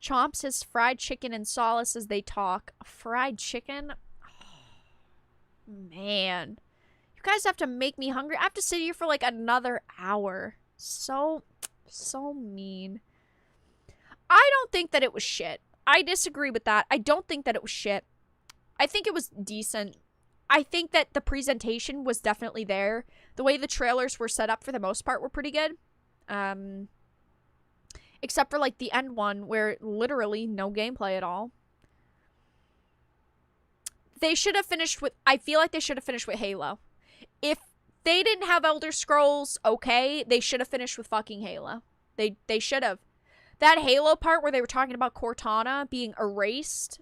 Chomp says fried chicken and solace as they talk. Fried chicken? Oh, man. You guys have to make me hungry. I have to sit here for like another hour. So mean. I don't think that it was shit. I disagree with that. I don't think that it was shit. I think it was decent. I think that the presentation was definitely there. The way the trailers were set up for the most part were pretty good. Except for like the end one where literally no gameplay at all. They should have finished with... I feel like they should have finished with Halo. If they didn't have Elder Scrolls, okay, they should have finished with fucking Halo. They should have. That Halo part where they were talking about Cortana being erased,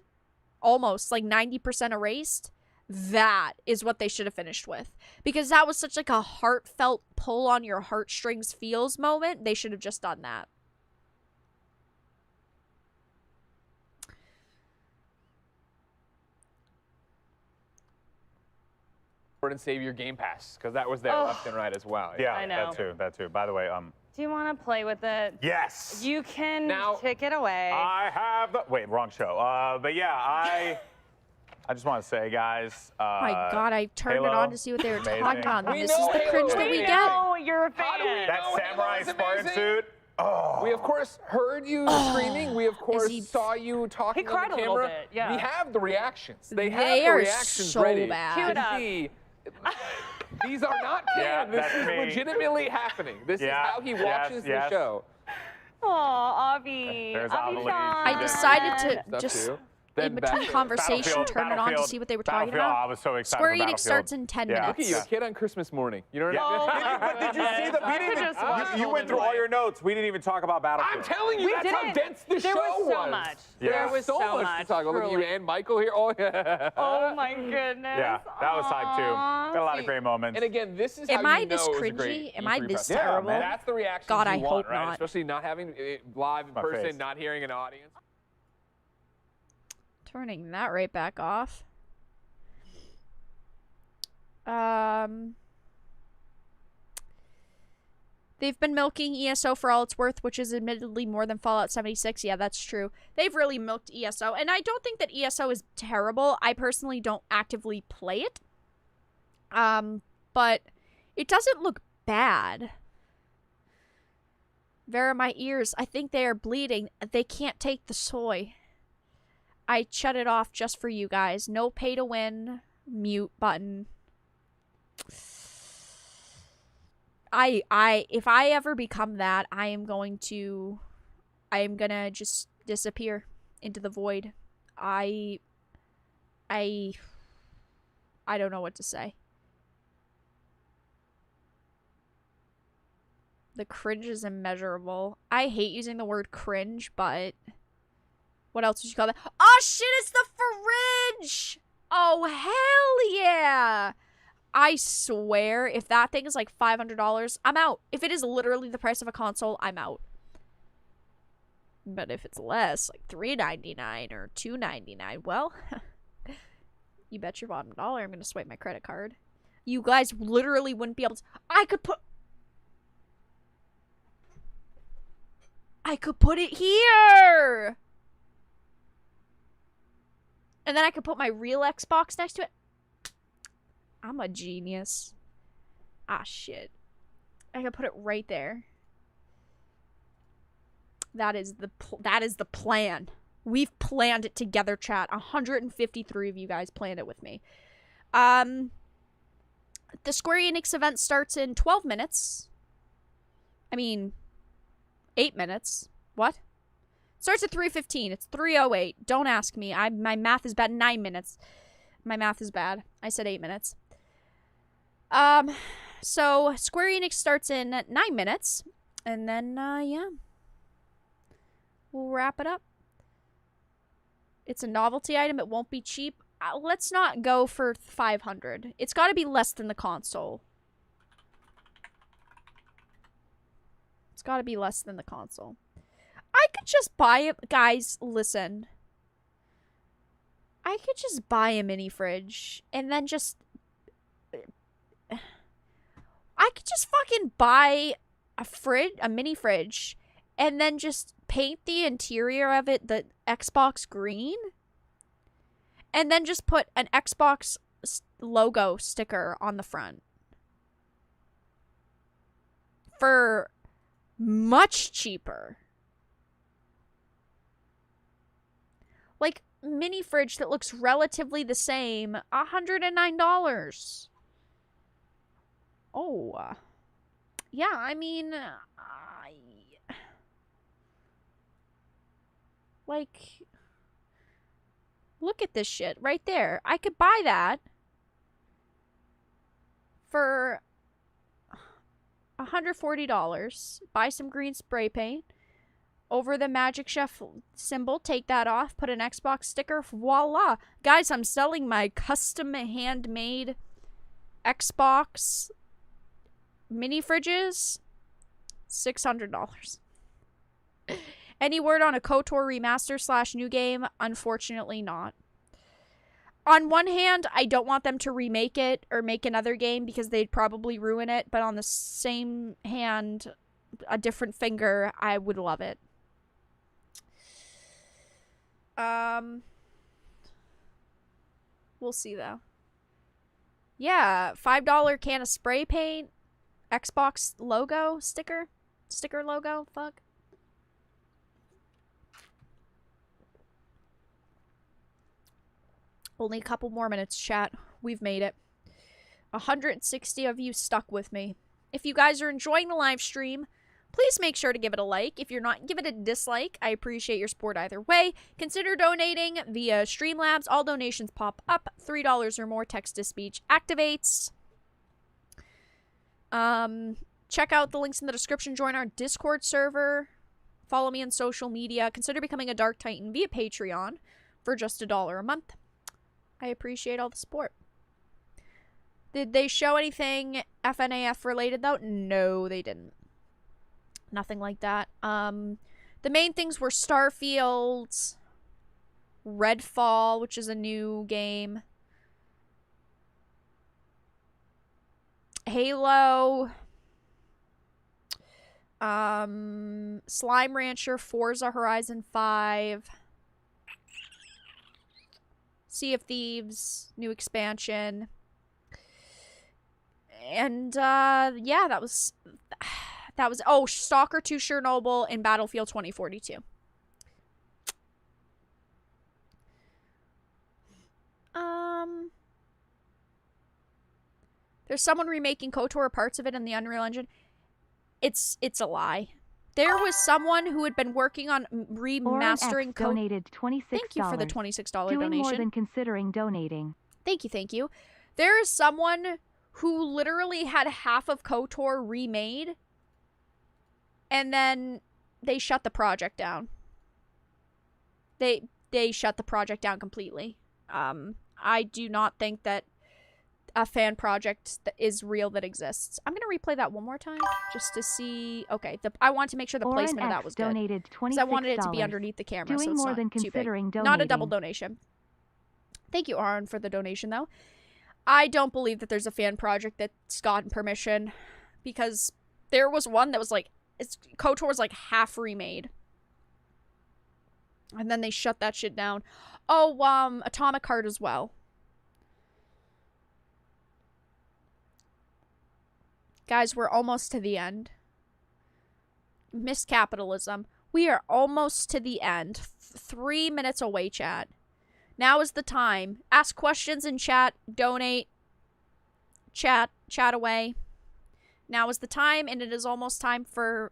almost like 90% erased, that is what they should have finished with. Because that was such like a heartfelt pull on your heartstrings feels moment. They should have just done that. Lord and Savior Game Pass, because that was there left and right as well. Yeah, I know. that too. By the way, Do you want to play with it? Yes. You can Now, take it away. I have the... Wait, wrong show. But yeah, I just want to say, guys. My God, I turned Halo, it on to see what they were amazing. talking about. We This know is the Halo cringe is that we amazing. get. Oh, you're a fan. How do we That know samurai Halo is Spartan amazing? suit. Oh. We of course heard you screaming. We of course saw you talking He cried on the a little camera. bit, yeah. We have the reactions. They have They the are reactions so ready. bad. Cute to up. see. These are not Yeah, canned. This that's is me. legitimately happening. This is how he watches the yes. show. Aw, Avi. There's Avi Amelie. Sean. I decided to Stuff just, too. in between conversation, turn it on to see what they were talking Battlefield, about. I was so excited Square for Enix Battlefield. starts in 10 Yeah. Look at you, a kid on Christmas morning. You know what Yeah. I mean? But did you see the... I could just watch You Golden went through Boy. all your notes. We didn't even talk about Battlefield. I'm telling you, We that's how didn't. dense the There show was so much. Yeah. There was so much to talk about. Look at you truly. and Michael here. Oh, yeah. Oh my goodness. Yeah, that was hype too. Got a lot of great moments. And again, this is Am how I you know this it was a cringy? great Am I E3 this festival. terrible? Man, that's the reaction God, you I want, hope right? not. Especially not having it live in My person, face. not hearing an audience. Turning that right back off. They've been milking ESO for all it's worth, which is admittedly more than Fallout 76. Yeah, that's true. They've really milked ESO, and I don't think that ESO is terrible. I personally don't actively play it. But it doesn't look bad. Vera, my ears, I think they are bleeding. They can't take the soy. I shut it off just for you guys. No pay to win. Mute button. If I ever become that, I am gonna just disappear into the void. I don't know what to say. The cringe is immeasurable. I hate using the word cringe, but what else would you call that? Oh shit, it's the fridge! Oh hell yeah! I swear, if that thing is like $500, I'm out. If it is literally the price of a console, I'm out. But if it's less, like $3.99 or $2.99, well, you bet your bottom dollar I'm gonna swipe my credit card. You guys literally wouldn't be able to. I could put it here! And then I could put my real Xbox next to it. I'm a genius. Ah, shit. I could put it right there. That is the plan. We've planned it together, chat. 153 of you guys planned it with me. The Square Enix event starts in 12 minutes. I mean, 8 minutes. What? Starts at 3:15. It's 3:08. Don't ask me. My math is bad. 9 minutes. My math is bad. I said 8 minutes. So Square Enix starts in 9 minutes, and then yeah, we'll wrap it up. It's a novelty item. It won't be cheap. Let's not go for 500. It's got to be less than the console. It's got to be less than the console. I could just buy it. Guys, listen. I could just buy a mini fridge and then just... I could just fucking buy a mini fridge and then just paint the interior of it the Xbox green and then just put an Xbox logo sticker on the front. For much cheaper. Like, mini fridge that looks relatively the same, $109. Oh. Yeah, I mean, like, look at this shit right there. I could buy that for $140. Buy some green spray paint. Over the Magic Chef symbol, take that off, put an Xbox sticker, voila. Guys, I'm selling my custom handmade Xbox mini fridges, $600. Any word on a KOTOR remaster / new game? Unfortunately not. On one hand, I don't want them to remake it or make another game because they'd probably ruin it, but on the same hand, a different finger, I would love it. We'll see though. Yeah, $5 can of spray paint, Xbox logo sticker logo. Fuck. Only a couple more minutes, chat. We've made it. 160 of you stuck with me. If you guys are enjoying the live stream, please make sure to give it a like. If you're not, give it a dislike. I appreciate your support either way. Consider donating via Streamlabs. All donations pop up. $3 or more text-to-speech activates. Check out the links in the description. Join our Discord server. Follow me on social media. Consider becoming a Dark Titan via Patreon for just $1 a month. I appreciate all the support. Did they show anything FNAF related though? No, they didn't. Nothing like that. The main things were Starfield, Redfall, which is a new game, Halo, Slime Rancher, Forza Horizon 5, Sea of Thieves, new expansion, and yeah, that was oh, Stalker 2 Chernobyl and Battlefield 2042. There's someone remaking KOTOR, parts of it in the Unreal Engine. It's a lie. There was someone who had been working on remastering KOTOR. Donated $26. Thank you for the $26 Doing donation. more than considering donating. Thank you, thank you. There is someone who literally had half of KOTOR remade, and then they shut the project down. They shut the project down completely. I do not think that a fan project that is real that exists. I'm gonna replay that one more time just to see. Okay, I want to make sure the placement of that was good. Donated $26. Because I wanted it to be underneath the camera, Doing so it's more not than too big. considering donating. Not a double donation. Thank you, Aaron, for the donation, though. I don't believe that there's a fan project that's gotten permission, because there was one that was like, KOTOR was like half remade. And then they shut that shit down. Oh, Atomic Heart as well. Guys, we're almost to the end. Miss Capitalism. We are almost to the end. 3 minutes away, chat. Now is the time. Ask questions in chat. Donate. Chat away. Now is the time, and it is almost time for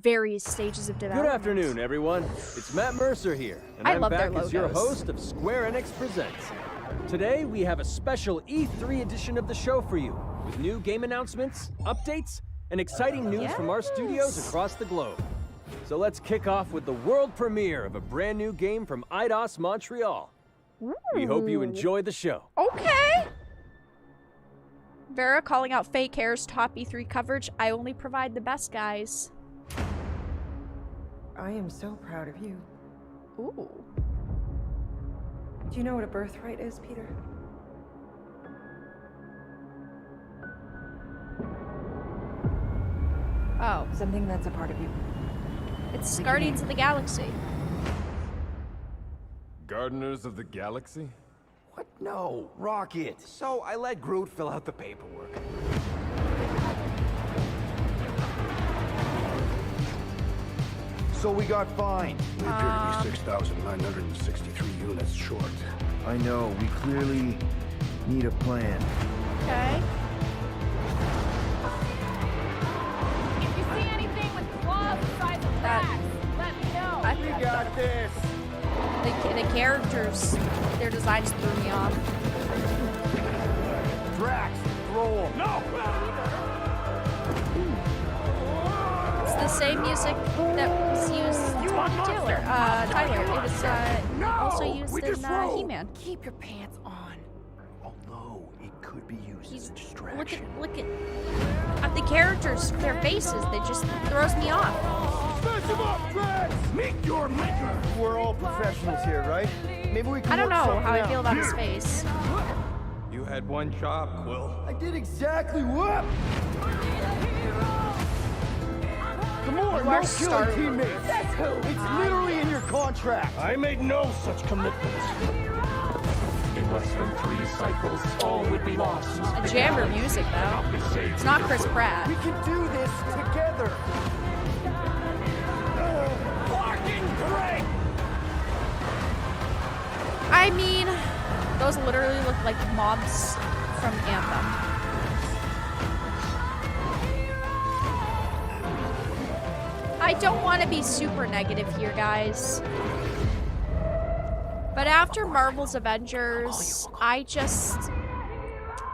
various stages of development. Good afternoon, everyone. It's Matt Mercer here, and I'm love their back as your logos. host of Square Enix Presents. Today, we have a special E3 edition of the show for you, with new game announcements, updates, and exciting news from our studios across the globe. So let's kick off with the world premiere of a brand new game from Eidos Montreal. We hope you enjoy the show. Okay. Vera calling out fake hairs, top E3 coverage. I only provide the best, guys. I am so proud of you. Ooh. Do you know what a birthright is, Peter? Oh. Something that's a part of you. It's Guardians of the Galaxy. Gardeners of the Galaxy? What? No, Rocket. So I let Groot fill out the paperwork. So we got fined. We appear to be 6,963 units short. I know, we clearly need a plan. Okay. If you see anything with claws the size of rats, let me know. We got this. The characters, their designs threw me off. Drax, throw him. No! It's the same music that was used Tyler. It was also used in He-Man. Keep your pants on. Although it could be used as a distraction. Look at the characters, their faces. They just throws me off. Smash him up, Drax! Meet your maker! We're all professionals here, right? Maybe we can I don't work know something how I out. feel about his face. You had one job, Quill. I did exactly what? Gamora, You are no killing Star-Lord. teammates. That's who. It's literally in your contract. I made no such commitment. In less than 3 cycles, all would be lost. A jammer music though. It's not Chris Pratt. We can do this together. Fucking great! I mean, those literally look like mobs from Anthem. I don't want to be super negative here, guys. But after Marvel's Avengers, I just...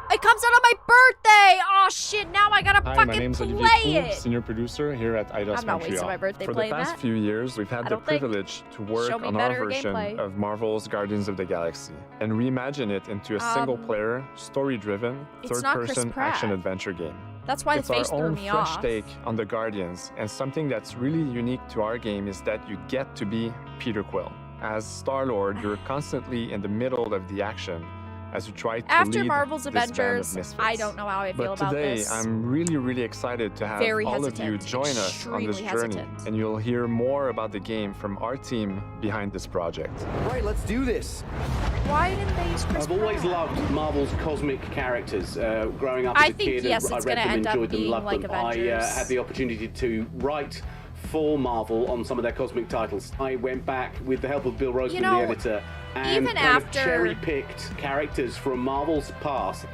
It comes out on my birthday! Oh shit, now I gotta Hi, fucking my name's play Olivier Poux, it! senior producer here at Eidos I'm not wasting Montreal. my birthday For the playing past that. few years, we've had I the don't think. privilege to work Show me on our better version gameplay. of Marvel's Guardians of the Galaxy and reimagine it into a single-player, story-driven, it's not Chris third-person Pratt. action-adventure game. That's why the It's face our threw own me fresh off. take on the Guardians, and something that's really unique to our game is that you get to be Peter Quill. As Star-Lord, you're constantly in the middle of the action as you try to After lead Marvel's this band of Avengers, misfits. I don't know how I feel But about today, this. I'm really excited to have Very all of you hesitant. join us on this Extremely journey, hesitant. and you'll hear more about the game from our team behind this project. Right, let's do this. Why didn't they use Chris I've always Pratt? loved Marvel's cosmic characters. Growing up as I a think, kid, yes, I it's read gonna them, end up enjoyed them, being loved like them. Avengers. I had the opportunity to write for Marvel on some of their cosmic titles. I went back with the help of Bill Roseman, know, the editor, and even kind after- of cherry-picked characters from Marvel's past.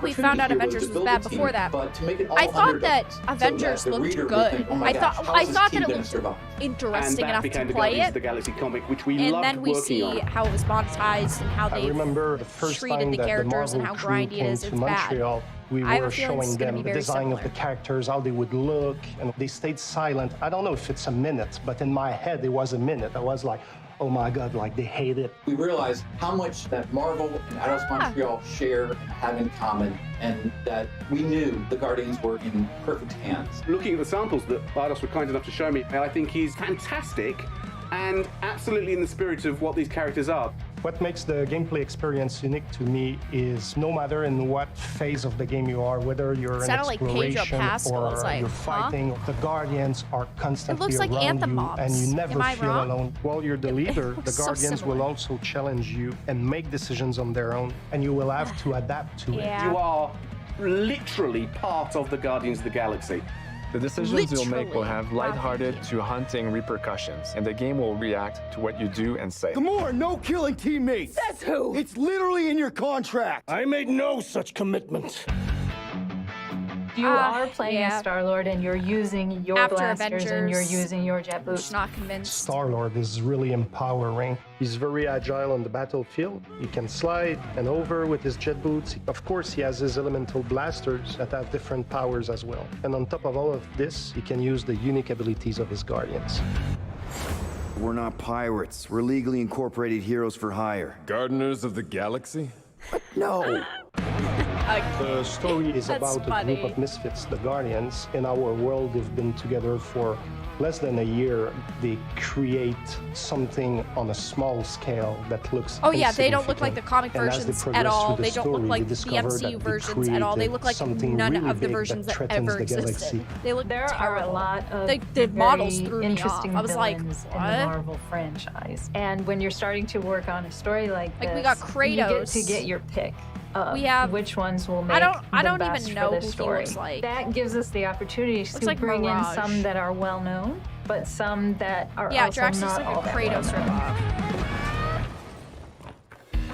We found out Avengers was bad before that. I thought that Avengers looked good. I thought that it looked interesting and that enough became to the play Guardians of it. the Galaxy comic, which we And loved then we working see on. how it was monetized and how I they remember the first treated time the that characters the and how Marvel crew grindy it came is. to It's bad. Montreal. We I have were a feeling it's showing gonna them be the very design similar. of the characters, how they would look, and they stayed silent. I don't know if it's a minute, but in my head it was a minute. I was like, oh my God, like they hate it. We realized how much that Marvel and Eidos Montreal share and have in common, and that we knew the Guardians were in perfect hands. Looking at the samples that Eidos were kind enough to show me, I think he's fantastic and absolutely in the spirit of what these characters are. What makes the gameplay experience unique to me is no matter in what phase of the game you are, whether you're in Sounded like Pedro exploration Pascal. or It's like, you're huh? fighting, the Guardians are constantly looks like around Anthem you, mobs. and you Am never I feel wrong? alone. While you're the leader, the looks so Guardians will similar. also challenge you and make decisions on their own, and you will have to adapt to it. You are literally part of the Guardians of the Galaxy. The decisions you'll make will Literally. have lighthearted to haunting repercussions, and the game will react to what you do and say. Gamora, no killing teammates. Says who? It's literally in your contract. I made no such commitment. You are playing as Star-Lord and you're using your After blasters and you're Avengers, using your jet boots. Not convinced. Star-Lord is really empowering. He's very agile on the battlefield. He can slide and over with his jet boots. Of course, he has his elemental blasters that have different powers as well. And on top of all of this, he can use the unique abilities of his Guardians. We're not pirates. We're legally incorporated heroes for hire. Gardeners of the Galaxy? No. The story is That's about a funny. group of misfits, the Guardians. In our world, they've been together for less than a year. They create something on a small scale that looks Oh yeah, they don't look like the comic And as they versions progress at all. through They don't look story, like they the discover MCU that they versions at all. They look like something none really of the big versions that threatens ever the galaxy. existed. They look There terrible. are a lot of The models very threw me off. interesting I was like, villains in the what? Marvel franchise. And when you're starting to work on a story like this, Like, we got you get Kratos. to get your pick of We have- which ones will make I don't the best even know for who this he story. looks like. That gives us the opportunity to like bring Mirage. in some that are well known, but some that are Yeah, also Drax not looks all like a that well Kratos known. ripoff.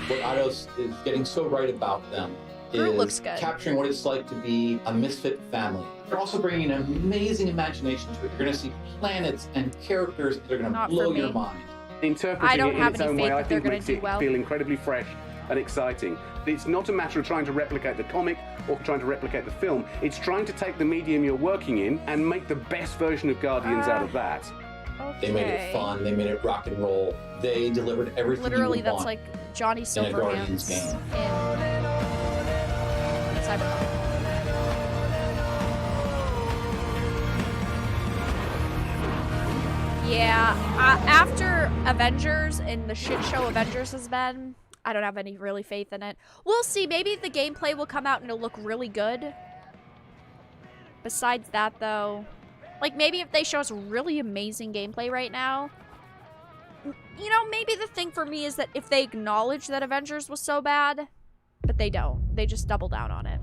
What Eidos is getting so right about them Groot is looks good. capturing what it's like to be a misfit family. They're also bringing an amazing imagination to it. You're going to see planets and characters that are going to Not blow for your me. mind. Interpreting I don't it in have its any own faith way, I that they're think gonna makes do it well. feel incredibly fresh and exciting. It's not a matter of trying to replicate the comic or trying to replicate the film. It's trying to take the medium you're working in and make the best version of Guardians out of that. They made it fun. They made it rock and roll. They delivered everything Literally, you would that's want like Johnny in a Guardians Silverhand's game. in Cyberpunk. Yeah, after Avengers and the shit show Avengers has been, I don't have any really faith in it. We'll see. Maybe the gameplay will come out and it'll look really good. Besides that, though, like maybe if they show us really amazing gameplay right now, you know, maybe the thing for me is that if they acknowledge that Avengers was so bad, but they don't. They just double down on it.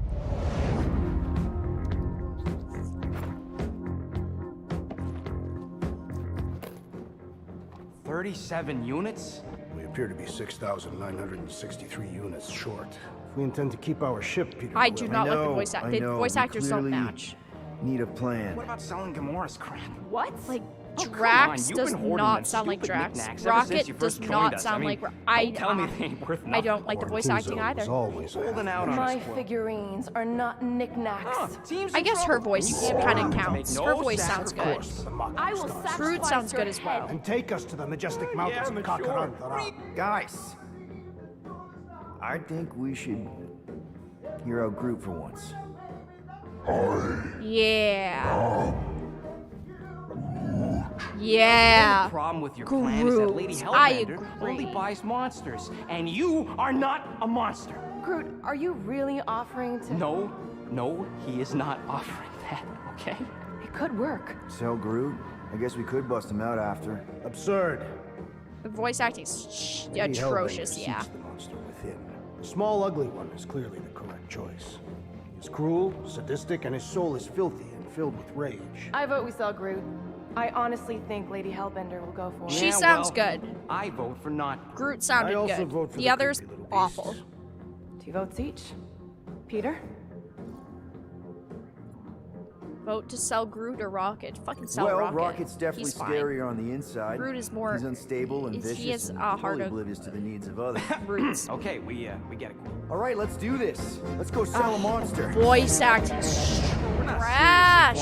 37 units? We appear to be 6,963 units short. If we intend to keep our ship, Peter, I do not like the voice actors. The voice actors don't match. Need a plan. What about selling Gamora's crap? What? Like, Oh, come Drax on, you've does been hoarding not them sound like stupid Drax. knickknacks ever Rocket since you does first not joined us. sound I like... mean, I don't tell me they ain't worth I don't nothing. like the voice acting either. Holding out on My us, Quill. figurines are not knickknacks. Team's I in guess her trouble. voice You kind of want to counts. make Her no voice sounds good. sacrifice. I will sacrifice Groot sounds good your as well. And take us to the majestic mountains of Kakarandara. Guys, I think we should hear out Groot for once. Yeah. the Yeah. only problem with your plan is that Lady Groot. I Hellbender only buys monsters, and you are not a monster. Groot, are you really offering to... No, he is not offering that, okay? It could work. Sell Groot? I guess we could bust him out after. Absurd. The voice acting's Lady atrocious, Hellbender yeah. seeks the monster within. The small, ugly one is clearly the correct choice. He is cruel, sadistic, and his soul is filthy and filled with rage. I vote we sell Groot. I honestly think Lady Hellbender will go for it. She sounds good. I vote for not. Groot sounded I also good. vote for The the others, creepy little awful. 2 votes each. Peter? Vote to sell Groot or Rocket. Fucking sell Well, Rocket. Rocket's definitely He's fine. scarier on the inside. Groot is more... He's unstable and vicious He is and hard totally to... oblivious to the needs of others. Roots. Okay, we get it. All right, let's do this. Let's go sell a monster. Voice acting trash.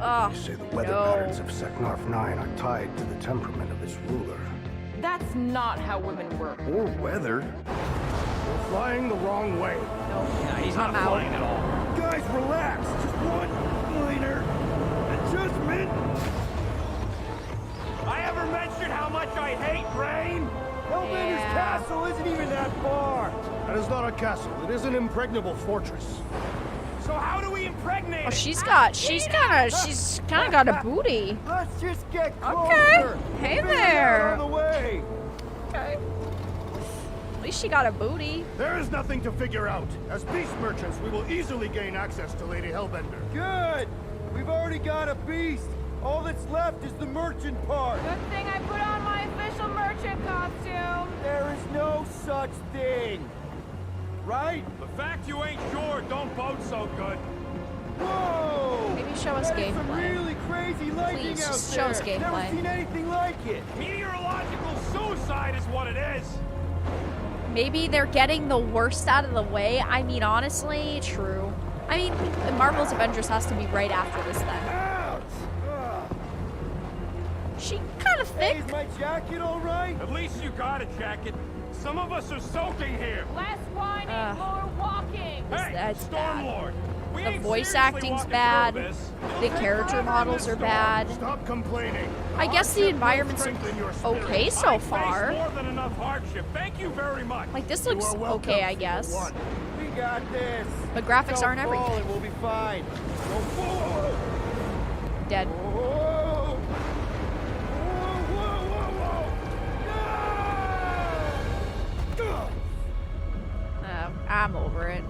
Oh, You say the weather patterns of Seknarf 9 are tied to the temperament of its ruler. That's not how women work. Or weather. We're flying the wrong way. Nah, he's not I'm out. flying at all. Guys, relax. Just one minor adjustment. I ever mentioned how much I hate rain? Hellbender's castle isn't even that far. That is not a castle. It is an impregnable fortress. So how do we impregnate? Oh, she's kind of got a booty. Let's just get Okay. closer. Hey Figure it out there. on the way. Okay. At least she got a booty. There is nothing to figure out. As beast merchants, we will easily gain access to Lady Hellbender. Good. We've already got a beast. All that's left is the merchant part. Good thing I put on my official merchant costume. There is no such thing. Right? The fact you ain't sure don't bode so good. Whoa! Maybe show us That is some gameplay. really crazy lightning Please, out just there. show us gameplay. Never seen anything like it. Meteorological suicide is what it is. Maybe they're getting the worst out of the way. I mean, honestly, true. I mean, Marvel's Avengers has to be right after this then. Ouch! Ugh. She kind of thick. Hey, is my jacket all right? At least you got a jacket. Some of us are soaking here. Less whining, more walking. That's bad. The voice acting's bad. The character models are bad. Stop complaining. I guess the environment's okay so far. More than enough hardship. Thank you very much. Like, this looks okay, I guess. We got this. But graphics aren't everything. We'll be fine. Dead. I'm over it.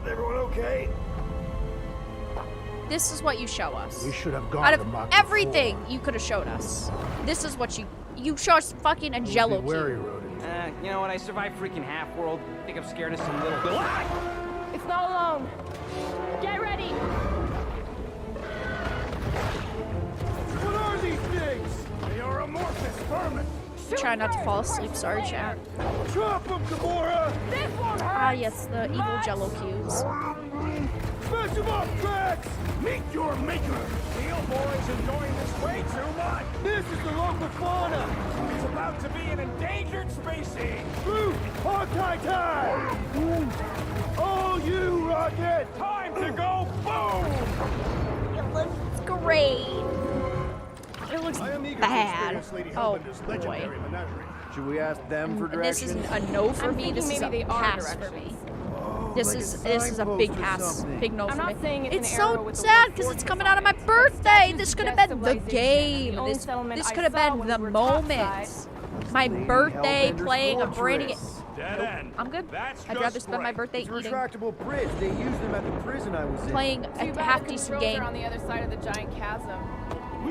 Everyone okay? This is what you show us. We should have gone Out to of Mach everything you could have showed us, this is what you show us fucking a jello cube. You know what? I survived freaking Half-World. I think I'm scared of some little... It's not alone. Get ready. What are these things? They are amorphous vermin. Try not to fall asleep, sorry, chat. Drop them, Gamora! Ah, yes, the evil jello cubes. Smash them up, Drax! Meet your maker! Steel Boy's enjoying this way too much! This is the local fauna! It's about to be an endangered species! Groot, hog-tie time! Oh, you, Rocket! Time to go boom! It looks great. It looks bad. Oh, boy. Should we ask them for directions? This isn't a no for me, this is a pass for me. This is a big pass. Big no for me. It's so sad because it's coming out of my birthday. This could have been the game. This could have been the moment. My birthday playing a brand new... Nope, I'm good. I'd rather spend my birthday eating. Retractable bridge. They used them at the prison I was in. Playing a half-decent game. On the other side of the giant chasm.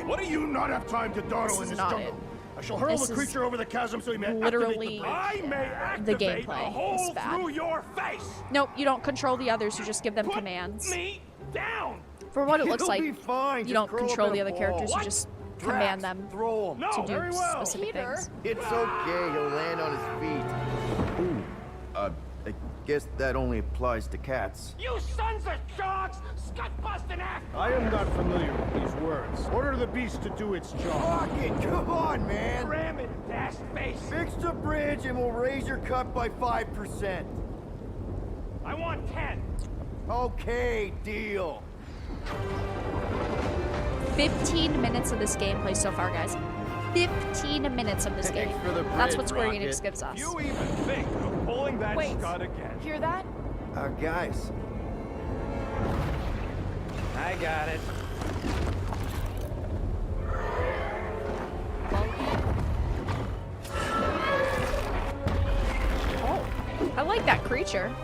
What do you not have time to dawdle in this jungle? I shall hurl the creature over the chasm so he may literally activate the gameplay is bad. Through your face. Nope, you don't control the others, you just give them commands. Me down. For what it looks You'll like, be fine. you don't Just curl control up the in a other characters, ball. you just Drax, command them throw him. to do specific things. It's okay, he'll land on his feet. Ooh, I guess that only applies to cats. You sons of dogs! Scut-busting act! I am not familiar with these words. Order the beast to do its job. Rocket, come on, man! Ram it, dash face! Fix the bridge and we'll raise your cut by 5%. I want 10. Okay, deal. 15 minutes of this gameplay so far, guys. 15 minutes of this game. That's what Square Enix gives us. You even think of pulling that scud again? Hear that? Guys. I got it. Oh, I like that creature.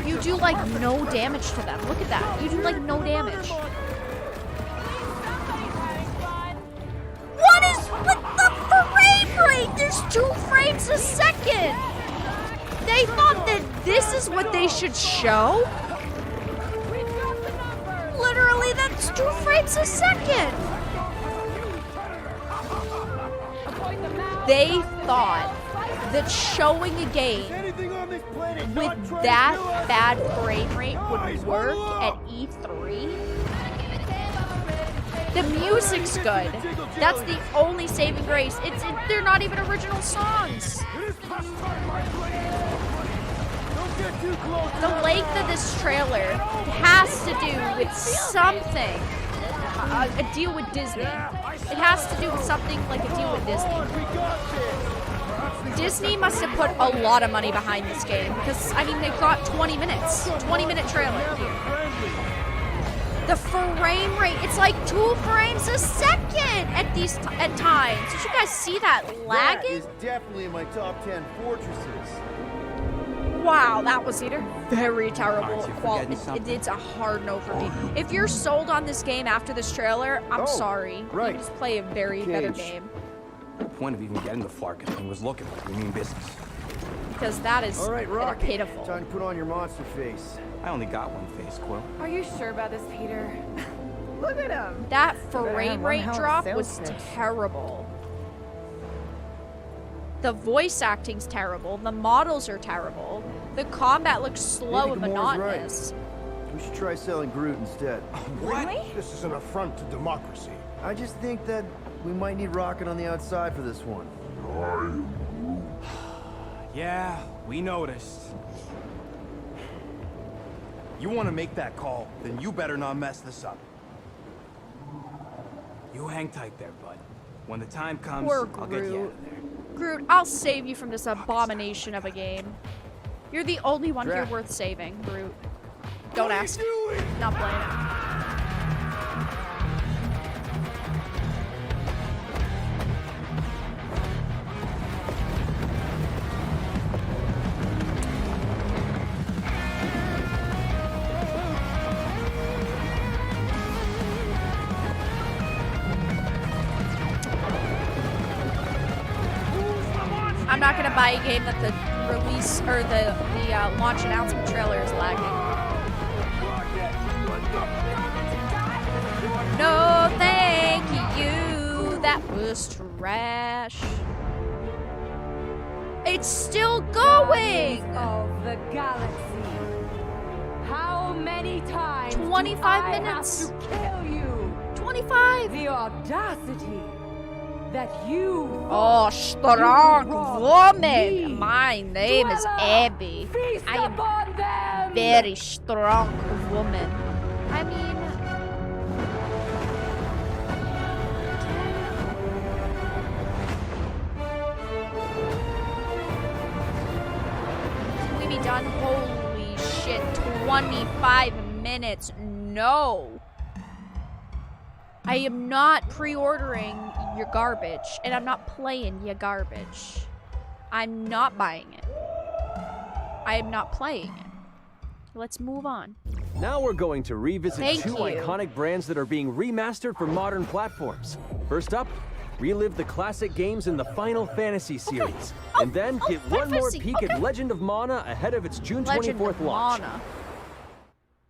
You do like no damage to them. Look at that. You do like no damage. What is with the frame rate? There's 2 frames a second. They thought that this is what they should show? Literally, that's 2 frames a second. They thought that showing a game with that bad frame rate would work at E3. The music's good. That's the only saving grace. They're not even original songs. The length of this trailer has to do with something. A deal with Disney. It has to do with something like a deal with Disney. Disney must have put a lot of money behind this game because, I mean, they've got 20 minutes. 20-minute trailer. The frame rate, it's like 2 frames a second at times. Did you guys see that lagging? That is definitely in my top 10 fortresses. Wow, that was very terrible quality. It's a hard no for me. If you're sold on this game after this trailer, I'm sorry. Right. You just play a very better game. The point of even getting the Flarkin thing was looking like we mean business. Because that is pitiful. Time to put on your monster face. I only got one face, Quill. Are you sure about this, Peter? Look at him. That frame rate drop was terrible. The voice acting's terrible. The models are terrible. The combat looks slow and monotonous. Right. We should try selling Groot instead. What? This is an affront to democracy. I just think that we might need Rocket on the outside for this one. Yeah, we noticed. You want to make that call, then you better not mess this up. You hang tight there, bud. When the time comes, Poor I'll get you out Groot. of there. Groot, I'll save you from this abomination of a game. You're the only one here worth saving, Groot. Don't ask. Not playing it. I'm not gonna buy a game that the release or the launch announcement trailer is lagging. No, thank you. That was trash. It's still going. Of the galaxy. How many times 25 do minutes. I have to kill you? 25. The audacity that you. Oh, strong woman. My name is Abby. I am very strong woman. I mean, can we be done? Holy shit, 25 minutes. No. I am not pre-ordering your garbage, and I'm not playing your garbage. I'm not buying it. I am not playing it. Let's move on. Now we're going to revisit Thank two you. iconic brands that are being remastered for modern platforms. First up, relive the classic games in the Final Fantasy series. And then get one more Fantasy. peek at Legend of Mana ahead of its June Legend 24th of launch. Mana.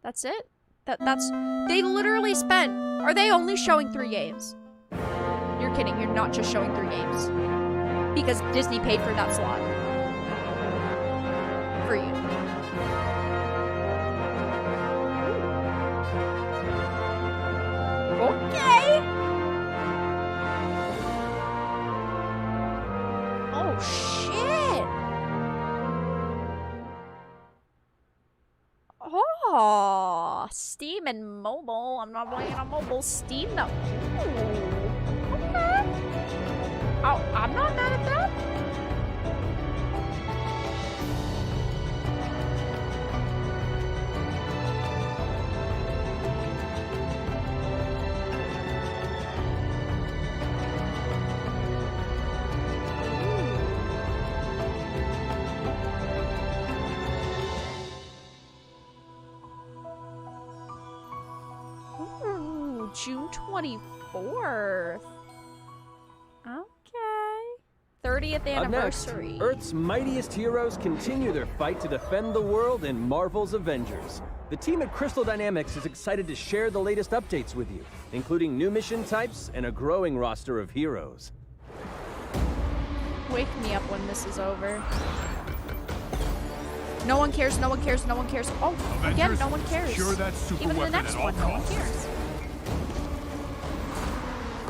That's it? That's... They literally spent... Are they only showing 3 games? You're kidding. You're not just showing 3 games. Because Disney paid for that slot. For you. Okay. Oh, shit. Oh, Steam and mobile. I'm not playing on mobile. Steam though. Ooh. Okay. Oh, I'm not mad at that. Ooh, June 24th. Okay. 30th Up next, anniversary. Earth's mightiest heroes continue their fight to defend the world in Marvel's Avengers. The team at Crystal Dynamics is excited to share the latest updates with you, including new mission types and a growing roster of heroes. Wake me up when this is over. No one cares, no one cares, no one cares. Oh, again, no one cares. Secure that super Even the weapon next at all one, no one costs. cares.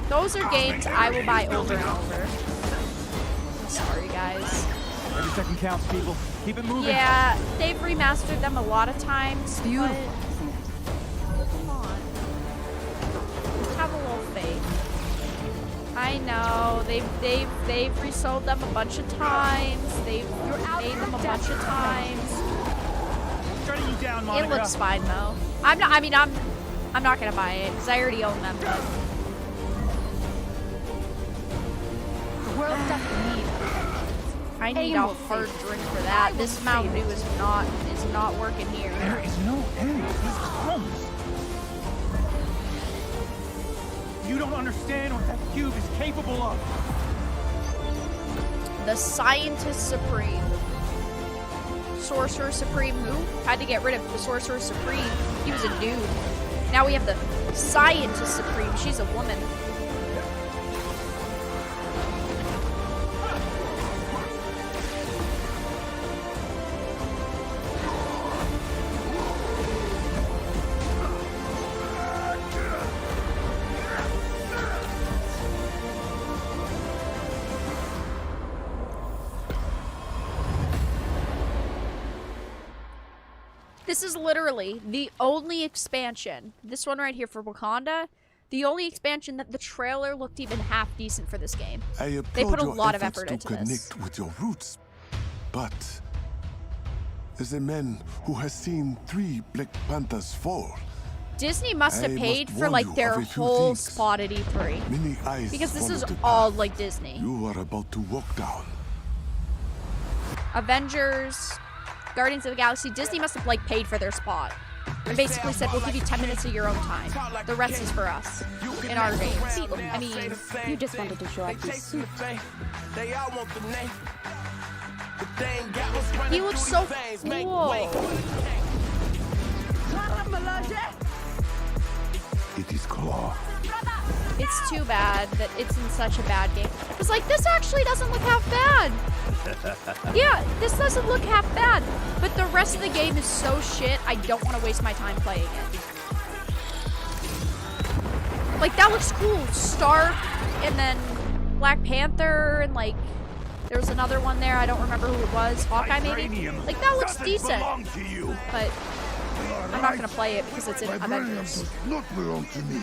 Those are games I will buy over and over. I'm sorry, guys. Every second counts, people. Keep it moving. Yeah, they've remastered them a lot of times, but come on. Just have a little faith. I know they've resold them a bunch of times. They've made them a bunch of times. Shutting you down, Monica. It looks fine though. I'm not gonna buy it because I already own them. But The world doesn't need. I need a hard drink for that. This Mountain Dew is not working here. There is no end to these crumbs. You don't understand what that cube is capable of. The Scientist Supreme. Sorcerer Supreme who? Had to get rid of the Sorcerer Supreme. He was a dude. Now we have the Scientist Supreme. She's a woman. This is literally the only expansion, this one right here for Wakanda, the only expansion that the trailer looked even half decent for this game. They put a lot of effort into this. Connect with your roots, but as a man who has seen 3 Black Panthers fall, Disney must have paid for like their whole spot at E3. Because this is all like Disney. You are about to walk down. Avengers, Guardians of the Galaxy, Disney must have like paid for their spot. And basically said, we'll give you 10 minutes of your own time. The rest is for us. In our games. I mean, You just wanted to show off your suit. he looks so cool. It is Claw. It's too bad that it's in such a bad game. It's like, this actually doesn't look half bad. Yeah, this doesn't look half bad. But the rest of the game is so shit, I don't want to waste my time playing it. Like, that looks cool. Stark, and then Black Panther, and like, there was another one there. I don't remember who it was. Hawkeye, maybe? Like, that looks decent. But I'm not going to play it because it's in Avengers. Does not belong to me.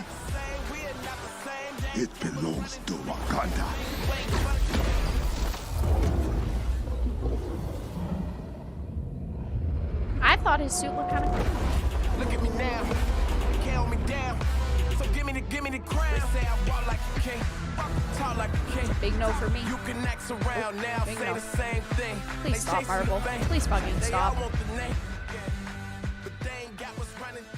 It belongs to Wakanda. I thought his suit looked kind of cool. Look at me now. Count me down. So give me the crown. Say I walk like a king. Talk like a king. Big no for me. You can act around now. Say the same thing. Please stop, Marvel. Please fucking stop.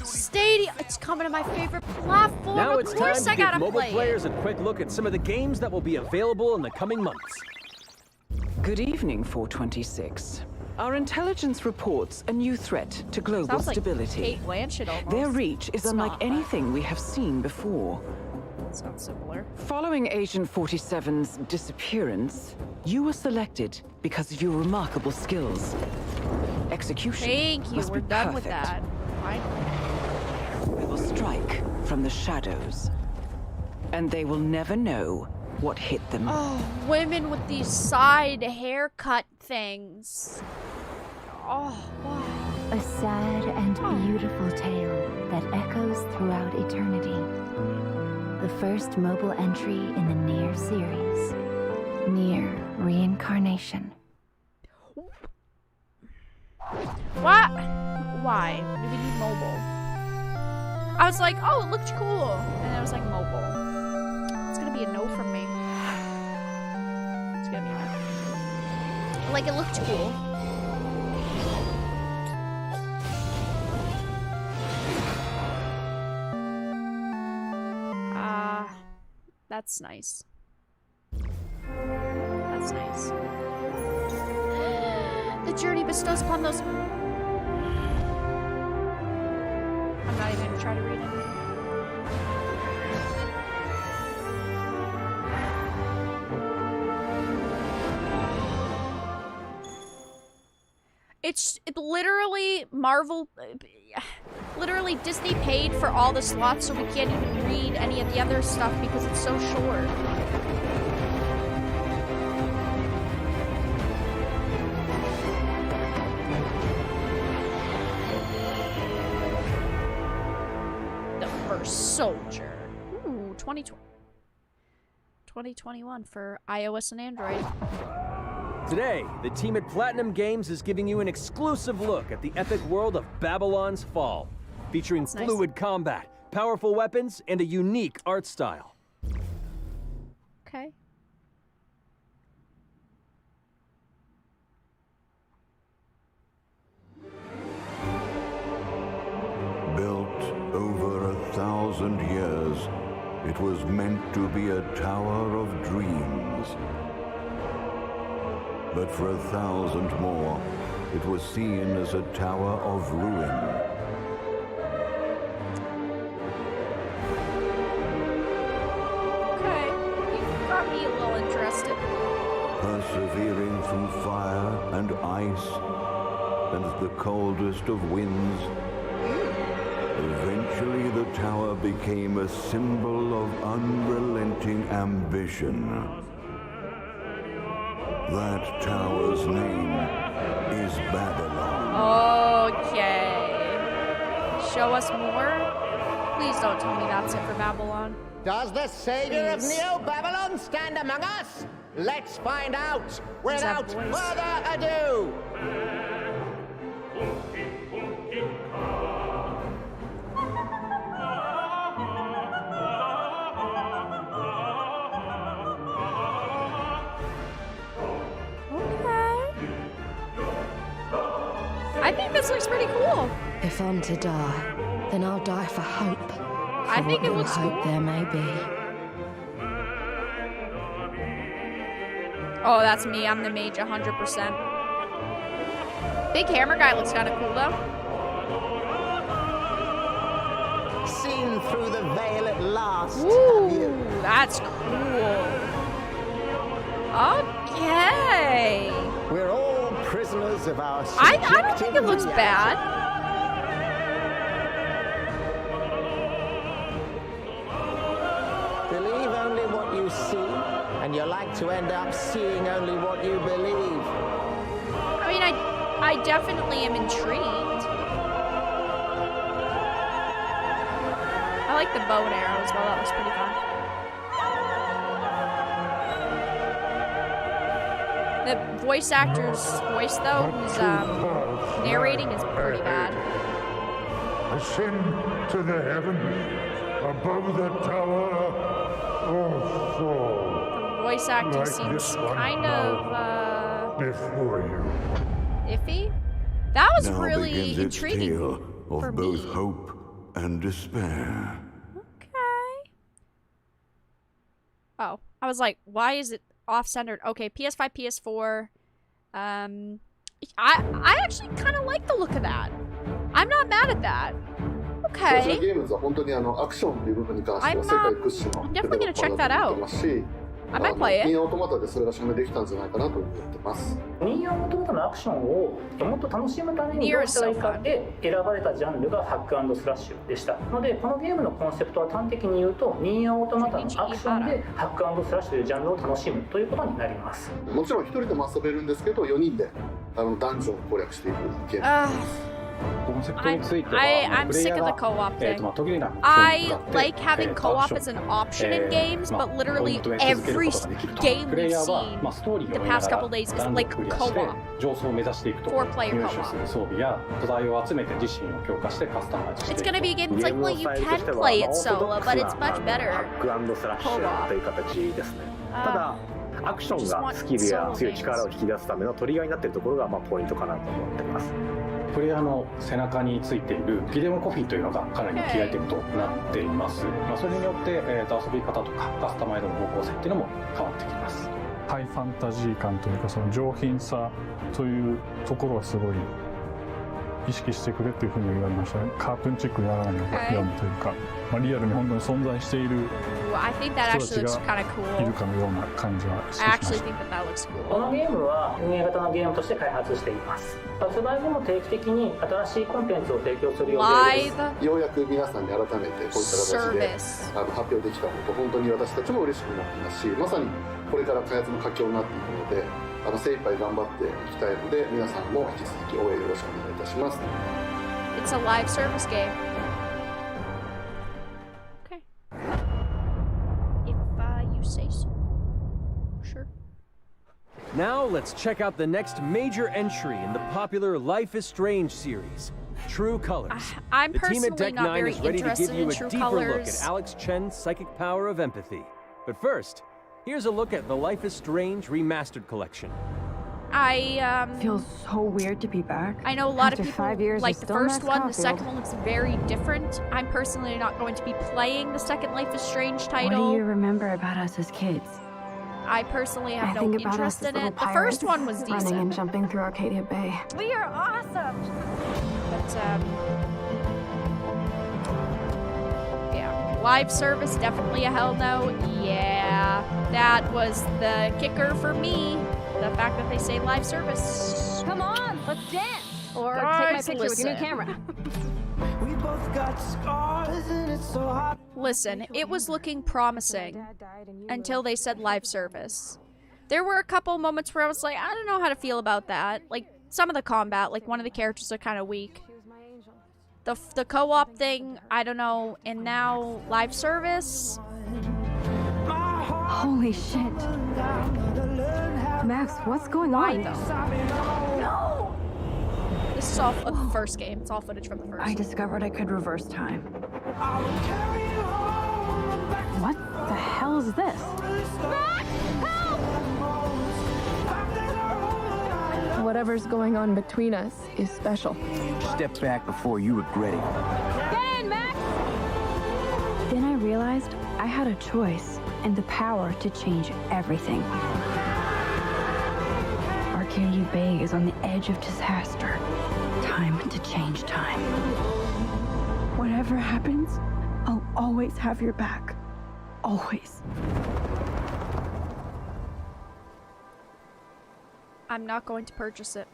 Stadia, it's coming to my favorite platform. Now of it's course time I to give gotta mobile play players it. a quick look at some of the games that will be available in the coming months. Good evening, 426. Our intelligence reports a new threat to global Sounds like stability. Kate Blanchett almost. Their reach is It's unlike not. anything we have seen before. Sounds similar. Following Agent 47's disappearance, you were selected because of your remarkable skills. Execution Thank you, must we're be done with perfect. that. Finally. We will strike from the shadows, and they will never know what hit them. Oh, women with these side haircut things. Oh, why? A sad and beautiful tale that echoes throughout eternity. The first mobile entry in the Nier series. Nier Reincarnation. What? Why do we need mobile? I was like, oh, it looked cool. And then I was like, mobile. It's gonna be a no from me. It's gonna be a no. Like, it looked cool. That's nice. That's nice. The journey bestows upon those. I'm not even gonna try to read anything. It's literally Marvel, literally Disney paid for all the slots so we can't even read any of the other stuff because it's so short. The First Soldier. Ooh, 2021 for iOS and Android. Today, the team at Platinum Games is giving you an exclusive look at the epic world of Babylon's Fall, featuring fluid combat, powerful weapons, and a unique art style. Okay. Built over 1,000 years, it was meant to be a tower of dreams. But for 1,000 more, it was seen as a tower of ruin. Okay, you got me a little interested. Persevering through fire and ice and the coldest of winds, eventually the tower became a symbol of unrelenting ambition. That tower's name is Babylon. Okay. Show us more? Please don't tell me that's it for Babylon. Does the savior of Please. Neo Babylon stand among us? Let's find out without further ado. I think this looks pretty cool. If I'm to die, then I'll die for hope. I think it looks hope cool. there may be. Oh, that's me. I'm the mage 100%. Big hammer guy looks kind of cool, though. Seen through the veil at last. Ooh, that's cool. Okay. We're all prisoners of our I don't think it looks bad. Believe only what you see, and you're like to end up seeing only what you believe. I mean, I definitely am intrigued. I like the bow and arrow as well. That was pretty fun. The voice actor's voice, though, who's narrating, is pretty bad. Ascend to the heaven above the tower of Saul. The voice acting Like seems this one kind of before you. iffy. That was Now really begins its intriguing tale for of both me. hope and despair. Oh, I was like, why is it off-centered? Okay, PS5, PS4. I actually kind of like the look of that. I'm not mad at that. Okay. I'm definitely gonna check that out. I might play it. ニーオートマタでそれが証明できたんじゃないかなと思ってます。ニーオートマタのアクションをもっと楽しむためにどうしたらいいかで選ばれたジャンルがハック&スラッシュでしたので、このゲームのコンセプトは端的に言うとニーオートマタのアクションでハック&スラッシュというジャンルを楽しむということになります。もちろん一人でも遊べるんですけど、4人でダンジョンを攻略していくゲーム。コンセプトについては、 I'm プレイ sick ヤー of the が co-op thing. 途切れなく I like having co-op as an option in games, but literally every game we've seen the past couple days is like co-op. 上層を目指していくと、 4-player 入手する装備や素材を集めて自身を強化してカスタマイズしてい It's く。 gonna be a game that's like, well, you can play it solo, but it's much better. ハック&スラッシュという形ですね。ただアクションがスキルや強い力を引き出すためのトリガーになっているところがポイントかなと思っています。プレイヤーの背中についているビデオコピーというのがかなりキーアイテムとなっています。それによって、遊び方とかカスタマイズの方向性っていうのも変わってきます。ハイファンタジー感というかその上品さというところはすごい意識してくれっていうふうに言われましたね。カートゥーンチックにならないようにというか、リアルに本当に存在している人たちがいるかのような感じはしてきました。このゲームは運営型のゲームとして開発しています。発売後も定期的に新しいコンテンツを提供する予定です。ようやく皆さんに改めてこういった形で発表できたこと本当に私たちも嬉しくなっていますし、まさにこれから開発の佳境になっていくので精一杯頑張っていきたいので皆さんも引き続き応援よろしくお願いいたします。 It's a live service game. Okay. If you say so. Sure. Now let's check out the next major entry in the popular Life is Strange series, True Colors. I'm the team at personally Deck not 9 very is ready to give interested you in a True deeper look Colors. at Alex Chen's psychic power of empathy. But first, here's a look at the Life is Strange Remastered Collection. Feels so weird to be back. I know a lot After of people 5 years, like we the still first miss one, the Caulfield. second one looks very different. I'm personally not going to be playing the second Life is Strange What title. do you remember about us as kids? I personally have I no think about us interest as in little it. The first one was pirates, running and decent. jumping through Arcadia Bay. We are awesome! But, yeah. Live service, definitely a hell no. Yeah. That was the kicker for me. The fact that they say live service. Come on, let's dance. Or Guys, take my picture with your new listen. camera. We both got scars and it's so hard. Listen, it was looking promising until they said live service. There were a couple moments where I was like, I don't know how to feel about that. Like, some of the combat, like one of the characters are kind of weak. The co-op thing, I don't know, and now live service. Holy shit. Max, what's going on? No! This is all of the first game. It's all footage from the first. I discovered I could reverse time. What the hell is this? Whatever's going on between us is special. Step back before you regret it. Get in, Max! Then I realized I had a choice and the power to change everything. Arcadia Bay is on the edge of disaster. Time to change time. Whatever happens, I'll always have your back. Always. I'm not going to purchase it.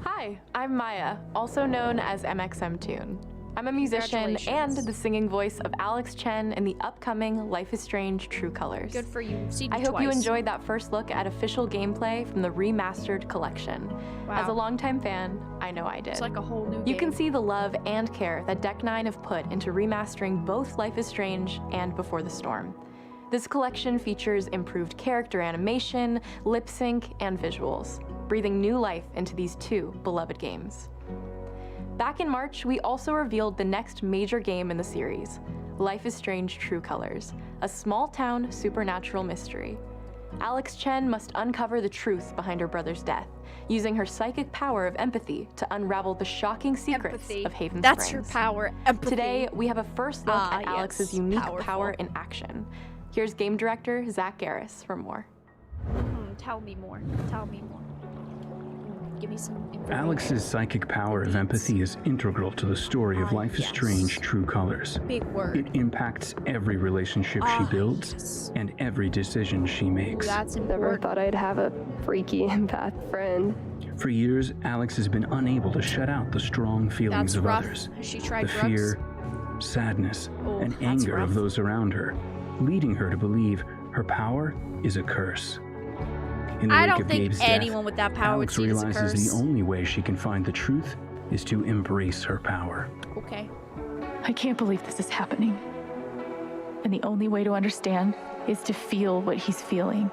Hi, I'm Maya, also known as MXMTune. I'm a musician and the singing voice of Alex Chen in the upcoming Life is Strange True Colors. Good for you. Seen I you hope you twice. enjoyed that first look at official gameplay from the remastered collection. Wow. As a longtime fan, I know I did. It's like a whole new You game. can see the love and care that Deck 9 have put into remastering both Life is Strange and Before the Storm. This collection features improved character animation, lip sync, and visuals, breathing new life into these two beloved games. Back in March, we also revealed the next major game in the series, Life is Strange True Colors, a small-town supernatural mystery. Alex Chen must uncover the truth behind her brother's death, using her psychic power of empathy to unravel the shocking secrets of Haven That's Springs. her power, empathy. Today, we have a first look at yes, Alex's unique powerful. power in action. Here's game director Zach Garris for more. Tell me more. Tell me more. Give me some information. Alex's psychic power of empathy is integral to the story of Life is Strange True Colors. Big word. It impacts every relationship she builds and every decision she makes. That's important. Never thought I'd have a freaky empath friend. For years, Alex has been unable to shut out the strong feelings That's of rough. others. Has she tried The drugs? fear, sadness, and that's anger rough. of those around her, leading her to believe her power is a curse. In the I wake don't of think Gabe's anyone death, with that power would Alex see it as a realizes curse. the only way she can find the truth is to embrace her power. Okay. I can't believe this is happening. And the only way to understand is to feel what he's feeling.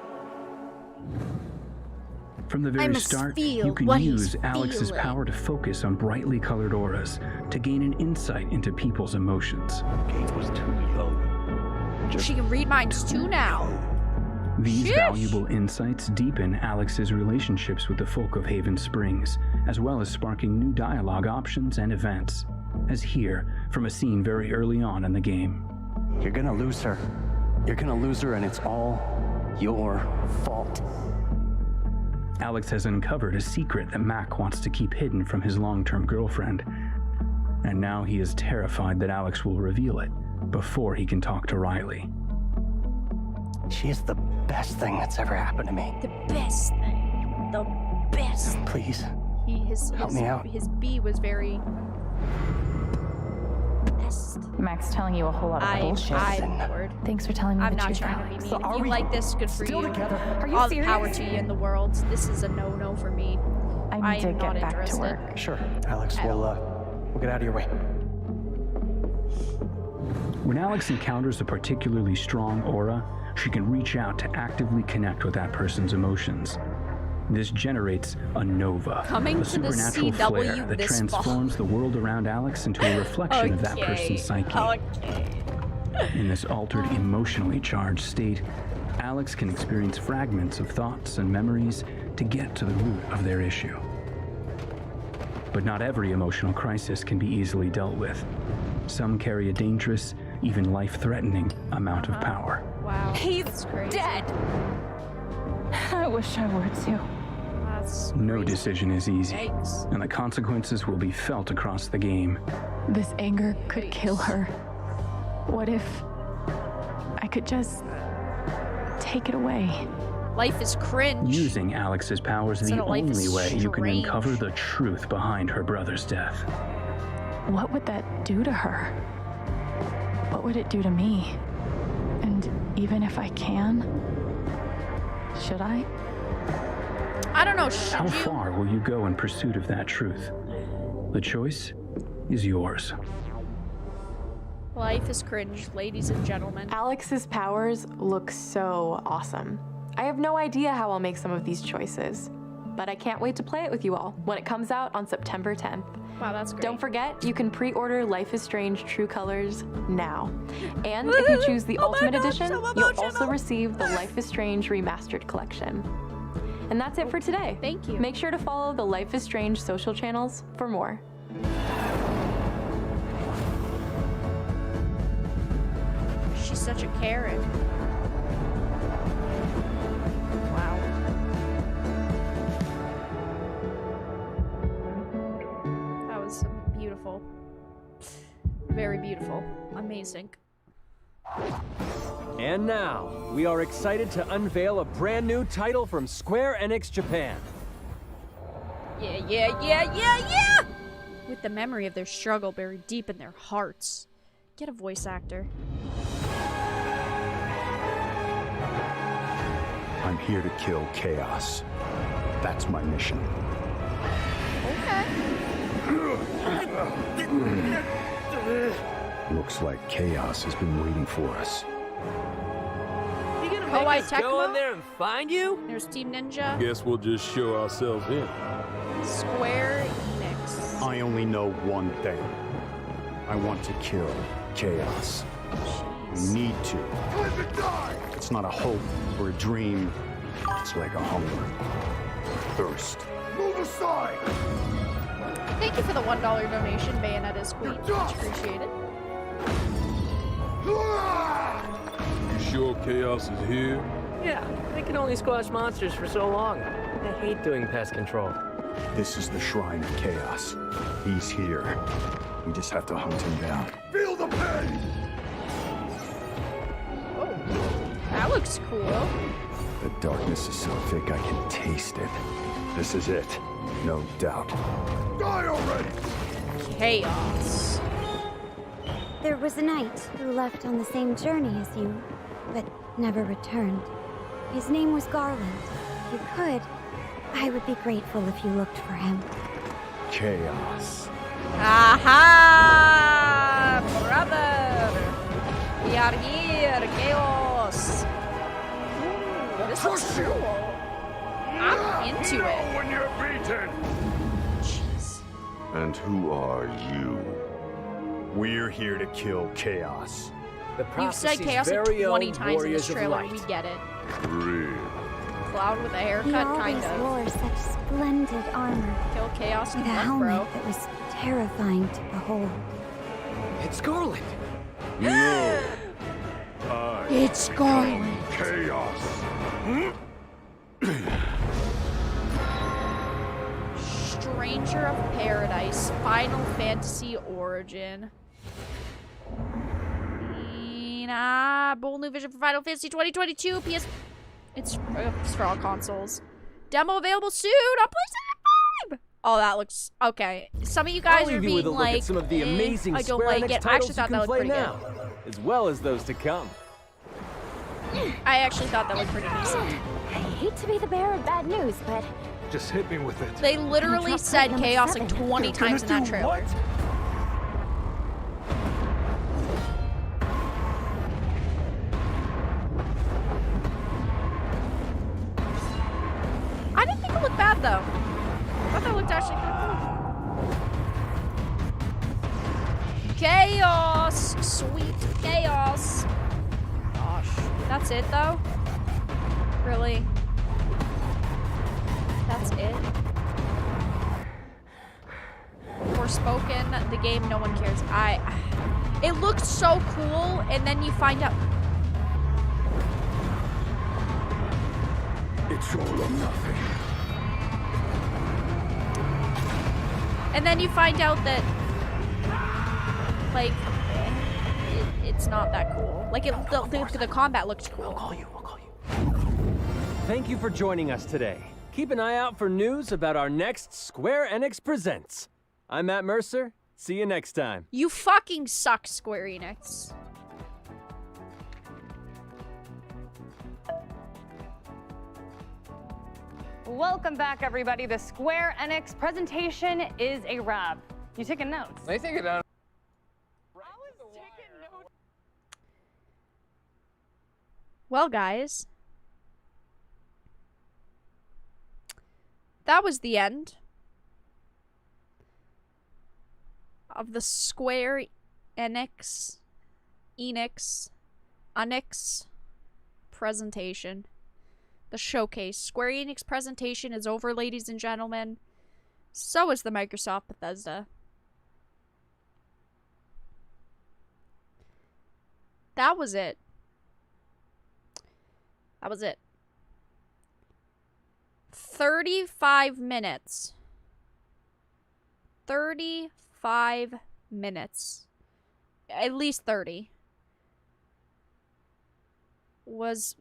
From the I very must start, feel you can what use he's Alex's feeling. power to focus on brightly colored auras to gain an insight into people's emotions. Gabe was too young. She can read minds too now. These Sheesh. valuable insights deepen Alex's relationships with the folk of Haven Springs, as well as sparking new dialogue options and events, as here from a scene very early on in the game. You're gonna lose her. You're gonna lose her, and it's all your fault. Alex has uncovered a secret that Mac wants to keep hidden from his long-term girlfriend, and now he is terrified that Alex will reveal it before he can talk to Riley. She is the best thing that's ever happened to me. The best thing. The best. Please. Help me out. His B was very best. Max telling you a whole lot of bullshit. Thanks for telling me I'm the not truth, trying to Alex. be mean. If you like this, good for you. Are you All serious? the power to you in the world. This is a no-no for me. I need to am get not back to interested. work. Sure, Alex, we'll get out of your way. When Alex encounters a particularly strong aura, she can reach out to actively connect with that person's emotions. This generates a nova, Coming a to the supernatural CW flare that this fall. transforms the world around Alex into a reflection of that person's psyche. Okay. In this altered, emotionally charged state, Alex can experience fragments of thoughts and memories to get to the root of their issue. But not every emotional crisis can be easily dealt with. Some carry a dangerous, even life-threatening amount of power. Wow. He's dead. I wish I were too. That's No decision is easy, Yikes. and the consequences will be felt across the game. This anger could kill her. What if I could just take it away? Life is cringe. Using Alex's powers is Instead the of life only is way you can strange. uncover the truth behind her brother's death. What would that do to her? What would it do to me? And even if I can, should I? I don't know. How far will you go in pursuit of that truth? The choice is yours. Life is cringe, ladies and gentlemen. Alex's powers look so awesome. I have no idea how I'll make some of these choices, but I can't wait to play it with you all when it comes out on September 10th. Wow, that's great. Don't forget, you can pre-order Life is Strange True Colors now. And if you choose the Ultimate Edition, you'll also receive the Life is Strange Remastered Collection. And that's it for today. Thank you. Make sure to follow the Life is Strange social channels for more. She's such a Karen. Wow. That was beautiful. Very beautiful. Amazing. And now, we are excited to unveil a brand new title from Square Enix Japan. Yeah! With the memory of their struggle buried deep in their hearts. Get a voice actor. I'm here to kill chaos. That's my mission. Okay. Looks like chaos has been waiting for us. You gonna make us go in there and find you? There's Team Ninja. Guess we'll just show ourselves in. Square Enix. I only know one thing. I want to kill chaos. We need to. It's not a hope or a dream. It's like a hunger. Thirst. Move aside! Thank you for the $1 donation, Bayonetta's Queen. Much appreciated. You sure chaos is here? Yeah, they can only squash monsters for so long. I hate doing pest control. This is the shrine of chaos. He's here. We just have to hunt him down. Feel the pain! Oh, that looks cool. The darkness is so thick I can taste it. This is it. No doubt. Die already! Chaos. There was a knight who left on the same journey as you, but never returned. His name was Garland. If you could, I would be grateful if you looked for him. Chaos. Aha! Brother! We are here, chaos! Ooh, this looks cool. I'm into it. When you're beaten. Jeez. And who are you? We're here to kill chaos. You've said chaos like 20 times in this trailer. We get it. Real. Cloud with a haircut, He always kind of. wore such splendid armor. Kill chaos with a and helmet bro. that was terrifying to behold. It's Garland. No. It's Garland. Chaos. Stranger of Paradise, Final Fantasy Origin. Bold new vision for Final Fantasy 2022. PS. It's for all consoles. Demo available soon on PlayStation 5. Oh, that looks okay. Some of you guys are being like, some of the amazing I don't Square like Enix it. I actually titles thought you that can looked play pretty now, as well as those to come. I actually thought that looked pretty decent. I hate to be the bearer of bad news, but Just hit me with it. They literally said chaos like 20 times in that trailer. What? I didn't think it looked bad though. I thought that looked actually kind of cool. Chaos! Sweet chaos! Gosh. That's it though? Really? That's it? Forspoken, the game no one cares. It looked so cool, and then you find out. It's all or nothing. And then you find out that, like, it's not that cool. Like, the combat looked cool. I'll call you. Thank you for joining us today. Keep an eye out for news about our next Square Enix Presents. I'm Matt Mercer. See you next time. You fucking suck, Square Enix. Welcome back, everybody. The Square Enix presentation is a wrap. You taking notes? They take it down. Well, guys, that was the end of the Square Enix presentation. The showcase. Square Enix presentation is over, ladies and gentlemen. So is the Microsoft Bethesda. That was it. That was it. 35 minutes. 35 minutes. At least 30. Was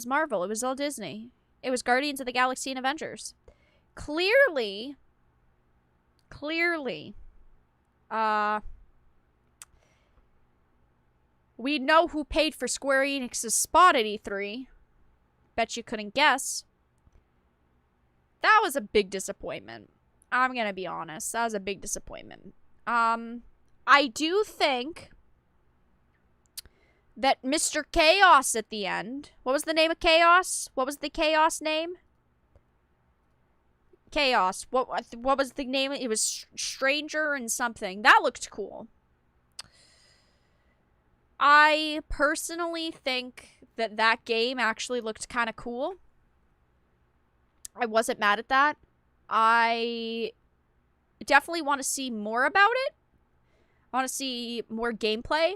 Marvel. It was all Disney. It was Guardians of the Galaxy and Avengers. Clearly, we know who paid for Square Enix's spot at E3. Bet you couldn't guess. That was a big disappointment. I'm gonna be honest. That was a big disappointment. I do think that Mr. Chaos at the end... What was the name of Chaos? What was the Chaos name? Chaos. What was the name? It was Stranger and something. That looked cool. I personally think that that game actually looked kind of cool. I wasn't mad at that. I definitely want to see more about it. I want to see more gameplay.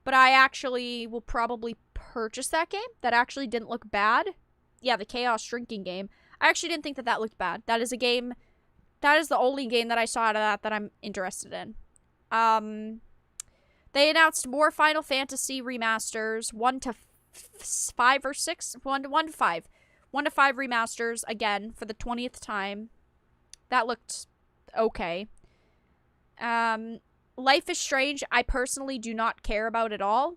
But I actually will probably purchase that game. That actually didn't look bad. Yeah, the Chaos drinking game. I actually didn't think that that looked bad. That is a game... That is the only game that I saw out of that I'm interested in. They announced more Final Fantasy remasters. 1 to 5 or 6? 1 to 5. 1 to 5 remasters, again, for the 20th time. That looked okay. Life is Strange, I personally do not care about at all.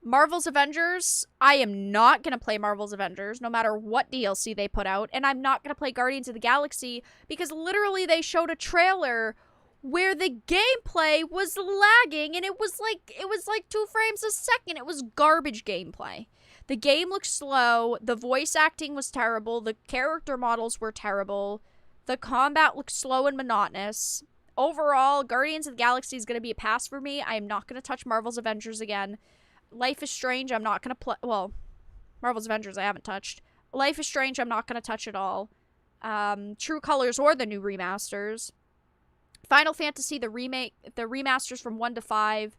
Marvel's Avengers, I am not going to play Marvel's Avengers, no matter what DLC they put out. And I'm not going to play Guardians of the Galaxy, because literally they showed a trailer where the gameplay was lagging, and it was like 2 frames a second. It was garbage gameplay. The game looked slow, the voice acting was terrible, the character models were terrible, the combat looked slow and monotonous. Overall, Guardians of the Galaxy is going to be a pass for me. I am not going to touch Marvel's Avengers again. Life is Strange, I'm not going to play... Well, Marvel's Avengers I haven't touched. Life is Strange, I'm not going to touch at all. True Colors or the new remasters. Final Fantasy, the remasters from 1 to 5.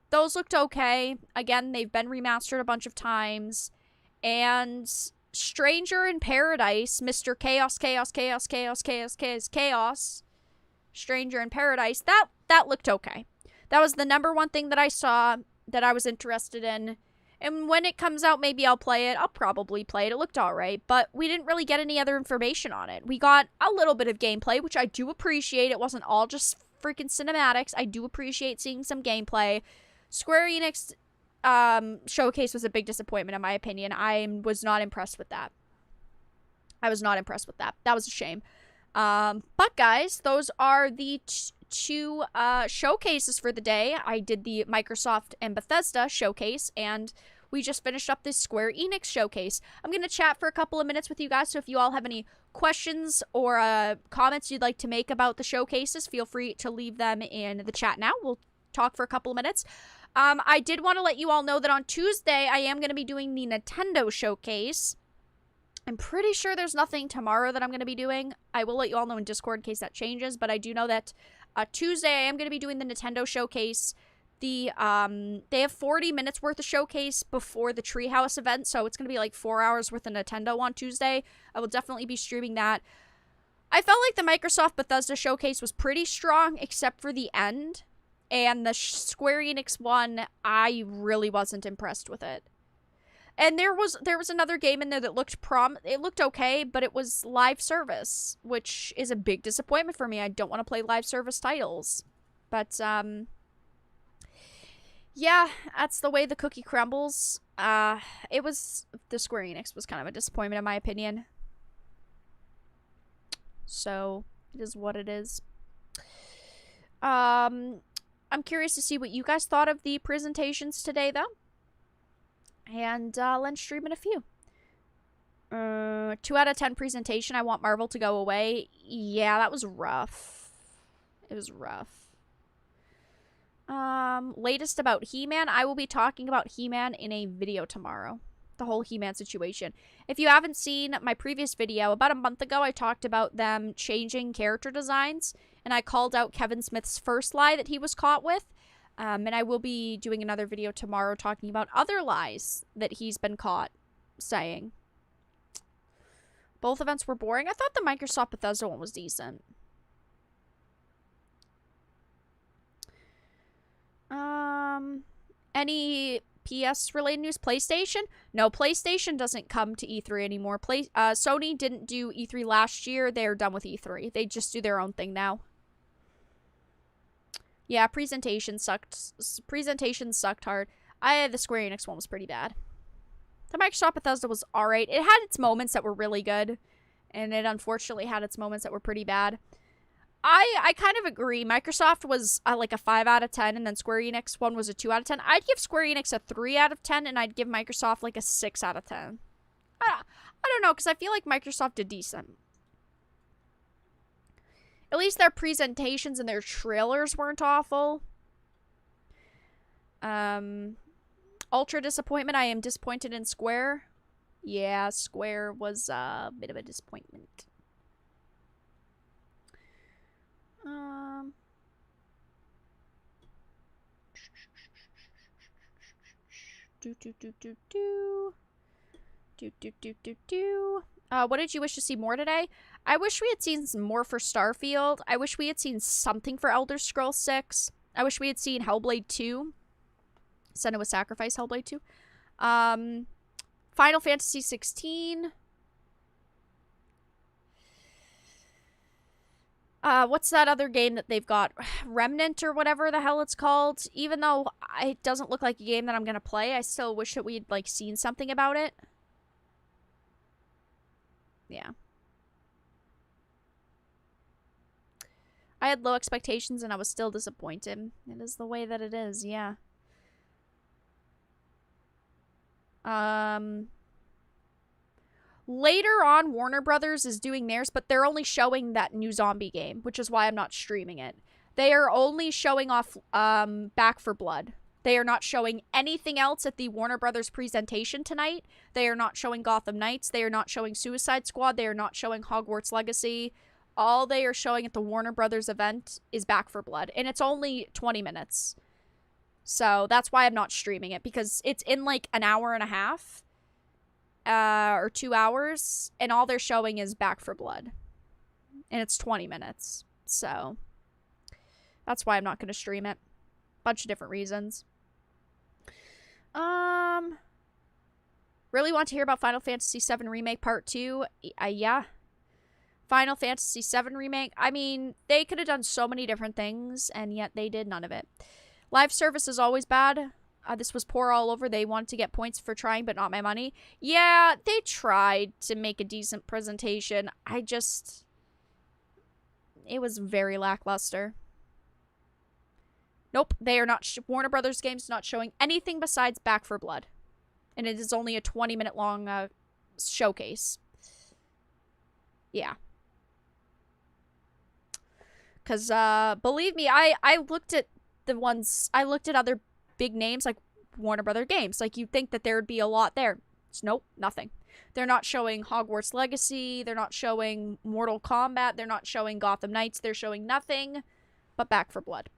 Those looked okay. Again, they've been remastered a bunch of times. And Stranger in Paradise, Mr. Chaos, Chaos. Stranger in Paradise, that looked okay. That was the #1 thing that I saw that I was interested in. And when it comes out, maybe I'll play it. I'll probably play it. It looked alright, but we didn't really get any other information on it. We got a little bit of gameplay, which I do appreciate. It wasn't all just freaking cinematics. I do appreciate seeing some gameplay. Square Enix showcase was a big disappointment, in my opinion. I was not impressed with that. That was a shame. But guys, those are the two showcases for the day. I did the Microsoft and Bethesda showcase, and we just finished up this Square Enix showcase. I'm going to chat for a couple of minutes with you guys, so if you all have any questions or comments you'd like to make about the showcases, feel free to leave them in the chat now. We'll talk for a couple of minutes. I did want to let you all know that on Tuesday, I am going to be doing the Nintendo showcase. I'm pretty sure there's nothing tomorrow that I'm going to be doing. I will let you all know in Discord in case that changes, but I do know that Tuesday I am going to be doing the Nintendo showcase. They have 40 minutes worth of showcase before the Treehouse event, so it's going to be like 4 hours worth of Nintendo on Tuesday. I will definitely be streaming that. I felt like the Microsoft Bethesda showcase was pretty strong, except for the end. And the Square Enix one, I really wasn't impressed with it. And there was another game in there that looked it looked okay, but it was live service, which is a big disappointment for me. I don't want to play live service titles. But yeah, that's the way the cookie crumbles. The Square Enix was kind of a disappointment in my opinion. So, it is what it is. I'm curious to see what you guys thought of the presentations today, though. And let's stream in a few. 2 out of 10 presentation. I want Marvel to go away. Yeah, that was rough. It was rough. Latest about He-Man. I will be talking about He-Man in a video tomorrow. The whole He-Man situation. If you haven't seen my previous video, about a month ago, I talked about them changing character designs, and I called out Kevin Smith's first lie that he was caught with. And I will be doing another video tomorrow talking about other lies that he's been caught saying. Both events were boring. I thought the Microsoft Bethesda one was decent. Any PS related news? PlayStation? No, PlayStation doesn't come to E3 anymore. Sony didn't do E3 last year. They're done with E3. They just do their own thing now. Yeah, presentation sucked. Presentation sucked hard. The Square Enix one was pretty bad. The Microsoft Bethesda was alright. It had its moments that were really good. And it unfortunately had its moments that were pretty bad. I kind of agree. Microsoft was like a 5 out of 10, and then Square Enix one was a 2 out of 10. I'd give Square Enix a 3 out of 10, and I'd give Microsoft like a 6 out of 10. I don't know, because I feel like Microsoft did decent. At least their presentations and their trailers weren't awful. Ultra disappointment. I am disappointed in Square. Yeah, Square was a bit of a disappointment. What did you wish to see more today? I wish we had seen some more for Starfield. I wish we had seen something for Elder Scrolls 6. I wish we had seen Hellblade 2. Senua's Sacrifice, Hellblade 2. Final Fantasy 16. What's that other game that they've got? Remnant or whatever the hell it's called. Even though it doesn't look like a game that I'm gonna play, I still wish that we'd, like, seen something about it. Yeah. I had low expectations and I was still disappointed. It is the way that it is, yeah. Later on, Warner Brothers is doing theirs, but they're only showing that new zombie game, which is why I'm not streaming it. They are only showing off Back 4 Blood. They are not showing anything else at the Warner Brothers presentation tonight. They are not showing Gotham Knights. They are not showing Suicide Squad. They are not showing Hogwarts Legacy. All they are showing at the Warner Brothers event is Back 4 Blood, and it's only 20 minutes. So that's why I'm not streaming it, because it's in like an hour and a half. Or 2 hours, and all they're showing is Back 4 Blood. And it's 20 minutes. So that's why I'm not going to stream it. Bunch of different reasons. Really want to hear about Final Fantasy VII Remake Part 2? Yeah. Final Fantasy VII Remake. I mean, they could have done so many different things, and yet they did none of it. Live service is always bad. This was poor all over. They wanted to get points for trying, but not my money. Yeah, they tried to make a decent presentation. It was very lackluster. Nope, they are not. Warner Brothers Games not showing anything besides Back 4 Blood. And it is only a 20-minute long showcase. Yeah. Because, believe me, I looked at the ones. I looked at other big names like Warner Brother Games. Like, you'd think that there would be a lot there. Nope, nothing. They're not showing Hogwarts Legacy. They're not showing Mortal Kombat. They're not showing Gotham Knights. They're showing nothing but Back 4 Blood,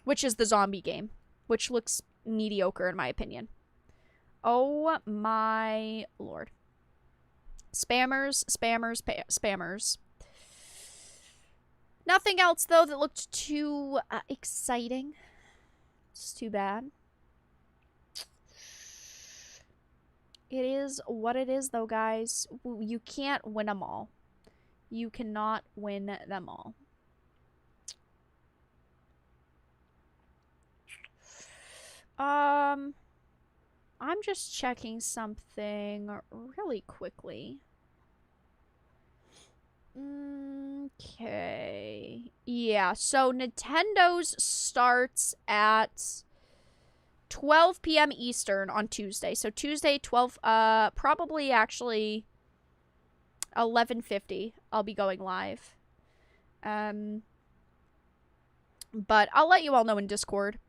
which is the zombie game, which looks mediocre in my opinion. Oh my lord. Spammers, spammers, spammers. Nothing else, though, that looked too exciting. It's too bad. It is what it is, though, guys. You can't win them all. You cannot win them all. I'm just checking something really quickly. Okay. Yeah, so Nintendo's starts at 12 p.m. Eastern on Tuesday. So Tuesday, probably actually 11:50. I'll be going live. But I'll let you all know in Discord.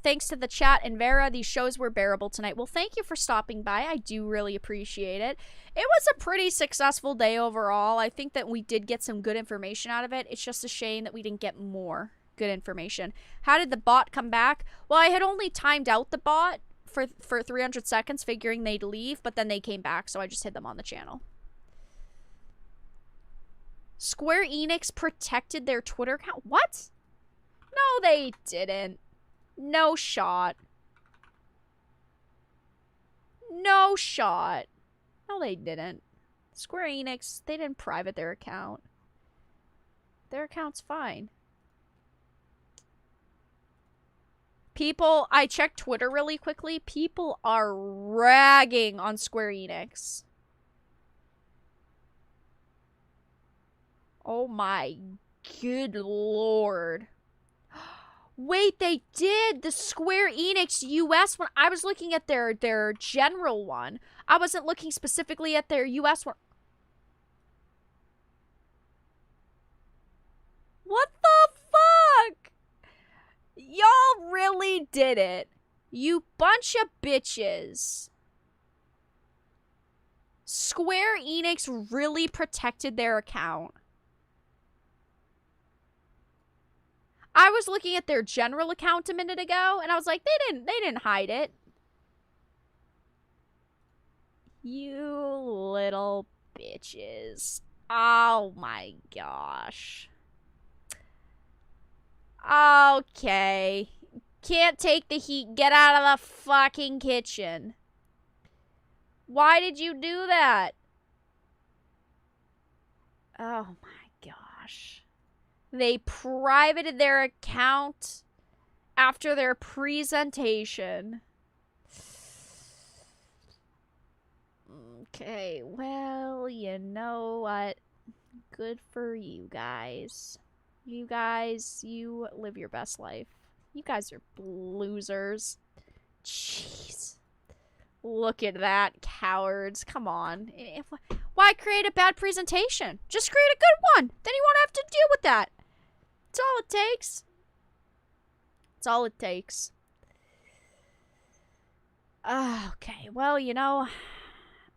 Thanks to the chat and Vera, these shows were bearable tonight. Well, thank you for stopping by. I do really appreciate it. It was a pretty successful day overall. I think that we did get some good information out of it. It's just a shame that we didn't get more good information. How did the bot come back? Well, I had only timed out the bot for 300 seconds, figuring they'd leave, but then they came back, so I just hid them on the channel. Square Enix protected their Twitter account? What? No, they didn't. No shot. No shot. No, they didn't. Square Enix, they didn't private their account. Their account's fine. People, I checked Twitter really quickly. People are ragging on Square Enix. Oh my good lord. Wait, they did! The Square Enix US one. I was looking at their general one. I wasn't looking specifically at their US one. What the fuck? Y'all really did it. You bunch of bitches. Square Enix really protected their account. I was looking at their general account a minute ago, and I was like, they didn't hide it. You little bitches. Oh my gosh. Okay. Can't take the heat. Get out of the fucking kitchen. Why did you do that? Oh my gosh. They privated their account after their presentation. Okay, well, you know what? Good for you guys. You guys, you live your best life. You guys are losers. Jeez. Look at that, cowards. Come on. Why create a bad presentation? Just create a good one. Then you won't have to deal with that. That's all it takes. That's all it takes. Okay, well, you know,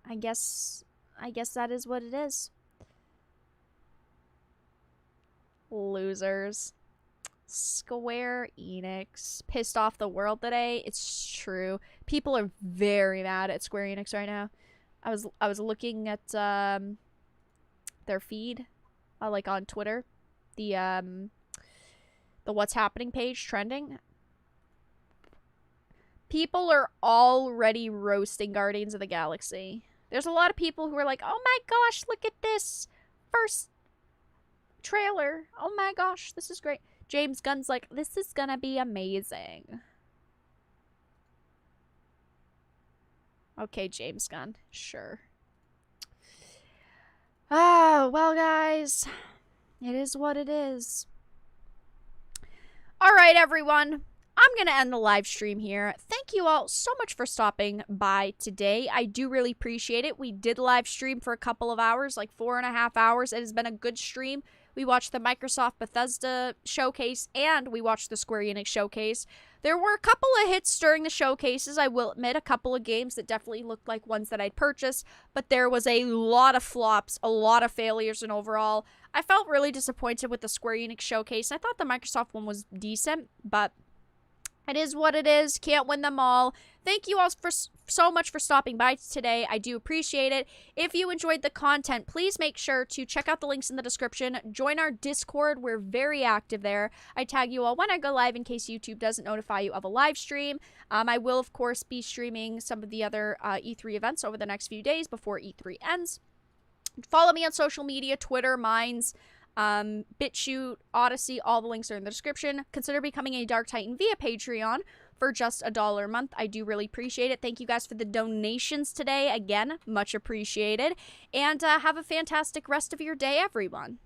I guess that is what it is. Losers. Square Enix pissed off the world today. It's true. People are very mad at Square Enix right now. I was looking at their feed, like on Twitter, the What's Happening page trending. People are already roasting Guardians of the Galaxy. There's a lot of people who are like, "Oh my gosh, look at this first trailer. Oh my gosh, this is great." James Gunn's like, "This is gonna be amazing." Okay, James Gunn. Sure. Oh, well, guys. It is what it is. Alright, everyone. I'm going to end the live stream here. Thank you all so much for stopping by today. I do really appreciate it. We did live stream for a couple of hours, like 4.5 hours. It has been a good stream. We watched the Microsoft Bethesda showcase, and we watched the Square Enix showcase. There were a couple of hits during the showcases, I will admit, a couple of games that definitely looked like ones that I'd purchased, but there was a lot of flops, a lot of failures, and overall, I felt really disappointed with the Square Enix showcase. I thought the Microsoft one was decent, but it is what it is. Can't win them all. Thank you all so much for stopping by today. I do appreciate it. If you enjoyed the content, please make sure to check out the links in the description. Join our Discord. We're very active there. I tag you all when I go live in case YouTube doesn't notify you of a live stream. I will, of course, be streaming some of the other E3 events over the next few days before E3 ends. Follow me on social media, Twitter, Minds, BitChute, Odyssey, all the links are in the description. Consider becoming a Dark Titan via Patreon for just $1 a month. I do really appreciate it. Thank you guys for the donations today. Again, much appreciated. And have a fantastic rest of your day, everyone.